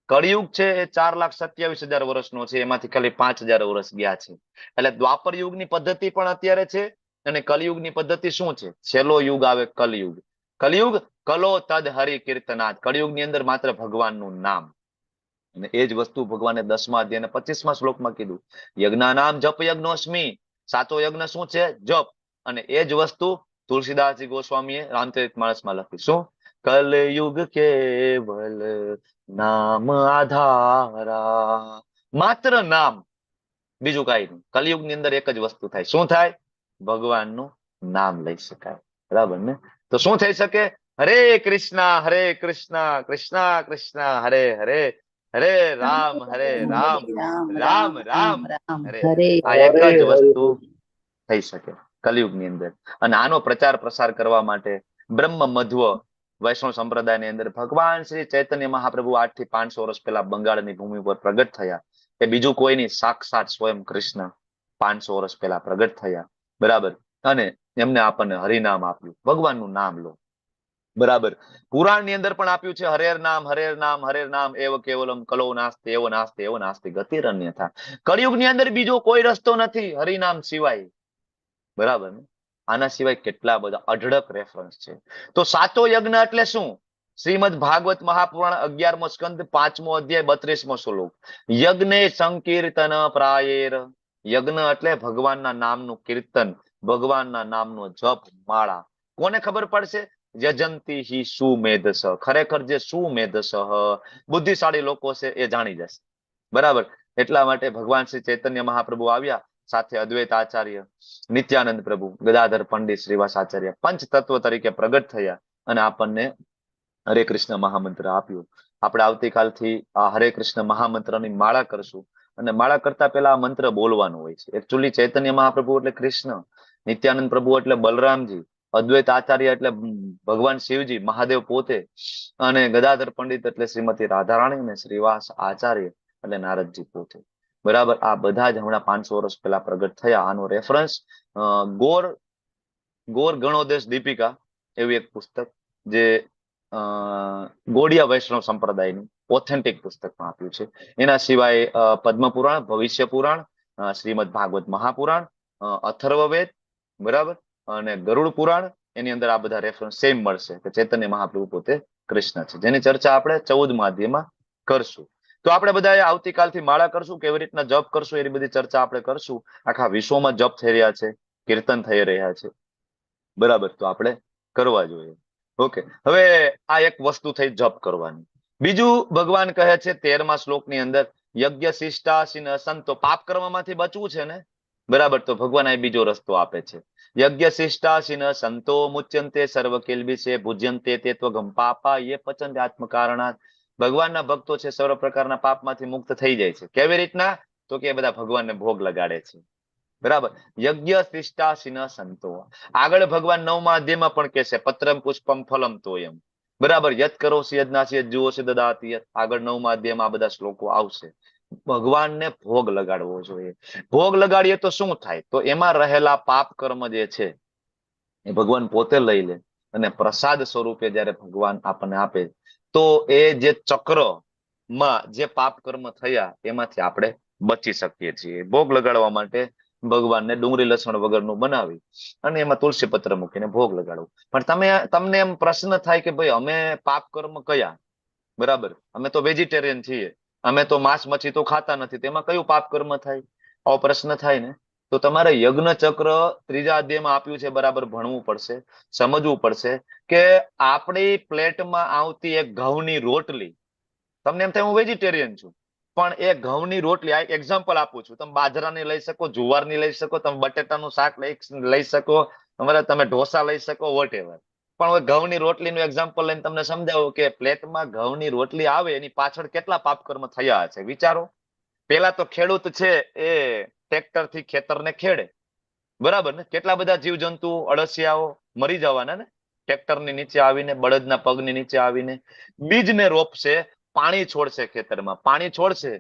કળિયુગ છે એ 4,27,000 વર્ષનો છે, એમાંથી ખાલી 5000 વર્ષ ગયા છે. એટલે દ્વાપર યુગની પદ્ધતિ પણ અત્યારે છે, અને કલયુગની પદ્ધતિ શું છે? છેલ્લો યુગ આવે કલયુગ. કલયુગ કલો તદ હરિ કીર્તનાથ. કળિયુગની અંદર માત્ર ભગવાનનું નામ. અને એ જ વસ્તુ ભગવાને 10મા અધ્યાય અને 25મા શ્લોકમાં કીધું, યજ્ઞાનામ જપ યજ્ઞોસ્મિ. સાચો યજ્ઞ શું છે? જપ. અને એ જ વસ્તુ તુલસીદાસજી ગોસ્વામીએ રામચરિતમાનસમાં લખી. શું? કલયુગ કેવલ નામ આધારા. માત્ર નામ, બીજું કઈ નહીં. કલયુગની અંદર એક જ વસ્તુ થાય. શું થાય? ભગવાનનું નામ લઈ શકાય, બરાબર ને? તો શું થઈ શકે? હરે કૃષ્ણ કૃષ્ણ કૃષ્ણ હરે હરે, હરે રામ રામ રામ રામ હરે હરે. આ એક જ વસ્તુ થઈ શકે કલયુગની અંદર. અને આનો પ્રચાર પ્રસાર કરવા માટે બ્રહ્મ મધ્વ વૈષ્ણવ સંપ્રદાયની અંદર ભગવાન શ્રી ચૈતન્ય મહાપ્રભુ 8 થી 500 વર્ષ પહેલા બંગાળની ભૂમિ પર પ્રગટ થયા. એ બીજું કોઈ નહીં, સાક્ષાત સ્વયં કૃષ્ણ 500 વર્ષ પહેલા પ્રગટ થયા, બરાબર. અને એમને આપણને હરિનામ આપ્યું, ભગવાનનું નામ લો, બરાબર. પુરાણની અંદર પણ આપ્યું છે, હરેર નામ હરેર નામ હરેર નામ એવ કેવલમ કલો નાસ્તે એવો નાસ્તે એવો નાસ્તે ગતિર અન્યથા. કળિયુગની અંદર બીજો કોઈ રસ્તો નથી હરિનામ સિવાય, બરાબર ને? આના સિવાય કેટલા બધા અઢળક રેફરન્સ છે. તો સાચો યજ્ઞ એટલે શું? શ્રીમદ ભાગવત મહાપુરાણ 11મો સ્કંદ 5મો અધ્યાય 32મો શ્લોક. યજ્ઞે સંકીર્તન પ્રાયેર. યજ્ઞ એટલે ભગવાનના નામનું કીર્તન, ભગવાનના નામનો જપ, માળા. કોને ખબર પડશે? યજંતી હિ સુમેધસ. ખરેખર જે સુમેધસ બુદ્ધિશાળી લોકો છે એ જાણી જશે, બરાબર. એટલા માટે ભગવાન શ્રી ચૈતન્ય મહાપ્રભુ આવ્યા, સાથે અદ્વૈત આચાર્ય, નિત્યાનંદ પ્રભુ, ગદાધર પંડિત, શ્રીવાસ આચાર્ય પંચ તત્વ તરીકે પ્રગટ થયા અને આપણને હરે કૃષ્ણ મહામંત્ર આપ્યું. આપણે આવતીકાલથી આ હરે કૃષ્ણ મહામંત્રની માળા કરશું. અને માળા કરતા પહેલા આ મંત્ર બોલવાનું હોય છે. એકચ્યુઅલી ચૈતન્ય મહાપ્રભુ એટલે કૃષ્ણ, નિત્યાનંદ પ્રભુ એટલે બલરામજી, અદ્વૈત આચાર્ય એટલે ભગવાન શિવજી, મહાદેવ પોતે, અને ગદાધર પંડિત એટલે શ્રીમતી રાધારાણી, અને શ્રીવાસ આચાર્ય એટલે નારદજી પોતે, બરાબર. આ બધા જ હમણાં 500 વર્ષ પહેલા પ્રગટ થયા. આનો રેફરન્સ ગોર ગણોદેશ દીપિકા એવી એક પુસ્તક, જે ગોડિયા વૈષ્ણવ સંપ્રદાયનું ઓથેન્ટિક પુસ્તકમાં આપ્યું છે. એના સિવાય પદ્મપુરાણ, ભવિષ્ય પુરાણ, શ્રીમદ ભાગવત મહાપુરાણ, અથર્વવેદ, બરાબર, અને ગરુડ પુરાણ, એની અંદર આ બધા રેફરન્સ સેમ મળશે કે ચૈતન્ય મહાપ્રભુ પોતે કૃષ્ણ છે, જેની ચર્ચા આપણે 14મા અધ્યાયમાં કરશું. તો આપણે બધા આવતીકાલથી માળા કરશું, કેવી રીતના જપ કરશું એની બધી ચર્ચા આપણે કરશું. આખા વિશ્વમાં જપ થઈ રહ્યા છે, કીર્તન થઈ રહ્યા છે, બરાબર. તો આપણે કરવા જોઈએ. ઓકે, હવે આ એક વસ્તુ થઈ જપ કરવાની. બીજું ભગવાન કહે છે 13મા શ્લોકની અંદર, યજ્ઞ શિષ્ટાશીન સંતો. પાપ કર્મમાંથી બચવું છે ને, બરાબર. તો ભગવાન આ બીજો રસ્તો આપે છે. યજ્ઞ શિષ્ટાશીન સંતો મુચ્યંતે સર્વ કિલ્બિષે ભુજ્યંતે તેત્વગમ પાપા યે પચંતે આત્મકારણાત. ભગવાનના ભક્તો છે સર્વ પ્રકારના પાપમાંથી મુક્ત થઈ જાય છે. કેવી રીતના? તો કે બધા ભગવાનને ભોગ લગાડે છે, બરાબર. યજ્ઞ શિષ્ટાશીન સંતો. આગળ ભગવાન 9મા અધ્યાયમાં પણ કહેશે, પત્રમ પુષ્પમ ફલમ તોયમ, બરાબર. યત કરોસી યજ્ઞાસી યત જુઓસી દદાતિ યત. આગળ 9મા અધ્યાયમાં આ બધા શ્લોકો આવશે. ભગવાનને ભોગ લગાડવો જોઈએ. ભોગ લગાડીએ તો શું થાય? તો એમાં રહેલા પાપ કર્મ જે છે એ ભગવાન પોતે લઈ લે, અને પ્રસાદ સ્વરૂપે જયારે ભગવાન આપણને આપે, તો એ જે ચક્રમાં જે પાપ કર્મ થયા એમાંથી આપણે બચી શકીએ છીએ. ભોગ લગાડવા માટે ભગવાનને ડુંગળી લસણ વગરનું બનાવી અને એમાં તુલસી પત્ર મૂકીને ભોગ લગાડવું. પણ તમને એમ પ્રશ્ન થાય કે ભાઈ અમે પાપ કર્મ કયા? બરાબર, અમે તો વેજીટેરિયન છીએ, અમે તો માંસ મચ્છી તો ખાતા નથી, તેમાં કયું પાપ કર્મ થાય? આવો પ્રશ્ન થાય ને. તો તમારે યજ્ઞ ચક્ર ત્રીજા અધ્યાયમાં આપ્યું છે, બરાબર ભણવું પડશે, સમજવું પડશે કે આપણી પ્લેટમાં આવતી એક ઘઉંની રોટલી, તમને એમ થાય હું વેજીટેરિયન છું, પણ એ ઘઉંની રોટલી, આ એક એક્ઝામ્પલ આપું છું, તમે બાજરાની લઈ શકો, જુવારની લઈ શકો, તમે બટેટાનું શાક લઈ શકો, તમે ઢોસા લઈ શકો, વોટ એવર, પણ હવે ઘઉંની રોટલીનું એક્ઝામ્પલ લઈને તમને સમજાવું કે પ્લેટમાં ઘઉંની રોટલી આવે એની પાછળ કેટલા પાપકર્મ થયા છે, વિચારો. પેલા તો ખેડૂત છે એ ટ્રેક્ટરથી ખેતરને ખેડે, બરાબર ને, કેટલા બધા જીવજંતુ અળસિયાઓ મરી જવાના ને ટ્રેક્ટરની નીચે આવીને, બળદના પગની નીચે આવીને. બીજને રોપશે, પાણી છોડશે ખેતરમાં, પાણી છોડશે,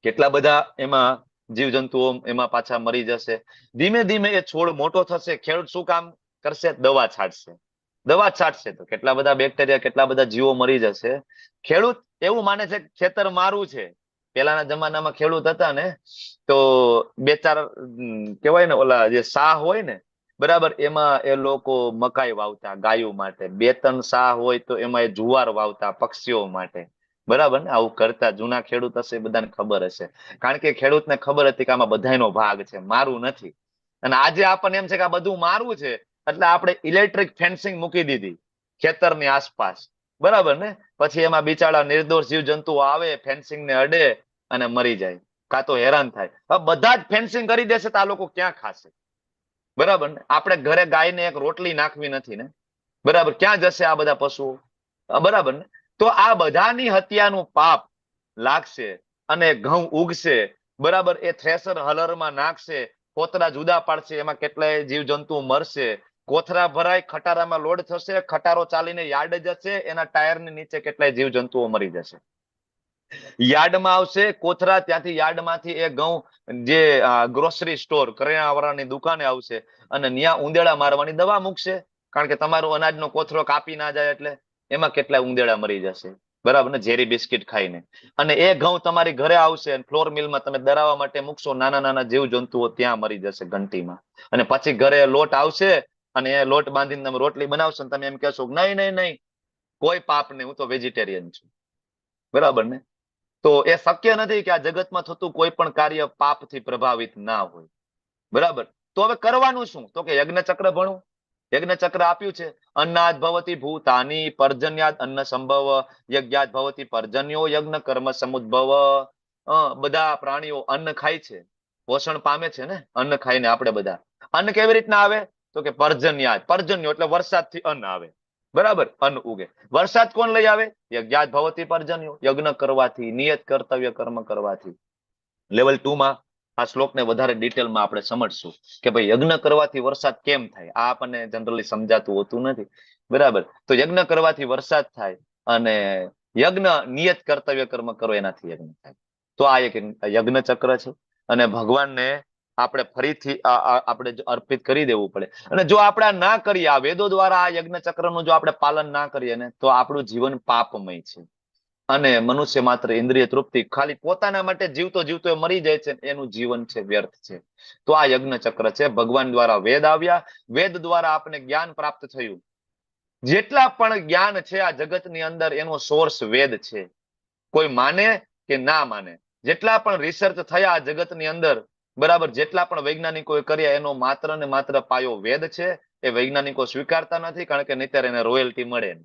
કેટલા બધા એમાં જીવજંતુઓ એમાં પાછા મરી જશે. ધીમે ધીમે એ છોડ મોટો થશે, ખેડૂત શું કામ કરશે? દવા છાંટશે. દવા છાંટશે તો કેટલા બધા બેક્ટેરિયા, કેટલા બધા જીવો મરી જશે. ખેડૂત એવું માને છે ખેતર મારું છે. પેલાના જમાનામાં ખેડૂત હતા ને તો બે ચાર કહેવાય ને ઓલા જે સાહ હોય ને, બરાબર, એમાં એ લોકો મકાઈ વાવતા ગાયો માટે, બે ત્રણ સાહ હોય તો એમાં એ જુવાર વાવતા પક્ષીઓ માટે, બરાબર ને. આવું કરતા જૂના ખેડૂત હશે, બધાને ખબર હશે, કારણ કે ખેડૂતને ખબર હતી કે આમાં બધાનો ભાગ છે, મારું નથી. અને આજે આપણને એમ છે કે આ બધું મારું છે, એટલે આપણે ઇલેક્ટ્રિક ફેન્સિંગ મૂકી દીધી ખેતરની આસપાસ, બરાબર ને. પછી એમાં બિચારા નિર્દોષ જીવજંતુઓ આવે, ફેન્સિંગ ને અડે અને મરી જાય, કાં તો હેરાન થાય. હવે બધા જ ફેન્સિંગ કરી દેશે તો આ લોકો ક્યાં ખાશે? બરાબર ને. આપણે ઘરે ગાયને એક રોટલી નાખવી નથી ને, બરાબર, ક્યાં જશે આ બધા પશુઓ? બરાબર ને. તો આ બધાની હત્યાનું પાપ લાગશે અને ઘઉં ઉગશે, બરાબર, એ થ્રેસર હલરમાં નાખશે, કોતરા જુદા પાડશે, એમાં કેટલાય જીવજંતુ મરશે, કોથરા ભરાય, ખટારામાં લોડ થશે, ખટારો ચાલીને યાર્ડ જશે, એના ટાયરની નીચે કેટલાય જીવજંતુઓ મરી જશે. યાર્ડમાં આવશે કોથરા, ત્યાંથી યાર્ડમાંથી એ ઘઉં જે ગ્રોસરી સ્ટોર, કરિયાણાવાળાની દુકાને આવશે અને ત્યાં ઉંદેડા મારવાની દવા મૂકશે, કારણ કે તમારો અનાજનો કોથરો કાપી ના જાય એટલે. એમાં કેટલાય ઉંદેડા મરી જશે, બરાબર ને, ઝેરી બિસ્કિટ ખાઈને. અને એ ઘઉં તમારી ઘરે આવશે અને ફ્લોર મિલમાં તમે દરાવવા માટે મૂકશો, નાના નાના જીવજંતુઓ ત્યાં મરી જશે ઘંટીમાં. અને પછી ઘરે લોટ આવશે અને એ લોટ બાંધીને તમે રોટલી બનાવશો, તમે એમ કહેશો નહીં નહીં નહીં, કોઈ પાપ નહીં, હું તો વેજીટેરિયન છું, બરાબર ને. તો એ શક્ય નથી કે આ જગતમાં થતું કોઈ પણ કાર્ય પાપથી પ્રભાવિત ના હોય, બરાબર. તો હવે કરવાનું શું? તો કે યજ્ઞ ચક્ર ભણવું. યજ્ઞ ચક્ર આપ્યું છે, અન્નાદ ભવતી ભૂતાની પર્જન્યાદ અન્ન સંભવ, યજ્ઞાદ ભવતી પર્જન્યો યજ્ઞ કર્મ સમુદ્ભવ. બધા પ્રાણીઓ અન્ન ખાય છે, પોષણ પામે છે ને, અન્ન ખાઈને આપણે બધા. અન્ન કેવી રીતના આવે? તો કે પર્જન્યાદ, પર્જન્યો એટલે વરસાદથી અન્ન આવે, બરાબર, અન્ન ઉગે. વરસાદ કોણ લઈ આવે? યજ્ઞાદ ભવતી પર્જન્યો, યજ્ઞ કરવાથી, નિયત કર્તવ્ય કર્મ કરવાથી. લેવલ 2 માં આ શ્લોકને વધારે ડિટેલમાં આપણે સમજશું કે ભાઈ યજ્ઞ કરવાથી વરસાદ કેમ થાય. આ આપણને જનરલી સમજાતું હોતું નથી, બરાબર. તો યજ્ઞ કરવાથી વરસાદ થાય અને યજ્ઞ નિયત કર્તવ્ય કર્મ કરો એનાથી યજ્ઞ થાય. તો આ એક યજ્ઞ ચક્ર છે અને ભગવાનને આપણે ફરીથી આપણે અર્પિત કરી દેવું પડે. અને જો આપણે આ ના કરીએ, આ વેદો દ્વારા આ યજ્ઞ ચક્રનું જો આપણે પાલન ના કરીએ ને, તો આપણું જીવન પાપમય છે. અને મનુષ્ય માત્ર ઇન્દ્રિય તૃપ્તિ, ખાલી પોતાના માટે જીવતો જીવતો એ મરી જાય છે, એનું જીવન છે વ્યર્થ છે. તો આ યજ્ઞ ચક્ર છે. ભગવાન દ્વારા વેદ આવ્યા, વેદ દ્વારા આપણે જ્ઞાન પ્રાપ્ત થયું. જેટલા પણ જ્ઞાન છે આ જગતની અંદર, એનો સોર્સ વેદ છે. કોઈ માને કે ના માને, જેટલા પણ રિસર્ચ થયા આ જગતની અંદર, બરાબર, જેટલા પણ વૈજ્ઞાનિકોએ કર્યા, એનો માત્ર ને માત્ર પાયો વેદ છે. એ વૈજ્ઞાનિકો સ્વીકારતા નથી, કારણ કે નહીંતર એને રોયલ્ટી મળે,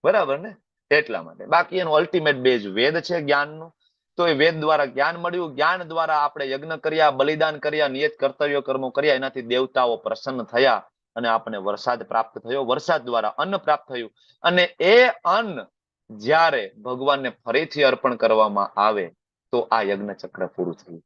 બરાબર ને, એટલા માટે. બાકી એનું અલ્ટિમેટ બેઝ વેદ છે જ્ઞાનનું. તો એ વેદ દ્વારા જ્ઞાન મળ્યું, જ્ઞાન દ્વારા આપણે યજ્ઞ કર્યા, બલિદાન કર્યા, નિયત કર્તવ્ય કર્મો કર્યા, એનાથી દેવતાઓ પ્રસન્ન થયા અને આપણને વરસાદ પ્રાપ્ત થયો, વરસાદ દ્વારા અન્ન પ્રાપ્ત થયું. અને એ અન્ન જ્યારે ભગવાનને ફરીથી અર્પણ કરવામાં આવે તો આ યજ્ઞ ચક્ર પૂરું થયું.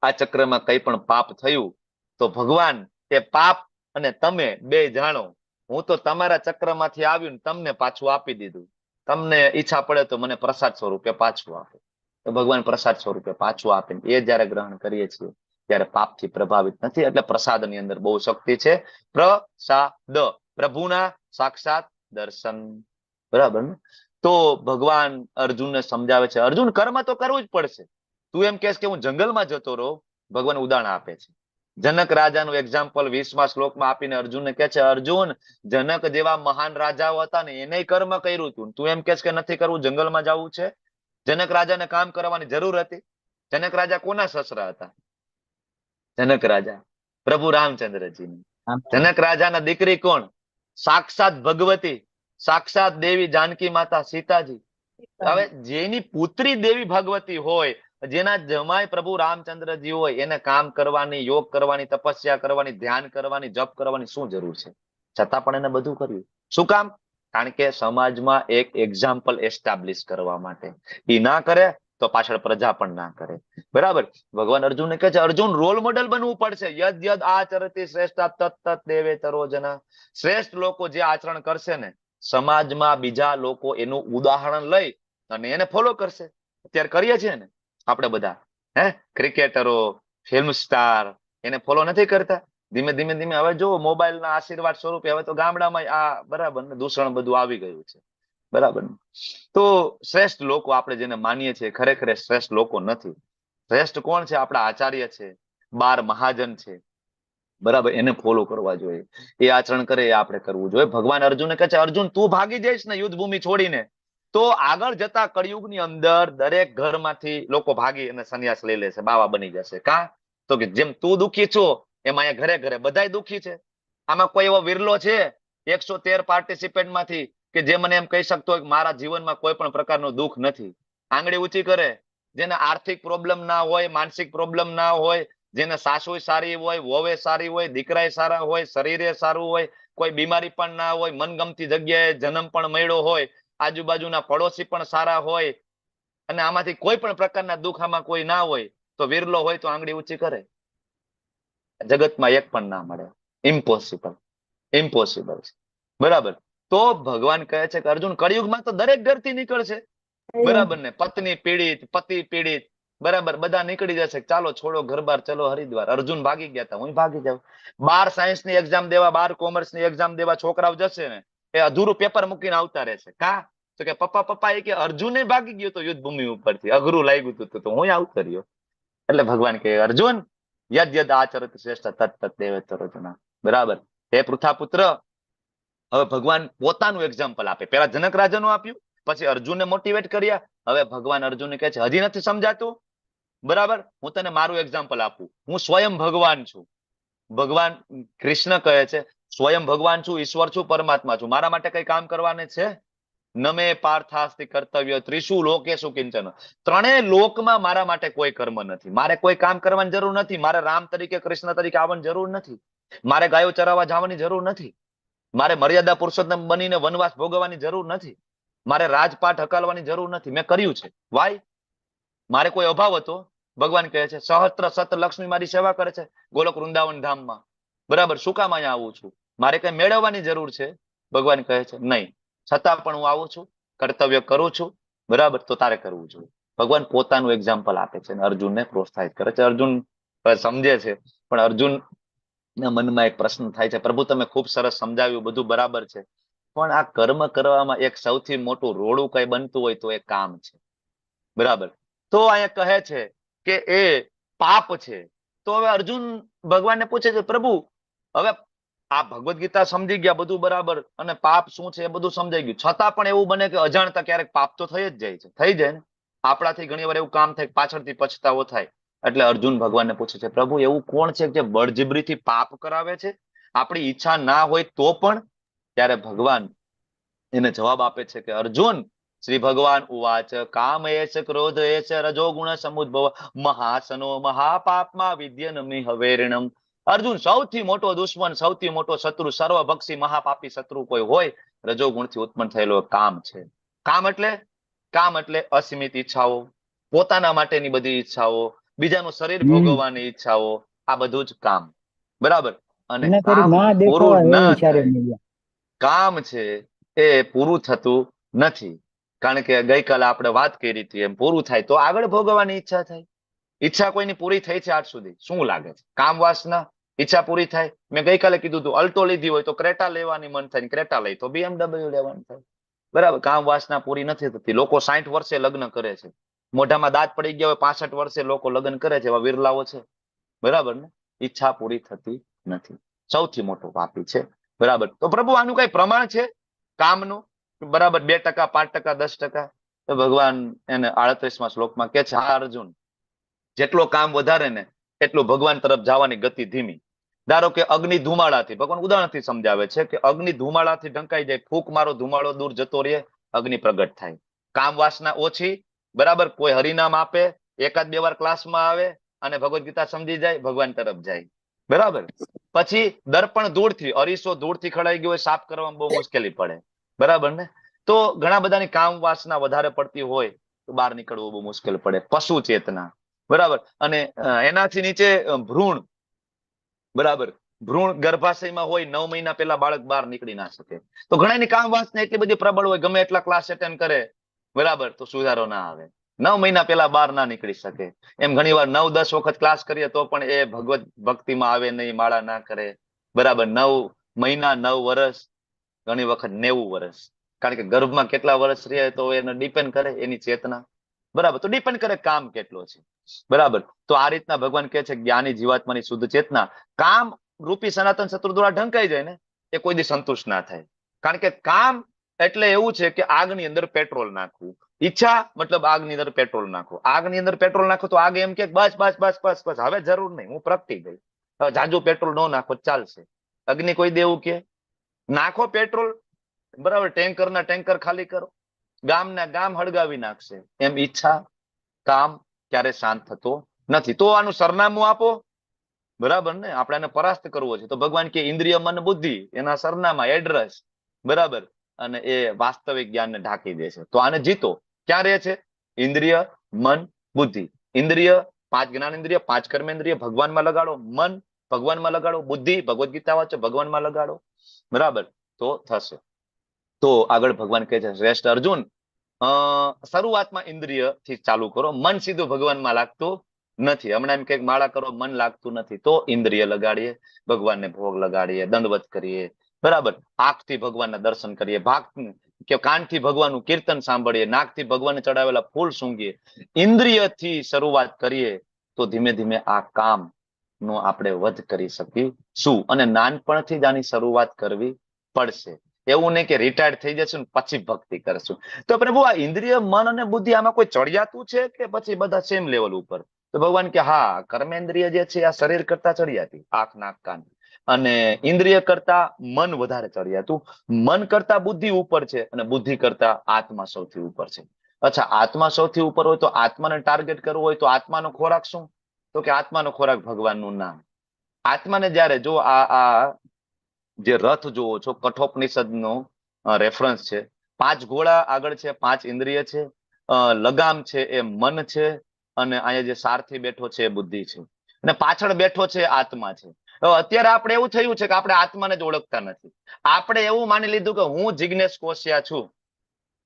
આ ચક્રમાં કંઈ પણ પાપ થયું તો ભગવાન એ પાપ અને તમે બે જાણો, હું તો તમારા ચક્રમાંથી આવ્યું ને તમને પાછું આપી દીધું. તમને ઈચ્છા પડે તો મને પ્રસાદ સ્વરૂપે પાછું આપે. તો ભગવાન પ્રસાદ સ્વરૂપે પાછું આપે, એ જયારે ગ્રહણ કરીએ છીએ ત્યારે પાપથી પ્રભાવિત નથી. એટલે પ્રસાદની અંદર બહુ શક્તિ છે. પ્રસાદ, પ્રભુના સાક્ષાત દર્શન, બરાબર ને. તો ભગવાન અર્જુનને સમજાવે છે, અર્જુન કર્મ તો કરવું જ પડશે. તું એમ કહેશ કે હું જંગલમાં જતો રહું, ભગવાન ઉદાહરણ આપે છે. જનક રાજાનું એક્ઝામ્પલ 20મા શ્લોકમાં આપીને અર્જુનને કહે છે, અર્જુન, જનક જેવા મહાન રાજાઓ હતા ને, એને કર્મ કર્યું હતું, તું એમ કહેશ કે નથી કરવું, જંગલમાં જવું છે. જનક રાજાને કામ કરવાની જરૂર હતી. જનક રાજા કોના સસરા હતા? જનક રાજા, પ્રભુ રામચંદ્રજીની. જનક રાજાના દીકરી કોણ? સાક્ષાત ભગવતી, સાક્ષાત દેવી જાનકી માતા સીતાજી. હવે જેની પુત્રી દેવી ભગવતી હોય, જેના જમાય પ્રભુ રામચંદ્રજી હોય, એને કામ કરવાની, યોગ કરવાની, તપસ્યા કરવાની, ધ્યાન કરવાની, જપ કરવાની શું જરૂર છે? છતાં પણ એને બધું કર્યું. શું કામ? કારણ કે સમાજમાં એક એક્ઝામ્પલ એસ્ટાબ્લિશ કરવા માટે. એ ના કરે તો પાછળ પ્રજા પણ ના કરે. બરાબર. ભગવાન અર્જુનને કહે છે, અર્જુન રોલ મોડેલ બનવું પડશે. યદ યદ આચરતી શ્રેષ્ઠ તત તત દેવેતરો જના. શ્રેષ્ઠ લોકો જે આચરણ કરશે ને, સમાજમાં બીજા લોકો એનું ઉદાહરણ લઈ અને એને ફોલો કરશે. અત્યારે કરીએ છીએ ને આપણે બધા, ક્રિકેટરો, ફિલ્મ સ્ટાર, એને ફોલો નથી કરતા. ધીમે ધીમે ધીમે હવે જો મોબાઈલ ના આશીર્વાદ સ્વરૂપે હવે તો ગામડામાં આ બરાબર ને દૂષણ બધું આવી ગયું છે. બરાબર. તો શ્રેષ્ઠ લોકો આપણે જેને માનીએ છીએ, ખરેખર શ્રેષ્ઠ લોકો નથી. શ્રેષ્ઠ કોણ છે? આપણા આચાર્ય છે, 12 મહાજન છે. બરાબર. એને ફોલો કરવા જોઈએ. એ આચરણ કરે એ આપણે કરવું જોઈએ. ભગવાન અર્જુનને કહે છે, અર્જુન તું ભાગી જઈશ ને યુદ્ધ ભૂમિ છોડીને, તો આગળ જતા કળિયુગની અંદર દરેક ઘરમાંથી લોકો ભાગી અને સંન્યાસ લઈ લેશે, બાવા બની જશે. કા? તો કે જેમ તું દુઃખી છો એમ અહીંયા ઘરે ઘરે બધાય દુઃખી છે. આમાં કોઈ એવો વિરલો છે 113 પાર્ટિસિપેન્ટમાંથી કે જે મને એમ કહી શકતો હોય કે મારા જીવનમાં કોઈ પણ પ્રકારનું દુઃખ નથી? આંગળી ઊંચી કરે. જેને આર્થિક પ્રોબ્લેમ ના હોય, માનસિક પ્રોબ્લેમ ના હોય, જેને સાસુ સારી હોય, વહુએ સારી હોય, દીકરાએ સારા હોય, શરીરે સારું હોય, કોઈ બીમારી પણ ના હોય, મનગમતી જગ્યાએ જન્મ પણ મળ્યો હોય, આજુબાજુના પડોશી પણ સારા હોય, અને આમાંથી કોઈ પણ પ્રકારના દુઃખ આમાં કોઈ ના હોય, તો વિરલો હોય તો આંગળી ઊંચી કરે. જગતમાં એક પણ ના મળે. ઇમ્પોસિબલ, ઇમ્પોસિબલ છે. બરાબર. તો ભગવાન કહે છે કે અર્જુન કળિયુગમાં તો દરેક ઘરથી નીકળશે. બરાબર ને? પત્ની પીડિત, પતિ પીડિત, બરાબર, બધા નીકળી જશે. ચાલો છોડો ઘર બાર, ચલો હરિદ્વાર. અર્જુન ભાગી ગયા હતા, હું ભાગી જાઉં. 12 સાયન્સની એક્ઝામ દેવા, 12 કોમર્સની એક્ઝામ દેવા છોકરાઓ જશે ને, એ અધૂરું પેપર મૂકીને આવતા રહેશે. કા? તો કે પપ્પા એ કે અર્જુને ભાગી ગયો તો યુદ્ધ ભૂમિ ઉપરથી, અઘરું લાગ્યું હતું તો હું આવતો રહ્યો. એટલે ભગવાન કહે, અર્જુન યદ યદ આચરત શ્રેષ્ઠ તત તત દેવેતરો જના. બરાબર. હે પૃથાપુત્ર, હવે ભગવાન પોતાનું એક્ઝામ્પલ આપે. પેલા જનક રાજાનું આપ્યું, પછી અર્જુનને મોટિવેટ કર્યા. હવે ભગવાન અર્જુનને કહે છે, હજી નથી સમજાતું? બરાબર. હું તને મારું એક્ઝામ્પલ આપું. હું સ્વયં ભગવાન છું. ભગવાન કૃષ્ણ કહે છે, સ્વયં ભગવાન છું, ઈશ્વર છું, પરમાત્મા છું. મારા માટે કઈ કામ કરવાને છે? નમે પાર્થાસ્તિ કર્તવ્ય ત્રિષુ લોકેષુ કિંચન. ત્રણેય લોકમાં મારા માટે કોઈ કર્મ નથી. મારે કોઈ કામ કરવાની જરૂર નથી. મારે રામ તરીકે, કૃષ્ણ તરીકે આવવાની જરૂર નથી. મારે ગાયો ચરાવવા જવાની જરૂર નથી. મારે મર્યાદા પુરુષોત્તમ બનીને વનવાસ ભોગવવાની જરૂર નથી. મારે રાજપાટ હકાલવાની જરૂર નથી. મેં કર્યું છે. વાય? મારે કોઈ અભાવ હતો? ભગવાન કહે છે, સહસ્ત્ર સત લક્ષ્મી મારી સેવા કરે છે ગોલોક વૃંદાવન ધામમાં. બરાબર. શું કામ અહીંયા આવું છું? મારે કઈ મેળવવાની જરૂર છે? ભગવાન કહે છે, નહીં. છતાં પણ હું આવું છું, કર્તવ્ય કરું છું. બરાબર. તો તારે કરવું જોઈએ. ભગવાન પોતાનું એક્ઝામ્પલ આપે છે અને અર્જુનને પ્રોત્સાહિત કરે છે. અર્જુન સમજે છે, પણ અર્જુન ના મનમાં એક પ્રશ્ન થાય છે, પ્રભુ તમે ખૂબ સરસ સમજાવ્યું, બધું બરાબર છે, પણ આ કર્મ કરવામાં એક સૌથી મોટું રોડું કઈ બનતું હોય તો એ કામ છે. બરાબર. તો અહીંયા કહે છે કે એ પાપ છે. તો હવે અર્જુન ભગવાનને પૂછે છે, પ્રભુ હવે આ ભગવદ ગીતા સમજી ગયા, બધું બરાબર, અને પાપ શું છે એ બધું સમજાઈ ગયું, છતાં પણ એવું બને કે અજાણતા ક્યારેક પાપ તો થઈ જ જાય છે. થઈ જાય ને? આપણાથી ઘણી વાર એવું કામ થાય, પાછળથી પછતાવો થાય. એટલે અર્જુન ભગવાનને પૂછે છે, પ્રભુ એવું કોણ છે જે બળજબરીથી પાપ કરાવે છે, આપણી ઈચ્છા ના હોય તો પણ? ત્યારે ભગવાન એને જવાબ આપે છે કે અર્જુન, શ્રી ભગવાન ઉવાચ કામ એચ ક્રોધ એચ રજોગુણ સમુદ્ભવ મહાસનો મહાપાપમાં વિદ્યનમિ હવેરણમ. અર્જુન, સૌથી મોટો દુશ્મન, સૌથી મોટો શત્રુ, સર્વભક્ષી મહાપાપી શત્રુ કોઈ હોય, રજોગુણથી ઉત્પન્ન થયેલો કામ છે. કામ એટલે? કામ એટલે અસીમિત ઈચ્છાઓ, પોતાના માટેની બધી ઈચ્છાઓ, બીજાનું શરીર ભોગવવાની ઈચ્છાઓ, આ બધું જ કામ. બરાબર. અને કામ પૂરું ના થાય, કામ છે એ પૂરું થતું નથી. કારણ કે ગઈકાલે આપણે વાત કરી હતી એમ, પૂરું થાય તો આગળ ભોગવવાની ઈચ્છા થાય. ઈચ્છા કોઈની પૂરી થઈ છે આજ સુધી? શું લાગે છે? કામ વાસના, ઈચ્છા પૂરી થાય? મેં ગઈકાલે કીધું હતું, અલ્ટો લીધી હોય તો ક્રેટા લેવાની મન થાય, ક્રેટા લઈ તો BMW લેવાનું થાય. બરાબર. કામ વાસના પૂરી નથી થતી. લોકો 60 વર્ષે લગ્ન કરે છે, મોઢામાં દાંત પડી ગયા હોય 65 વર્ષે લોકો લગ્ન કરે છે, એવા વિરલાઓ છે. બરાબર ને? ઈચ્છા પૂરી થતી નથી. સૌથી મોટો પાપી છે. બરાબર. તો પ્રભુ આનું કઈ પ્રમાણ છે કામનું? બરાબર. 2%, 5%, 10%? તો ભગવાન એને 38મા શ્લોકમાં કે છે, હા અર્જુન, જેટલો કામ વધારે ને એટલું ભગવાન તરફ જવાની ગતિ ધીમી. ધારો કે અગ્નિ ધુમાડાથી, ભગવાન ઉદાહરણથી સમજાવે છે કે અગ્નિ ધુમાડાથી ઢંકાઈ જાય, ફૂંક મારો ધુમાડો દૂર જતો રહે, અગ્નિ પ્રગટ થાય. કામ વાસના ઓછી, બરાબર, કોઈ હરિનામ આપે, એકાદ બે વાર ક્લાસમાં આવે અને ભગવદ ગીતા સમજી જાય, ભગવાન તરફ જાય. બરાબર. પછી દર્પણ ધૂળથી, અરીસો ધૂળથી ખડાઈ ગયો હોય, સાફ કરવામાં બહુ મુશ્કેલી પડે. બરાબર ને? તો ઘણા બધાની કામ વાસના વધારે પડતી હોય તો બહાર નીકળવું બહુ મુશ્કેલ પડે. પશુ ચેતના, બરાબર. અને એનાથી નીચે ભ્રૂણ, બરાબર, ભ્રૂણ ગર્ભાશયમાં હોય, 9 મહિના પહેલા બાળક બહાર નીકળી ના શકે. તો ઘણાની કામ વાસના એટલી બધી પ્રબળ હોય, ગમે એટલા ક્લાસ એટેન્ડ કરે, બરાબર, તો સુધારો ના આવે. 9 મહિના પહેલા બહાર ના નીકળી શકે. એમ ઘણી વાર 9-10 વખત ક્લાસ કરીએ તો પણ એ ભગવત ભક્તિમાં આવે નહીં, માળા ના કરે. બરાબર. 9 મહિના, 9 વર્ષ, ઘણી વખત 90 વર્ષ. કારણ કે ગર્ભમાં કેટલા વર્ષ રહે તો એને ડિપેન્ડ કરે એની ચેતના. બરાબર. તો ડિપેન્ડ કરે કામ કેટલો છે. બરાબર. તો આ રીતના ભગવાન કહે છે જ્ઞાની જીવાત્માની શુદ્ધ ચેતના કામ રૂપી સનાતન શત્રુ દ્વારા ઢંકાઈ જાય ને, એ કોઈ દી સંતુષ્ટ ના થાય. કારણ કે કામ એટલે એવું છે કે આગની અંદર પેટ્રોલ નાખવું. ઈચ્છા મતલબ આગની અંદર પેટ્રોલ નાખો. આગની અંદર પેટ્રોલ નાખો તો આગ એમ કે બસ બસ બસ બસ બસ, હવે જરૂર નહીં, હું પ્રગટી ગઈ, જાજુ પેટ્રોલ ન નાખો ચાલશે. અગ્નિ કોઈ દેવું કે નાખો પેટ્રોલ, બરાબર, ટેન્કર ના ટેન્કર ખાલી કરો, ગામના ગામ હળગાવી નાખશે. એમ ઈચ્છા, કામ ક્યારે શાંત થતો નથી. તો આનું સરનામું આપો, બરાબર ને? આપણે એને પરાસ્ત કરવો છે તો ભગવાન કે ઇન્દ્રિય, મન, બુદ્ધિ, એના સરનામા, એડ્રેસ, બરાબર, અને એ વાસ્તવિક જ્ઞાનને ઢાંકી દે છે. તો આને જીતો. ક્યાં રહે છે? ઇન્દ્રિય, મન, બુદ્ધિ. ઇન્દ્રિય 5 જ્ઞાનેન્દ્રિય, 5 કર્મેન્દ્રિય ભગવાનમાં લગાડો, મન ભગવાનમાં લગાડો, બુદ્ધિ ભગવદ ગીતા વાંચો, ભગવાનમાં લગાડો, બરાબર, તો થશે. તો આગળ ભગવાન કહે છે શ્રેષ્ઠ અર્જુન, શરૂઆતમાં ઇન્દ્રિય થી ચાલુ કરો, મન સીધું ભગવાનમાં લાગતું નથી. હમણાં એમ કે માળા કરો, મન લાગતું નથી, તો ઇન્દ્રિય લગાડીએ, ભગવાનને ભોગ લગાડીએ, દંડવત કરીએ, બરાબર, આંખથી ભગવાનના દર્શન કરીએ, કે કાનથી ભગવાનનું કીર્તન સાંભળીએ, નાકથી ભગવાનને ચડાવેલા ફૂલ સૂંઘીએ, ઇન્દ્રિયથી શરૂઆત કરીએ તો ધીમે ધીમે આ કામ નો આપણે વધ કરી શકીશું. અને નાનપણથી જ આની શરૂઆત કરવી પડશે. એવું નહીં કે રિટાયર્ડ થઈ જશું ને પછી ભક્તિ કરશું. તો પ્રભુ આ ઇન્દ્રિય, મન અને બુદ્ધિ આમાં કોઈ ચડિયાતું છે કે પછી બધા સેમ લેવલ ઉપર? તો ભગવાન કે હા, કર્મેન્દ્રિય જે છે આ શરીર કરતા ચડિયાતી, આંખ, નાક, કાન, અને ઇન્દ્રિય કરતા મન વધારે ચડિયાતું, મન કરતા બુદ્ધિ ઉપર છે, અને બુદ્ધિ કરતા આત્મા સૌથી ઉપર છે. અચ્છા, આત્મા સૌથી ઉપર હોય તો આત્માને ટાર્ગેટ કરવું હોય તો આત્માનો ખોરાક શું? તો કે આત્માનો ખોરાક ભગવાનનું નામ. આત્માને જ્યારે જો આ જે રથ જોવો છો, કઠોપનિષદનો રેફરન્સ છે, 5 ઘોડા આગળ છે, 5 ઇન્દ્રિય છે, લગામ છે એ મન છે, અને અહીંયા જે સારથી બેઠો છે એ બુદ્ધિ છે, અને પાછળ બેઠો છે આત્મા છે. અત્યારે આપણે એવું થયું છે કે આપણે આત્માને જ ઓળખતા નથી. આપણે એવું માની લીધું કે હું જિજ્ઞેશ કોશિયા છું,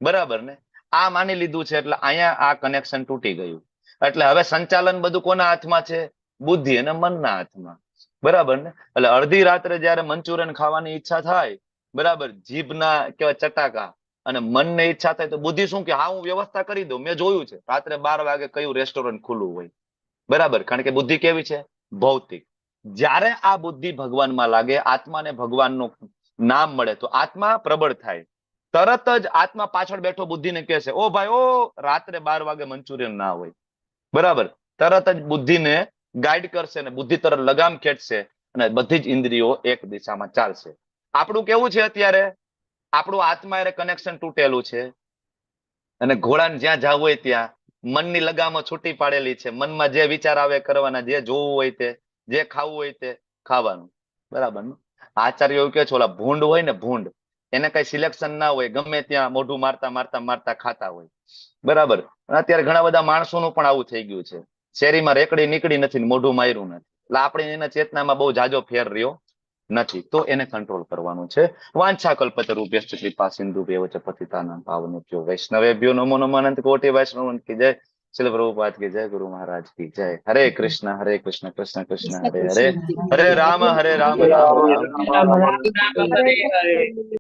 બરાબર ને? આ માની લીધું છે એટલે અહીંયા આ કનેક્શન તૂટી ગયું. એટલે હવે સંચાલન બધું કોના હાથમાં છે? બુદ્ધિ અને મનના હાથમાં, બરાબર ને? એટલે અડધી રાત્રે જયારે મંચુરિયન ખાવાની ઈચ્છા થાય, બરાબર, જીભના કેવા ચટાકા, અને મનને ઈચ્છા થાય તો બુદ્ધિ શું કે હા હું વ્યવસ્થા કરી દઉં. મેં જોયું છે રાત્રે 12 વાગે કયું રેસ્ટોરન્ટ ખુલ્લું હોય, બરાબર, કારણ કે બુદ્ધિ કેવી છે? ભૌતિક. જ્યારે આ બુદ્ધિ ભગવાનમાં લાગે, આત્માને ભગવાનનું નામ મળે તો આત્મા પ્રબળ થાય. તરત જ આત્મા પાછળ બેઠો બુદ્ધિને કહે છે, ઓ ભાઈ, ઓ રાત્રે 12 વાગે મંચુરિયન ના હોય, બરાબર. તરત જ બુદ્ધિને ગાઈડ કરશે અને બુદ્ધિ તરફ લગામ ખેંચશે અને બધી જ ઇન્દ્રિયો એક દિશામાં ચાલશે. આપણું કેવું છે અત્યારે? આપણું આત્મા એ કનેક્શન તૂટેલું છે, અને ઘોડાને જ્યાં જવું હોય ત્યાં મનની લગામો છૂટી પાડેલી છે. મનમાં જે વિચાર આવે કરવાના, જે જોવું હોય તે, જે ખાવું હોય તે ખાવાનું, બરાબર ને? આચાર્ય એવું કે છે, ઓલા ભૂંડ હોય ને, ભૂંડ, એને કઈ સિલેક્શન ના હોય, ગમે ત્યાં મોઢું મારતા મારતા મારતા ખાતા હોય, બરાબર. અત્યારે ઘણા બધા માણસોનું પણ આવું થઈ ગયું છે. શેરીમાં રેકડી નીકળી નથી, મોઢું માર્યું નથી. એટલે આપણે એના ચેતનામાં બહુ જાજો ફેર રહ્યો નથી. તો એને કંટ્રોલ કરવાનું છે. વાંછા કલ્પતરુભ્યશ્ચ કૃપા સિંધુભ્યૈવ ચ પતિતાનાં પાવનેભ્યો વૈષ્ણવેભ્યો નમો નમઃ. અનંત કોટિ વૈષ્ણવ કી જય. શ્રીલ પ્રભુપાદ કી જય. ગુરુ મહારાજ કી જય. હરે કૃષ્ણ કૃષ્ણ કૃષ્ણ હરે હરે, હરે રામ રામ રામ.